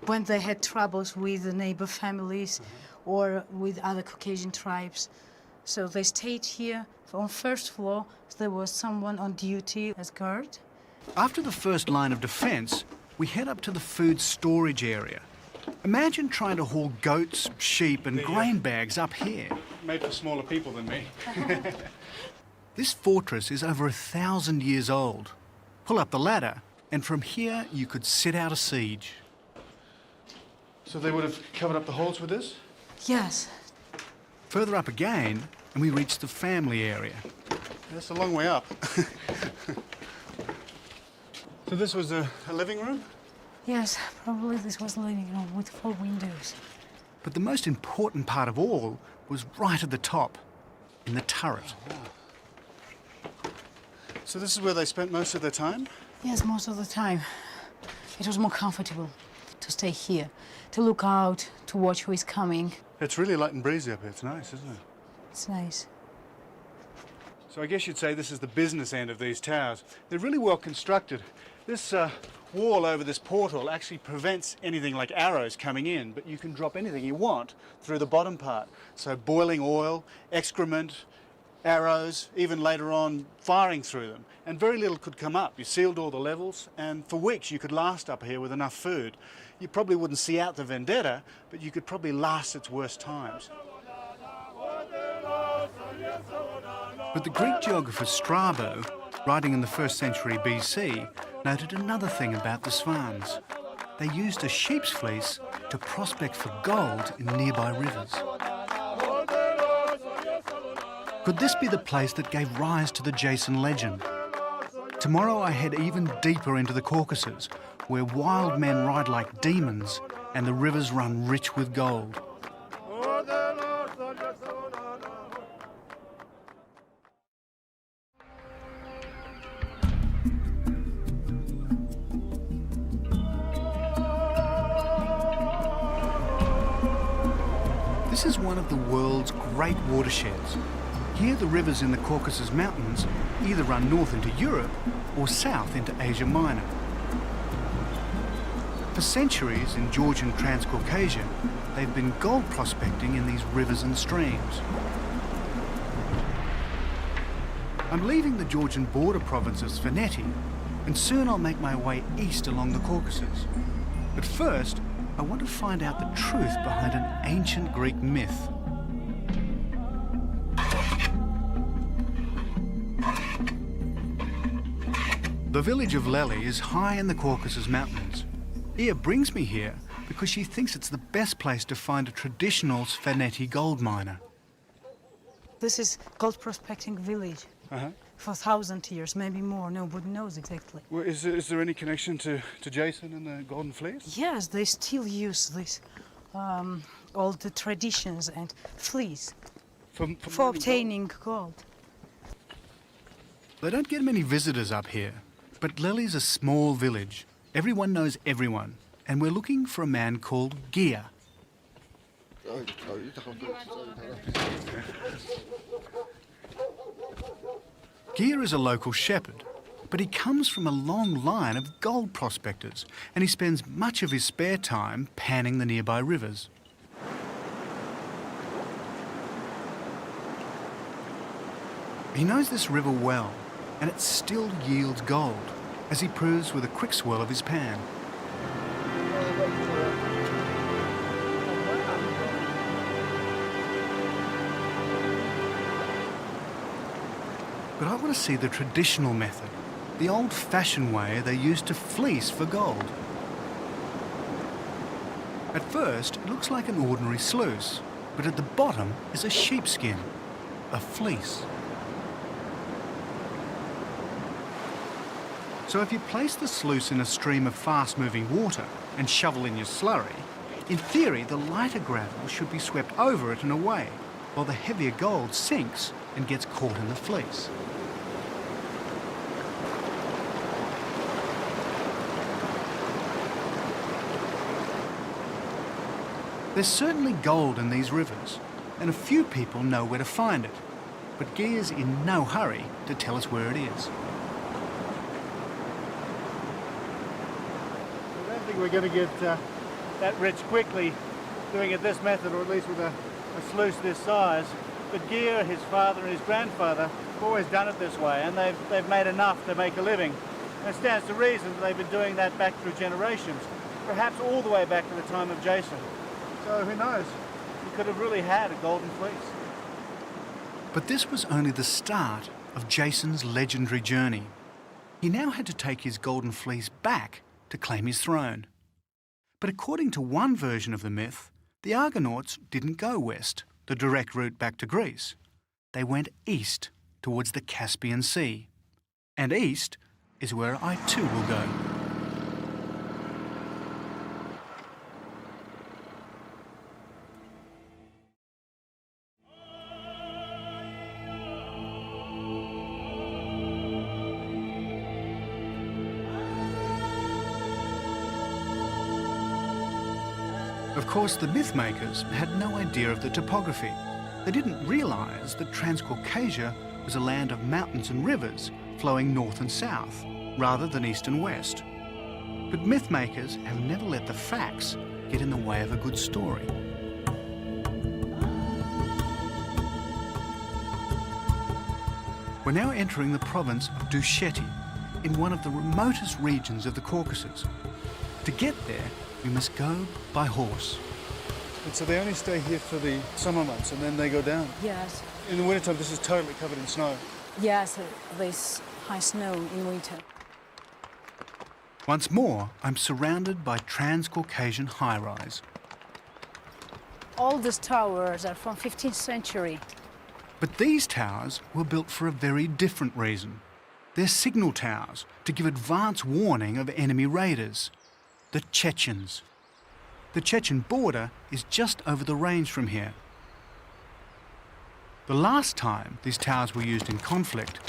[SPEAKER 17] When they had troubles with the neighbor families or with other Caucasian tribes. So they stayed here. On first floor, there was someone on duty as guard.
[SPEAKER 3] After the first line of defence, we head up to the food storage area. Imagine trying to haul goats, sheep and grain bags up here.
[SPEAKER 1] Made for smaller people than me.
[SPEAKER 3] This fortress is over 1,000 years old. Pull up the ladder, and from here you could sit out a siege.
[SPEAKER 1] So they would have covered up the holes with this?
[SPEAKER 17] Yes.
[SPEAKER 3] Further up again, and we reach the family area.
[SPEAKER 1] That's a long way up. So this was a living room?
[SPEAKER 17] Yes, probably this was a living room with 4 windows.
[SPEAKER 3] But the most important part of all was right at the top, in the turret.
[SPEAKER 1] Oh, wow. So this is where they spent most of their time?
[SPEAKER 17] Yes, most of the time. It was more comfortable to stay here, to look out, to watch who is coming.
[SPEAKER 1] It's really light and breezy up here. It's nice, isn't it?
[SPEAKER 17] It's nice.
[SPEAKER 1] So I guess you'd say this is the business end of these towers. They're really well constructed. This wall over this portal actually prevents anything like arrows coming in, but you can drop anything you want through the bottom part. So boiling oil, excrement, arrows, even later on firing through them. And very little could come up. You sealed all the levels, and for weeks you could last up here with enough food. You probably wouldn't see out the vendetta, but you could probably last its worst times.
[SPEAKER 3] But the Greek geographer Strabo, writing in the 1st century BC, noted another thing about the Svans. They used a sheep's fleece to prospect for gold in nearby rivers. Could this be the place that gave rise to the Jason legend? Tomorrow I head even deeper into the Caucasus, where wild men ride like demons and the rivers run rich with gold. This is one of the world's great watersheds. Here the rivers in the Caucasus Mountains either run north into Europe or south into Asia Minor. For centuries in Georgian Transcaucasia, they've been gold prospecting in these rivers and streams. I'm leaving the Georgian border province of Svaneti, and soon I'll make my way east along the Caucasus. But first, I want to find out the truth behind an ancient Greek myth. The village of Lely is high in the Caucasus Mountains. Ia brings me here because she thinks it's the best place to find a traditional Svaneti gold miner.
[SPEAKER 17] This is gold prospecting village. For 1,000 years, maybe more. Nobody knows exactly.
[SPEAKER 1] Well, is there any connection to Jason and the Golden Fleece?
[SPEAKER 17] Yes, they still use this, all the traditions and fleece for obtaining gold.
[SPEAKER 3] They don't get many visitors up here, but Lely's a small village. Everyone knows everyone, and we're looking for a man called Gia. Gia is a local shepherd, but he comes from a long line of gold prospectors, and he spends much of his spare time panning the nearby rivers. He knows this river well, and it still yields gold, as he proves with a quick swirl of his pan. But I want to see the traditional method, the old-fashioned way they used to fleece for gold. At first, it looks like an ordinary sluice, but at the bottom is a sheepskin, a fleece. So if you place the sluice in a stream of fast-moving water and shovel in your slurry, in theory, the lighter gravel should be swept over it and away, while the heavier gold sinks and gets caught in the fleece. There's certainly gold in these rivers, and a few people know where to find it, but Guy's in no hurry to tell us where it is.
[SPEAKER 1] I don't think we're going to get that rich quickly doing it this method, or at least with a sluice this size. But Guy, his father and his grandfather have always done it this way, and they've made enough to make a living. And it stands to reason that they've been doing that back through generations, perhaps all the way back to the time of Jason. So who knows? He could have really had a golden fleece.
[SPEAKER 3] But this was only the start of Jason's legendary journey. He now had to take his golden fleece back to claim his throne. But according to one version of the myth, the Argonauts didn't go west, the direct route back to Greece. They went east towards the Caspian Sea. And east is where I too will go. Of course, the myth-makers had no idea of the topography. They didn't realise that Transcaucasia was a land of mountains and rivers flowing north and south, rather than east and west. But myth-makers have never let the facts get in the way of a good story. We're now entering the province of Deixe, in one of the remotest regions of the Caucasus. To get there, we must go by horse.
[SPEAKER 1] And so they only stay here for the summer months and then they go down?
[SPEAKER 17] Yes.
[SPEAKER 1] In the wintertime, this is totally covered in snow?
[SPEAKER 17] Yes, there's high snow in winter.
[SPEAKER 3] Once more, I'm surrounded by Transcaucasian high-rise.
[SPEAKER 17] All these towers are from 15th century.
[SPEAKER 3] But these towers were built for a very different reason. They're signal towers to give advance warning of enemy raiders. The Chechens. The Chechen border is just over the range from here. The last time these towers were used in conflict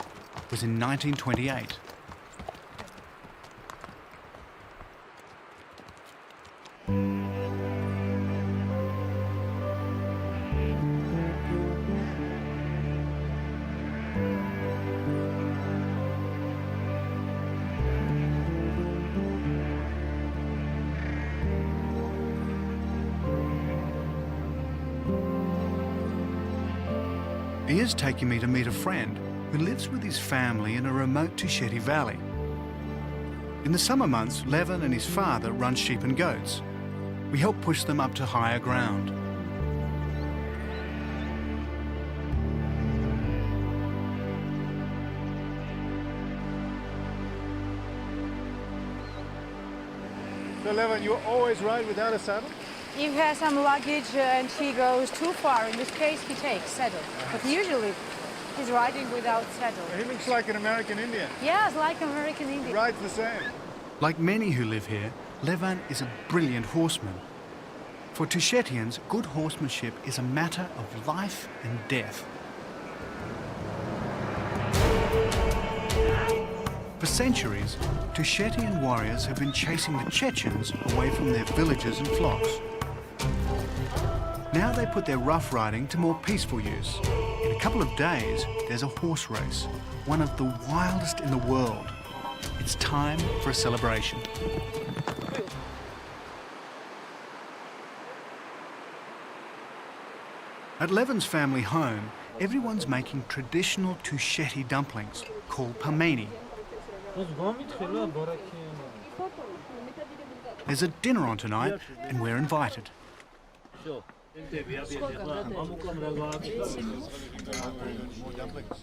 [SPEAKER 3] was in 1928. He is taking me to meet a friend who lives with his family in a remote Deixe valley. In the summer months, Levin and his father run sheep and goats. We help push them up to higher ground.
[SPEAKER 1] So Levin, you always ride without a saddle?
[SPEAKER 17] If he has some luggage and he goes too far, in this case he takes saddle. But usually he's riding without saddle.
[SPEAKER 1] He looks like an American Indian.
[SPEAKER 17] Yes, like American Indian.
[SPEAKER 1] Rides the same.
[SPEAKER 3] Like many who live here, Levin is a brilliant horseman. For Tushetians, good horsemanship is a matter of life and death. For centuries, Tushetian warriors have been chasing the Chechens away from their villages and flocks. Now they put their rough riding to more peaceful use. In a couple of days, there's a horse race, one of the wildest in the world. It's time for a celebration. At Levin's family home, everyone's making traditional Tusheti dumplings called pameni. There's a dinner on tonight, and we're invited.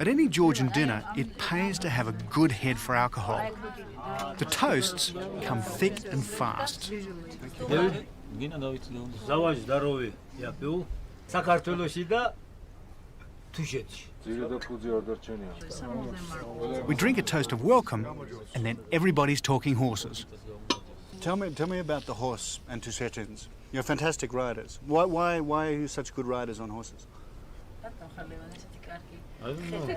[SPEAKER 3] At any Georgian dinner, it pays to have a good head for alcohol. The toasts come thick and fast. We drink a toast of welcome, and then everybody's talking horses.
[SPEAKER 1] Tell me about the horse and Tushetians. You're fantastic riders. Why are you such good riders on horses?
[SPEAKER 16] I don't know.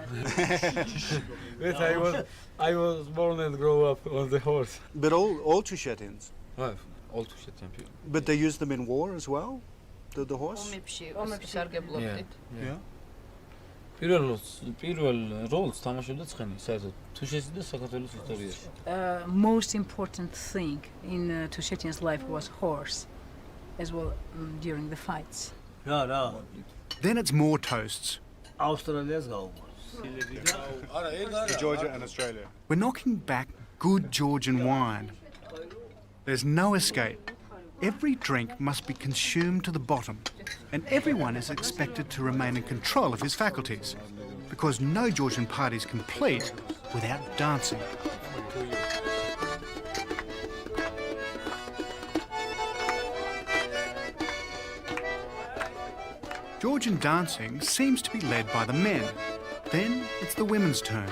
[SPEAKER 16] Yes, I was born and grew up on the horse.
[SPEAKER 1] But all Tushetians?
[SPEAKER 16] All Tushetians.
[SPEAKER 1] But they use them in war as well? the horse? Yeah.
[SPEAKER 17] Most important thing in Tushetian's life was horse, as well during the fights.
[SPEAKER 3] Then it's more toasts.
[SPEAKER 1] Georgia and Australia.
[SPEAKER 3] We're knocking back good Georgian wine. There's no escape. Every drink must be consumed to the bottom, and everyone is expected to remain in control of his faculties, because no Georgian party is complete without dancing. Georgian dancing seems to be led by the men. Then it's the women's turn.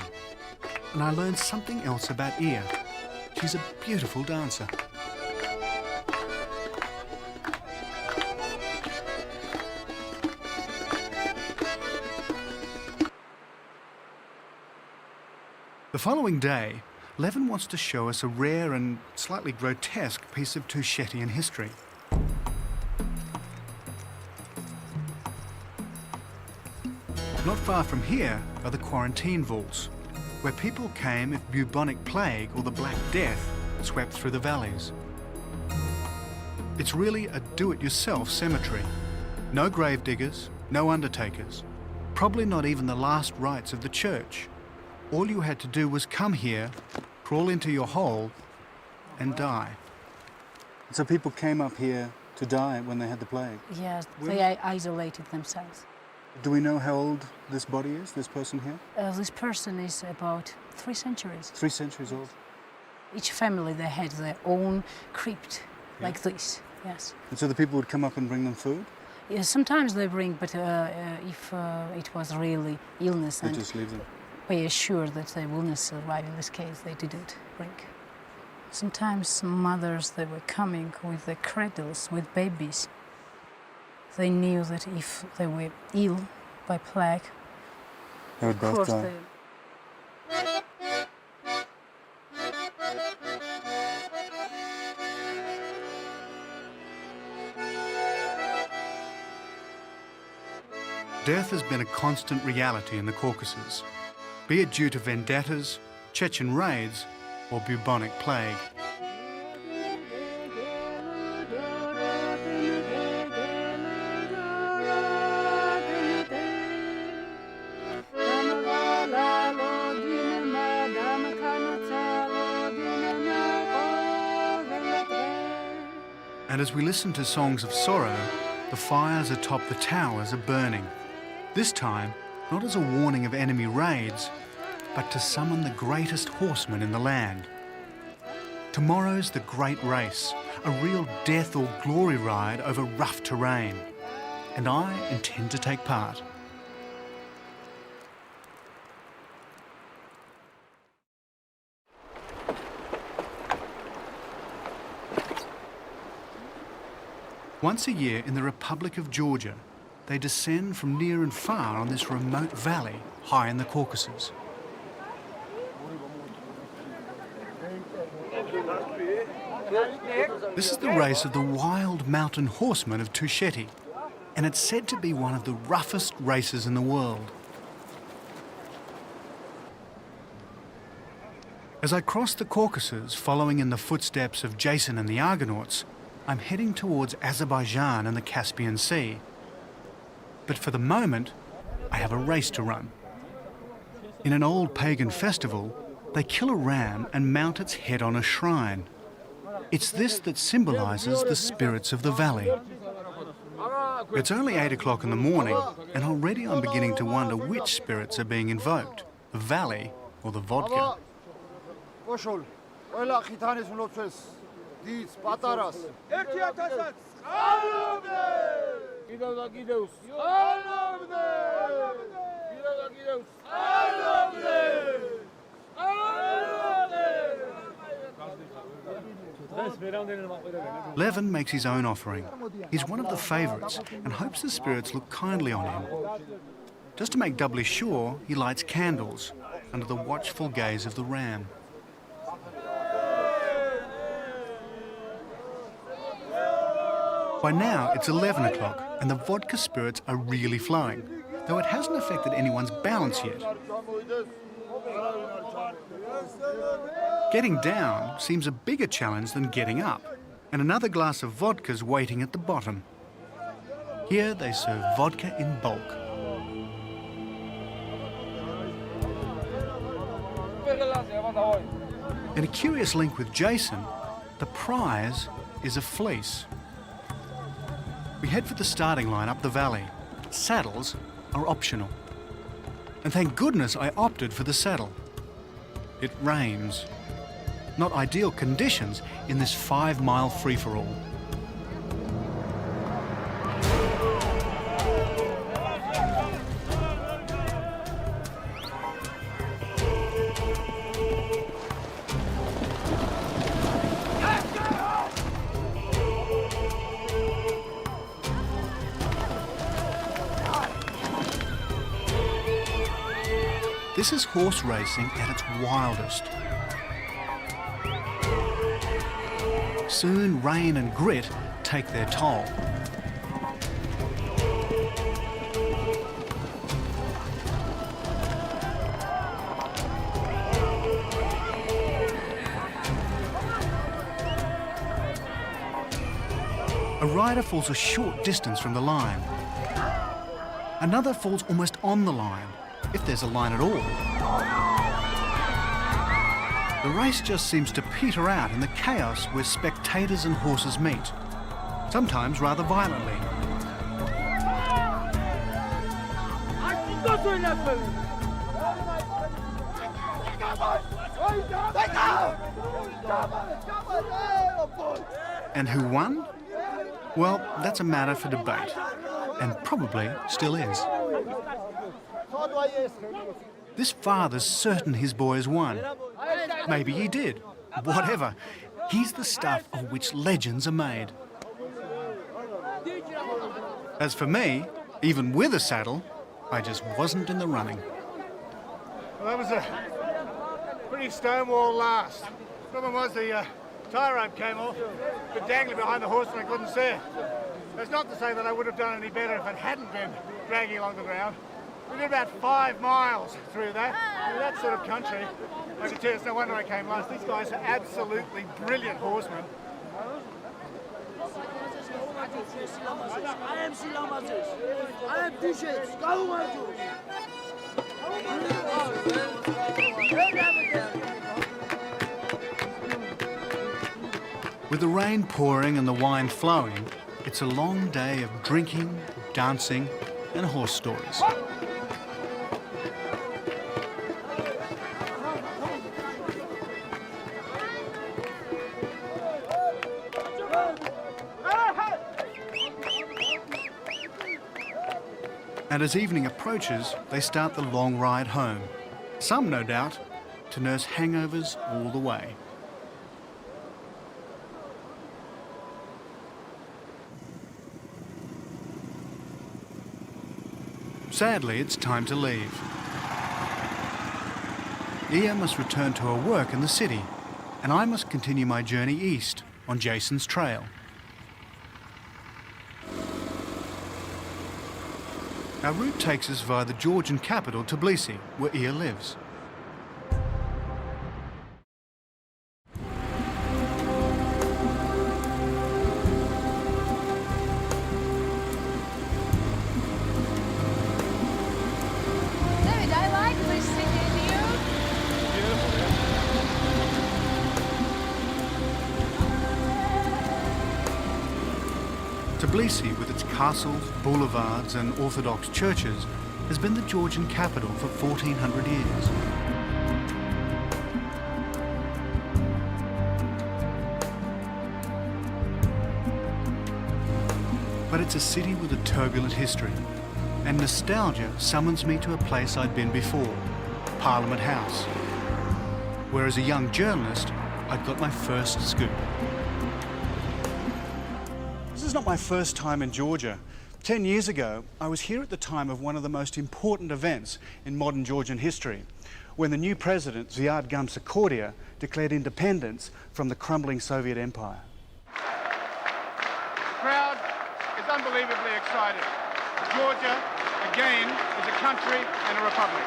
[SPEAKER 3] And I learned something else about Ia. She's a beautiful dancer. The following day, Levin wants to show us a rare and slightly grotesque piece of Tushetian history. Not far from here are the quarantine vaults, where people came if bubonic plague or the Black Death swept through the valleys. It's really a do-it-yourself cemetery. No grave diggers, no undertakers, probably not even the last rites of the church. All you had to do was come here, crawl into your hole, and die. So people came up here to die when they had the plague?
[SPEAKER 17] Yes, they isolated themselves.
[SPEAKER 3] Do we know how old this body is, this person here?
[SPEAKER 17] This person is about 3 centuries.
[SPEAKER 3] 3 centuries old?
[SPEAKER 17] Each family, they had their own crypt, like this, yes.
[SPEAKER 3] And so the people would come up and bring them food?
[SPEAKER 17] Yeah, sometimes they bring, but if it was really illness,
[SPEAKER 3] They
[SPEAKER 17] and
[SPEAKER 3] just leave them?
[SPEAKER 17] we are sure that they will not survive in this case, they didn't bring. Sometimes mothers, they were coming with their cradles, with babies. They knew that if they were ill by plague,
[SPEAKER 3] they would both die. Death has been a constant reality in the Caucasus, be it due to vendettas, Chechen raids, or bubonic plague. And as we listen to songs of sorrow, the fires atop the towers are burning. This time, not as a warning of enemy raids, but to summon the greatest horseman in the land. Tomorrow's the great race, a real death or glory ride over rough terrain. And I intend to take part. Once a year in the Republic of Georgia, they descend from near and far on this remote valley high in the Caucasus. This is the race of the wild mountain horsemen of Tusheti, and it's said to be one of the roughest races in the world. As I cross the Caucasus, following in the footsteps of Jason and the Argonauts, I'm heading towards Azerbaijan and the Caspian Sea. But for the moment, I have a race to run. In an old pagan festival, they kill a ram and mount its head on a shrine. It's this that symbolises the spirits of the valley. It's only 8 o'clock in the morning, and already I'm beginning to wonder which spirits are being invoked, the valley or the vodka. Levin makes his own offering. He's one of the favourites and hopes the spirits look kindly on him. Just to make doubly sure, he lights candles under the watchful gaze of the ram. By now, it's 11 o'clock and the vodka spirits are really flowing, though it hasn't affected anyone's balance yet. Getting down seems a bigger challenge than getting up, and another glass of vodka's waiting at the bottom. Here they serve vodka in bulk. In a curious link with Jason, the prize is a fleece. We head for the starting line up the valley. Saddles are optional. And thank goodness I opted for the saddle. It rains. Not ideal conditions in this 5-mile free-for-all. This is horse racing at its wildest. Soon rain and grit take their toll. A rider falls a short distance from the line. Another falls almost on the line, if there's a line at all. The race just seems to peter out in the chaos where spectators and horses meet, sometimes rather violently. And who won? Well, that's a matter for debate, and probably still is. This father's certain his boy has won. Maybe he did. Whatever. He's the stuff of which legends are made. As for me, even with a saddle, I just wasn't in the running.
[SPEAKER 1] Well, that was a pretty stonewall last. Problem was the tie rope came off, but dangling behind the horse and I couldn't see it. That's not to say that I would have done any better if it hadn't been dragging along the ground. We did about 5 miles through that. In that sort of country, I can tell you, it's no wonder I came last. These guys are absolutely brilliant horsemen.
[SPEAKER 12] I am Silamazes. I am Deixe.
[SPEAKER 3] With the rain pouring and the wine flowing, it's a long day of drinking, dancing, and horse stories. And as evening approaches, they start the long ride home. Some, no doubt, to nurse hangovers all the way. Sadly, it's time to leave. Ia must return to her work in the city, and I must continue my journey east on Jason's trail. Our route takes us via the Georgian capital, Tbilisi, where Ia lives.
[SPEAKER 18] David, I like this city.
[SPEAKER 3] Tbilisi, with its castles, boulevards and Orthodox churches, has been the Georgian capital for 1400 years. But it's a city with a turbulent history, and nostalgia summons me to a place I'd been before, Parliament House, where as a young journalist, I'd got my first scoop. This is not my first time in Georgia. 10 years ago, I was here at the time of one of the most important events in modern Georgian history, when the new president, Ziad Gamsakhurdia, declared independence from the crumbling Soviet Empire.
[SPEAKER 15] Crowd,
[SPEAKER 1] decided. Georgia, again, is a country and a republic.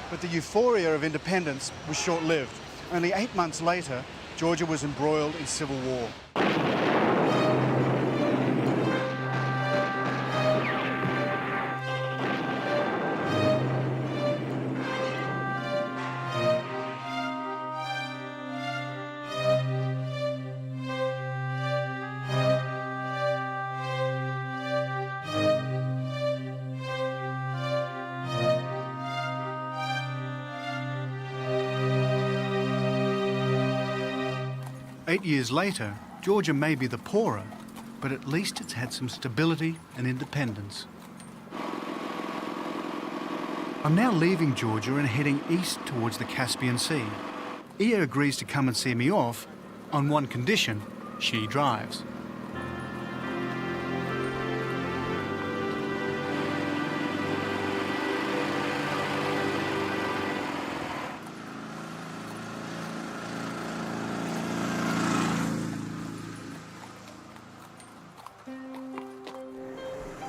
[SPEAKER 1] But the euphoria of independence was short-lived. Only 8 months later, Georgia was embroiled in civil war. Eight years later, Georgia may be the poorer, but at least it's had some stability and independence. I'm now leaving Georgia and heading east towards the Caspian Sea. Iya agrees to come and see me off on one condition: she drives.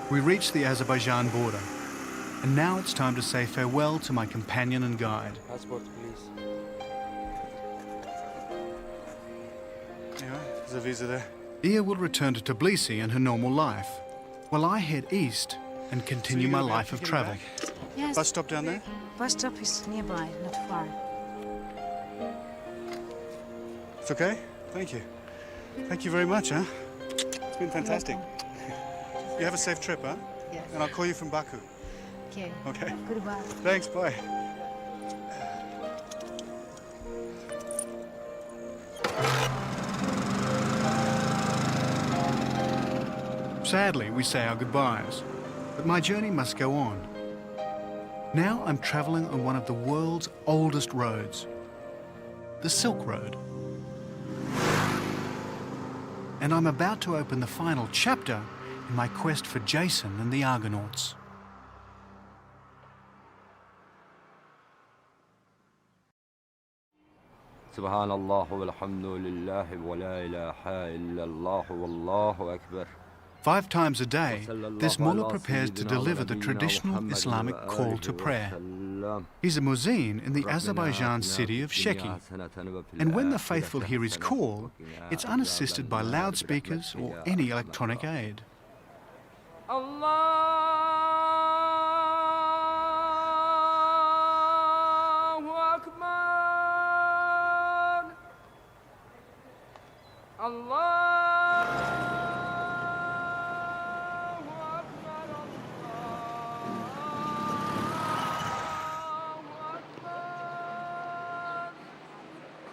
[SPEAKER 1] We reach the Azerbaijan border, and now it's time to say farewell to my companion and guide.
[SPEAKER 16] Passport, please.
[SPEAKER 1] Yeah, there's a visa there.
[SPEAKER 3] Iya will return to Tbilisi and her normal life, while I head east and continue my life of travel.
[SPEAKER 17] Yes.
[SPEAKER 1] Bus stop down there?
[SPEAKER 17] Bus stop is nearby, not far.
[SPEAKER 1] It's okay? Thank you. Thank you very much, huh? It's been fantastic. You have a safe trip, huh?
[SPEAKER 17] Yes.
[SPEAKER 1] And I'll call you from Baku.
[SPEAKER 17] Okay.
[SPEAKER 1] Okay.
[SPEAKER 17] Goodbye.
[SPEAKER 1] Thanks, bye. Sadly, we say our goodbyes, but my journey must go on. Now I'm traveling on one of the world's oldest roads, the Silk Road. And I'm about to open the final chapter in my quest for Jason and the Argonauts.
[SPEAKER 19] Subhanallah walhamdulillah wa la ilaha illallah wallahu akbar.
[SPEAKER 3] 5 times a day, this mullah prepares to deliver the traditional Islamic call to prayer. He's a muezzin in the Azerbaijan city of Sheki. And when the faithful hear his call, it's unassisted by loudspeakers or any electronic aid.
[SPEAKER 19] Allahu Akbar. Allah.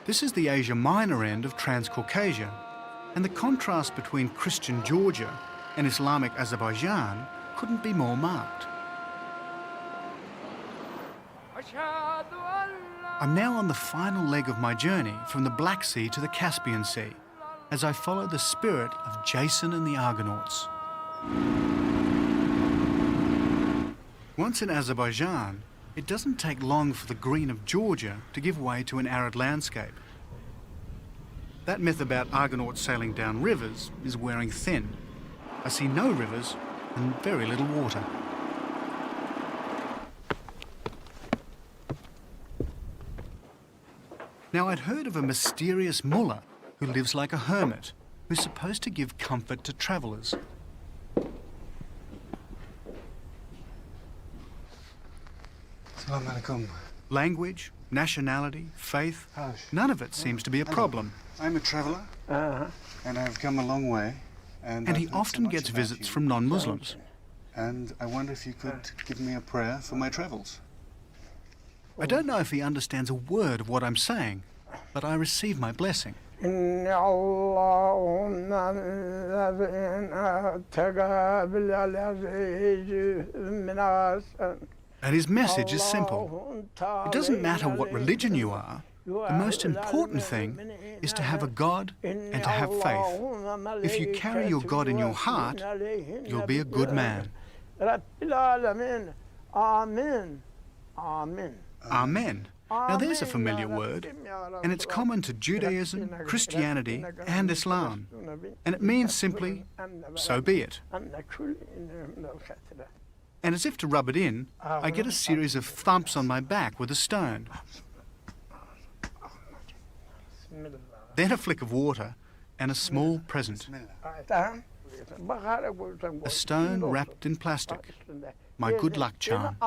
[SPEAKER 3] This is the Asia Minor end of Transcaucasia, and the contrast between Christian Georgia and Islamic Azerbaijan couldn't be more marked. I'm now on the final leg of my journey from the Black Sea to the Caspian Sea, as I follow the spirit of Jason and the Argonauts. Once in Azerbaijan, it doesn't take long for the green of Georgia to give way to an arid landscape. That myth about Argonauts sailing down rivers is wearing thin. I see no rivers and very little water. Now, I'd heard of a mysterious mullah who lives like a hermit, who's supposed to give comfort to travellers.
[SPEAKER 1] Assalamu alaikum.
[SPEAKER 3] Language, nationality, faith, none of it seems to be a problem.
[SPEAKER 1] I'm a traveller, and I've come a long way.
[SPEAKER 3] And he often gets visits from non-Muslims.
[SPEAKER 1] And I wonder if you could give me a prayer for my travels.
[SPEAKER 3] I don't know if he understands a word of what I'm saying, but I receive my blessing. And his message is simple. It doesn't matter what religion you are. The most important thing is to have a God and to have faith. If you carry your God in your heart, you'll be a good man.
[SPEAKER 12] Amen.
[SPEAKER 3] Amen. Now there's a familiar word, and it's common to Judaism, Christianity, and Islam, and it means simply, so be it. And as if to rub it in, I get a series of thumps on my back with a stone. Then a flick of water and a small present. A stone wrapped in plastic. My good luck charm.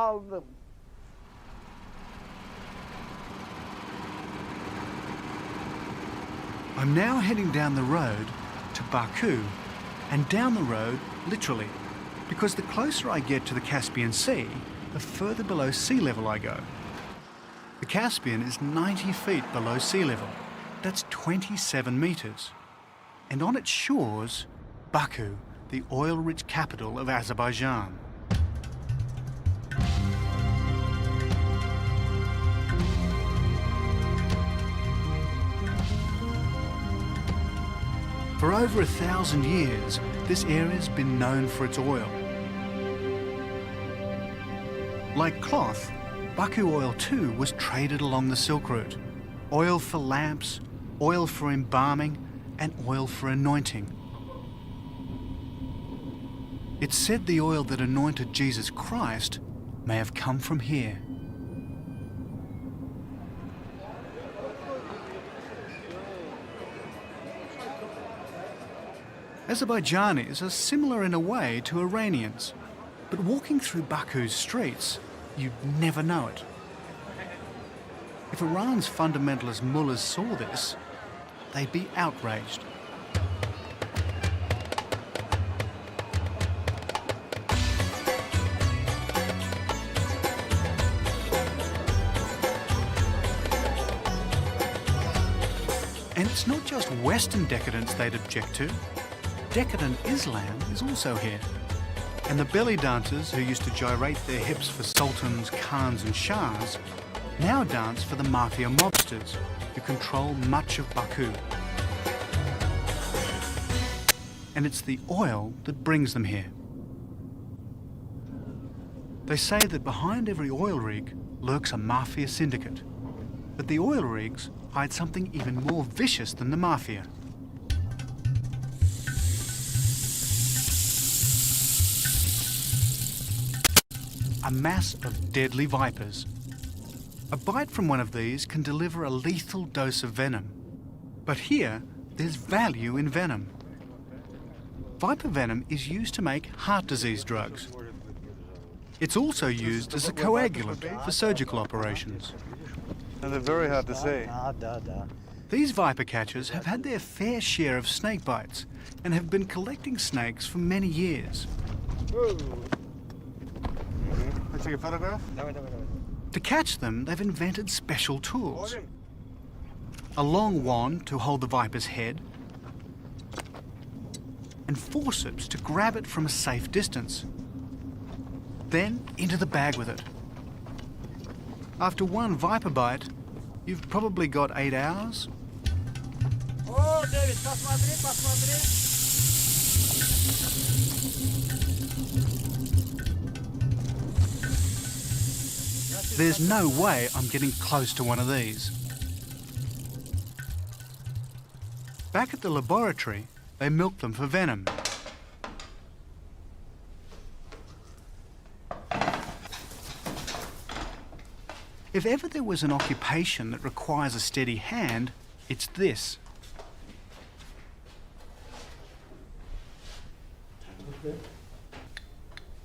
[SPEAKER 3] I'm now heading down the road to Baku, and down the road, literally, because the closer I get to the Caspian Sea, the further below sea level I go. The Caspian is 90 feet below sea level. That's 27 meters. And on its shores, Baku, the oil-rich capital of Azerbaijan. For over 1,000 years, this area's been known for its oil. Like cloth, Baku oil too was traded along the Silk Route. Oil for lamps, oil for embalming, and oil for anointing. It's said the oil that anointed Jesus Christ may have come from here. Azerbaijanis are similar in a way to Iranians, but walking through Baku's streets, you'd never know it. If Iran's fundamentalist mullahs saw this, they'd be outraged. And it's not just Western decadence they'd object to. Decadent Islam is also here. And the belly dancers who used to gyrate their hips for sultans, khans and shahs now dance for the mafia mobsters who control much of Baku. And it's the oil that brings them here. They say that behind every oil rig lurks a mafia syndicate. But the oil rigs hide something even more vicious than the mafia. A mass of deadly vipers. A bite from one of these can deliver a lethal dose of venom. But here, there's value in venom. Viper venom is used to make heart disease drugs. It's also used as a coagulant for surgical operations.
[SPEAKER 1] And they're very hard to see.
[SPEAKER 3] These viper catchers have had their fair share of snake bites and have been collecting snakes for many years.
[SPEAKER 1] Let's take a photograph.
[SPEAKER 3] To catch them, they've invented special tools. A long wand to hold the viper's head, and forceps to grab it from a safe distance. Then into the bag with it. After one viper bite, you've probably got 8 hours.
[SPEAKER 12] Oh, David, посмотри.
[SPEAKER 3] There's no way I'm getting close to one of these. Back at the laboratory, they milk them for venom. If ever there was an occupation that requires a steady hand, it's this.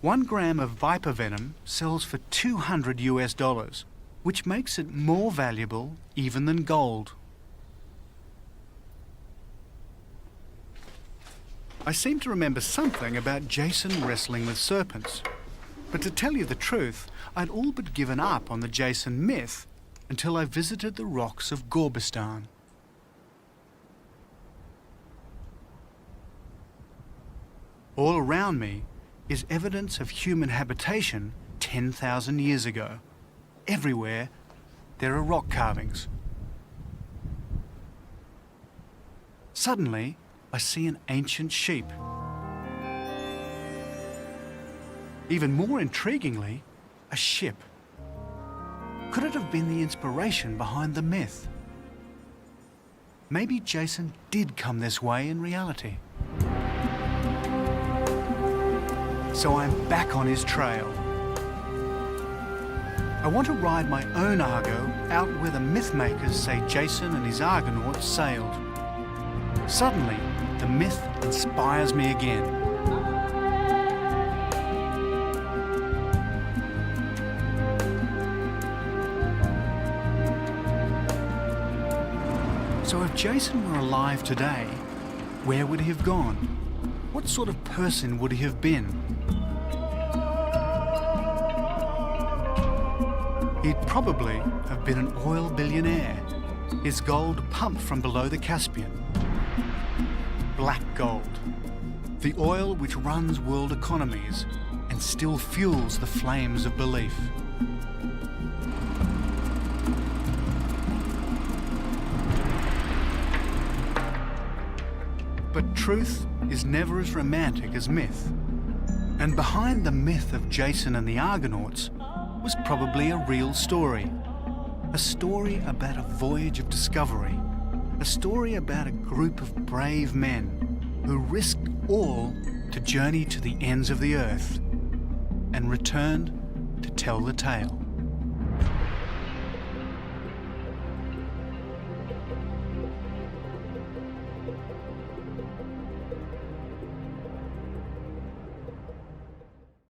[SPEAKER 3] $1 gram of viper venom sells for $200 US, which makes it more valuable even than gold. I seem to remember something about Jason wrestling with serpents. But to tell you the truth, I'd all but given up on the Jason myth until I visited the rocks of Gorbistan. All around me is evidence of human habitation 10,000 years ago. Everywhere, there are rock carvings. Suddenly, I see an ancient sheep. Even more intriguingly, a ship. Could it have been the inspiration behind the myth? Maybe Jason did come this way in reality. So I'm back on his trail. I want to ride my own Argo out where the myth makers say Jason and his Argonauts sailed. Suddenly, the myth inspires me again. So if Jason were alive today, where would he have gone? What sort of person would he have been? He'd probably have been an oil billionaire, his gold pumped from below the Caspian. Black gold, the oil which runs world economies and still fuels the flames of belief. But truth is never as romantic as myth. And behind the myth of Jason and the Argonauts was probably a real story. A story about a voyage of discovery. A story about a group of brave men who risked all to journey to the ends of the earth and returned to tell the tale.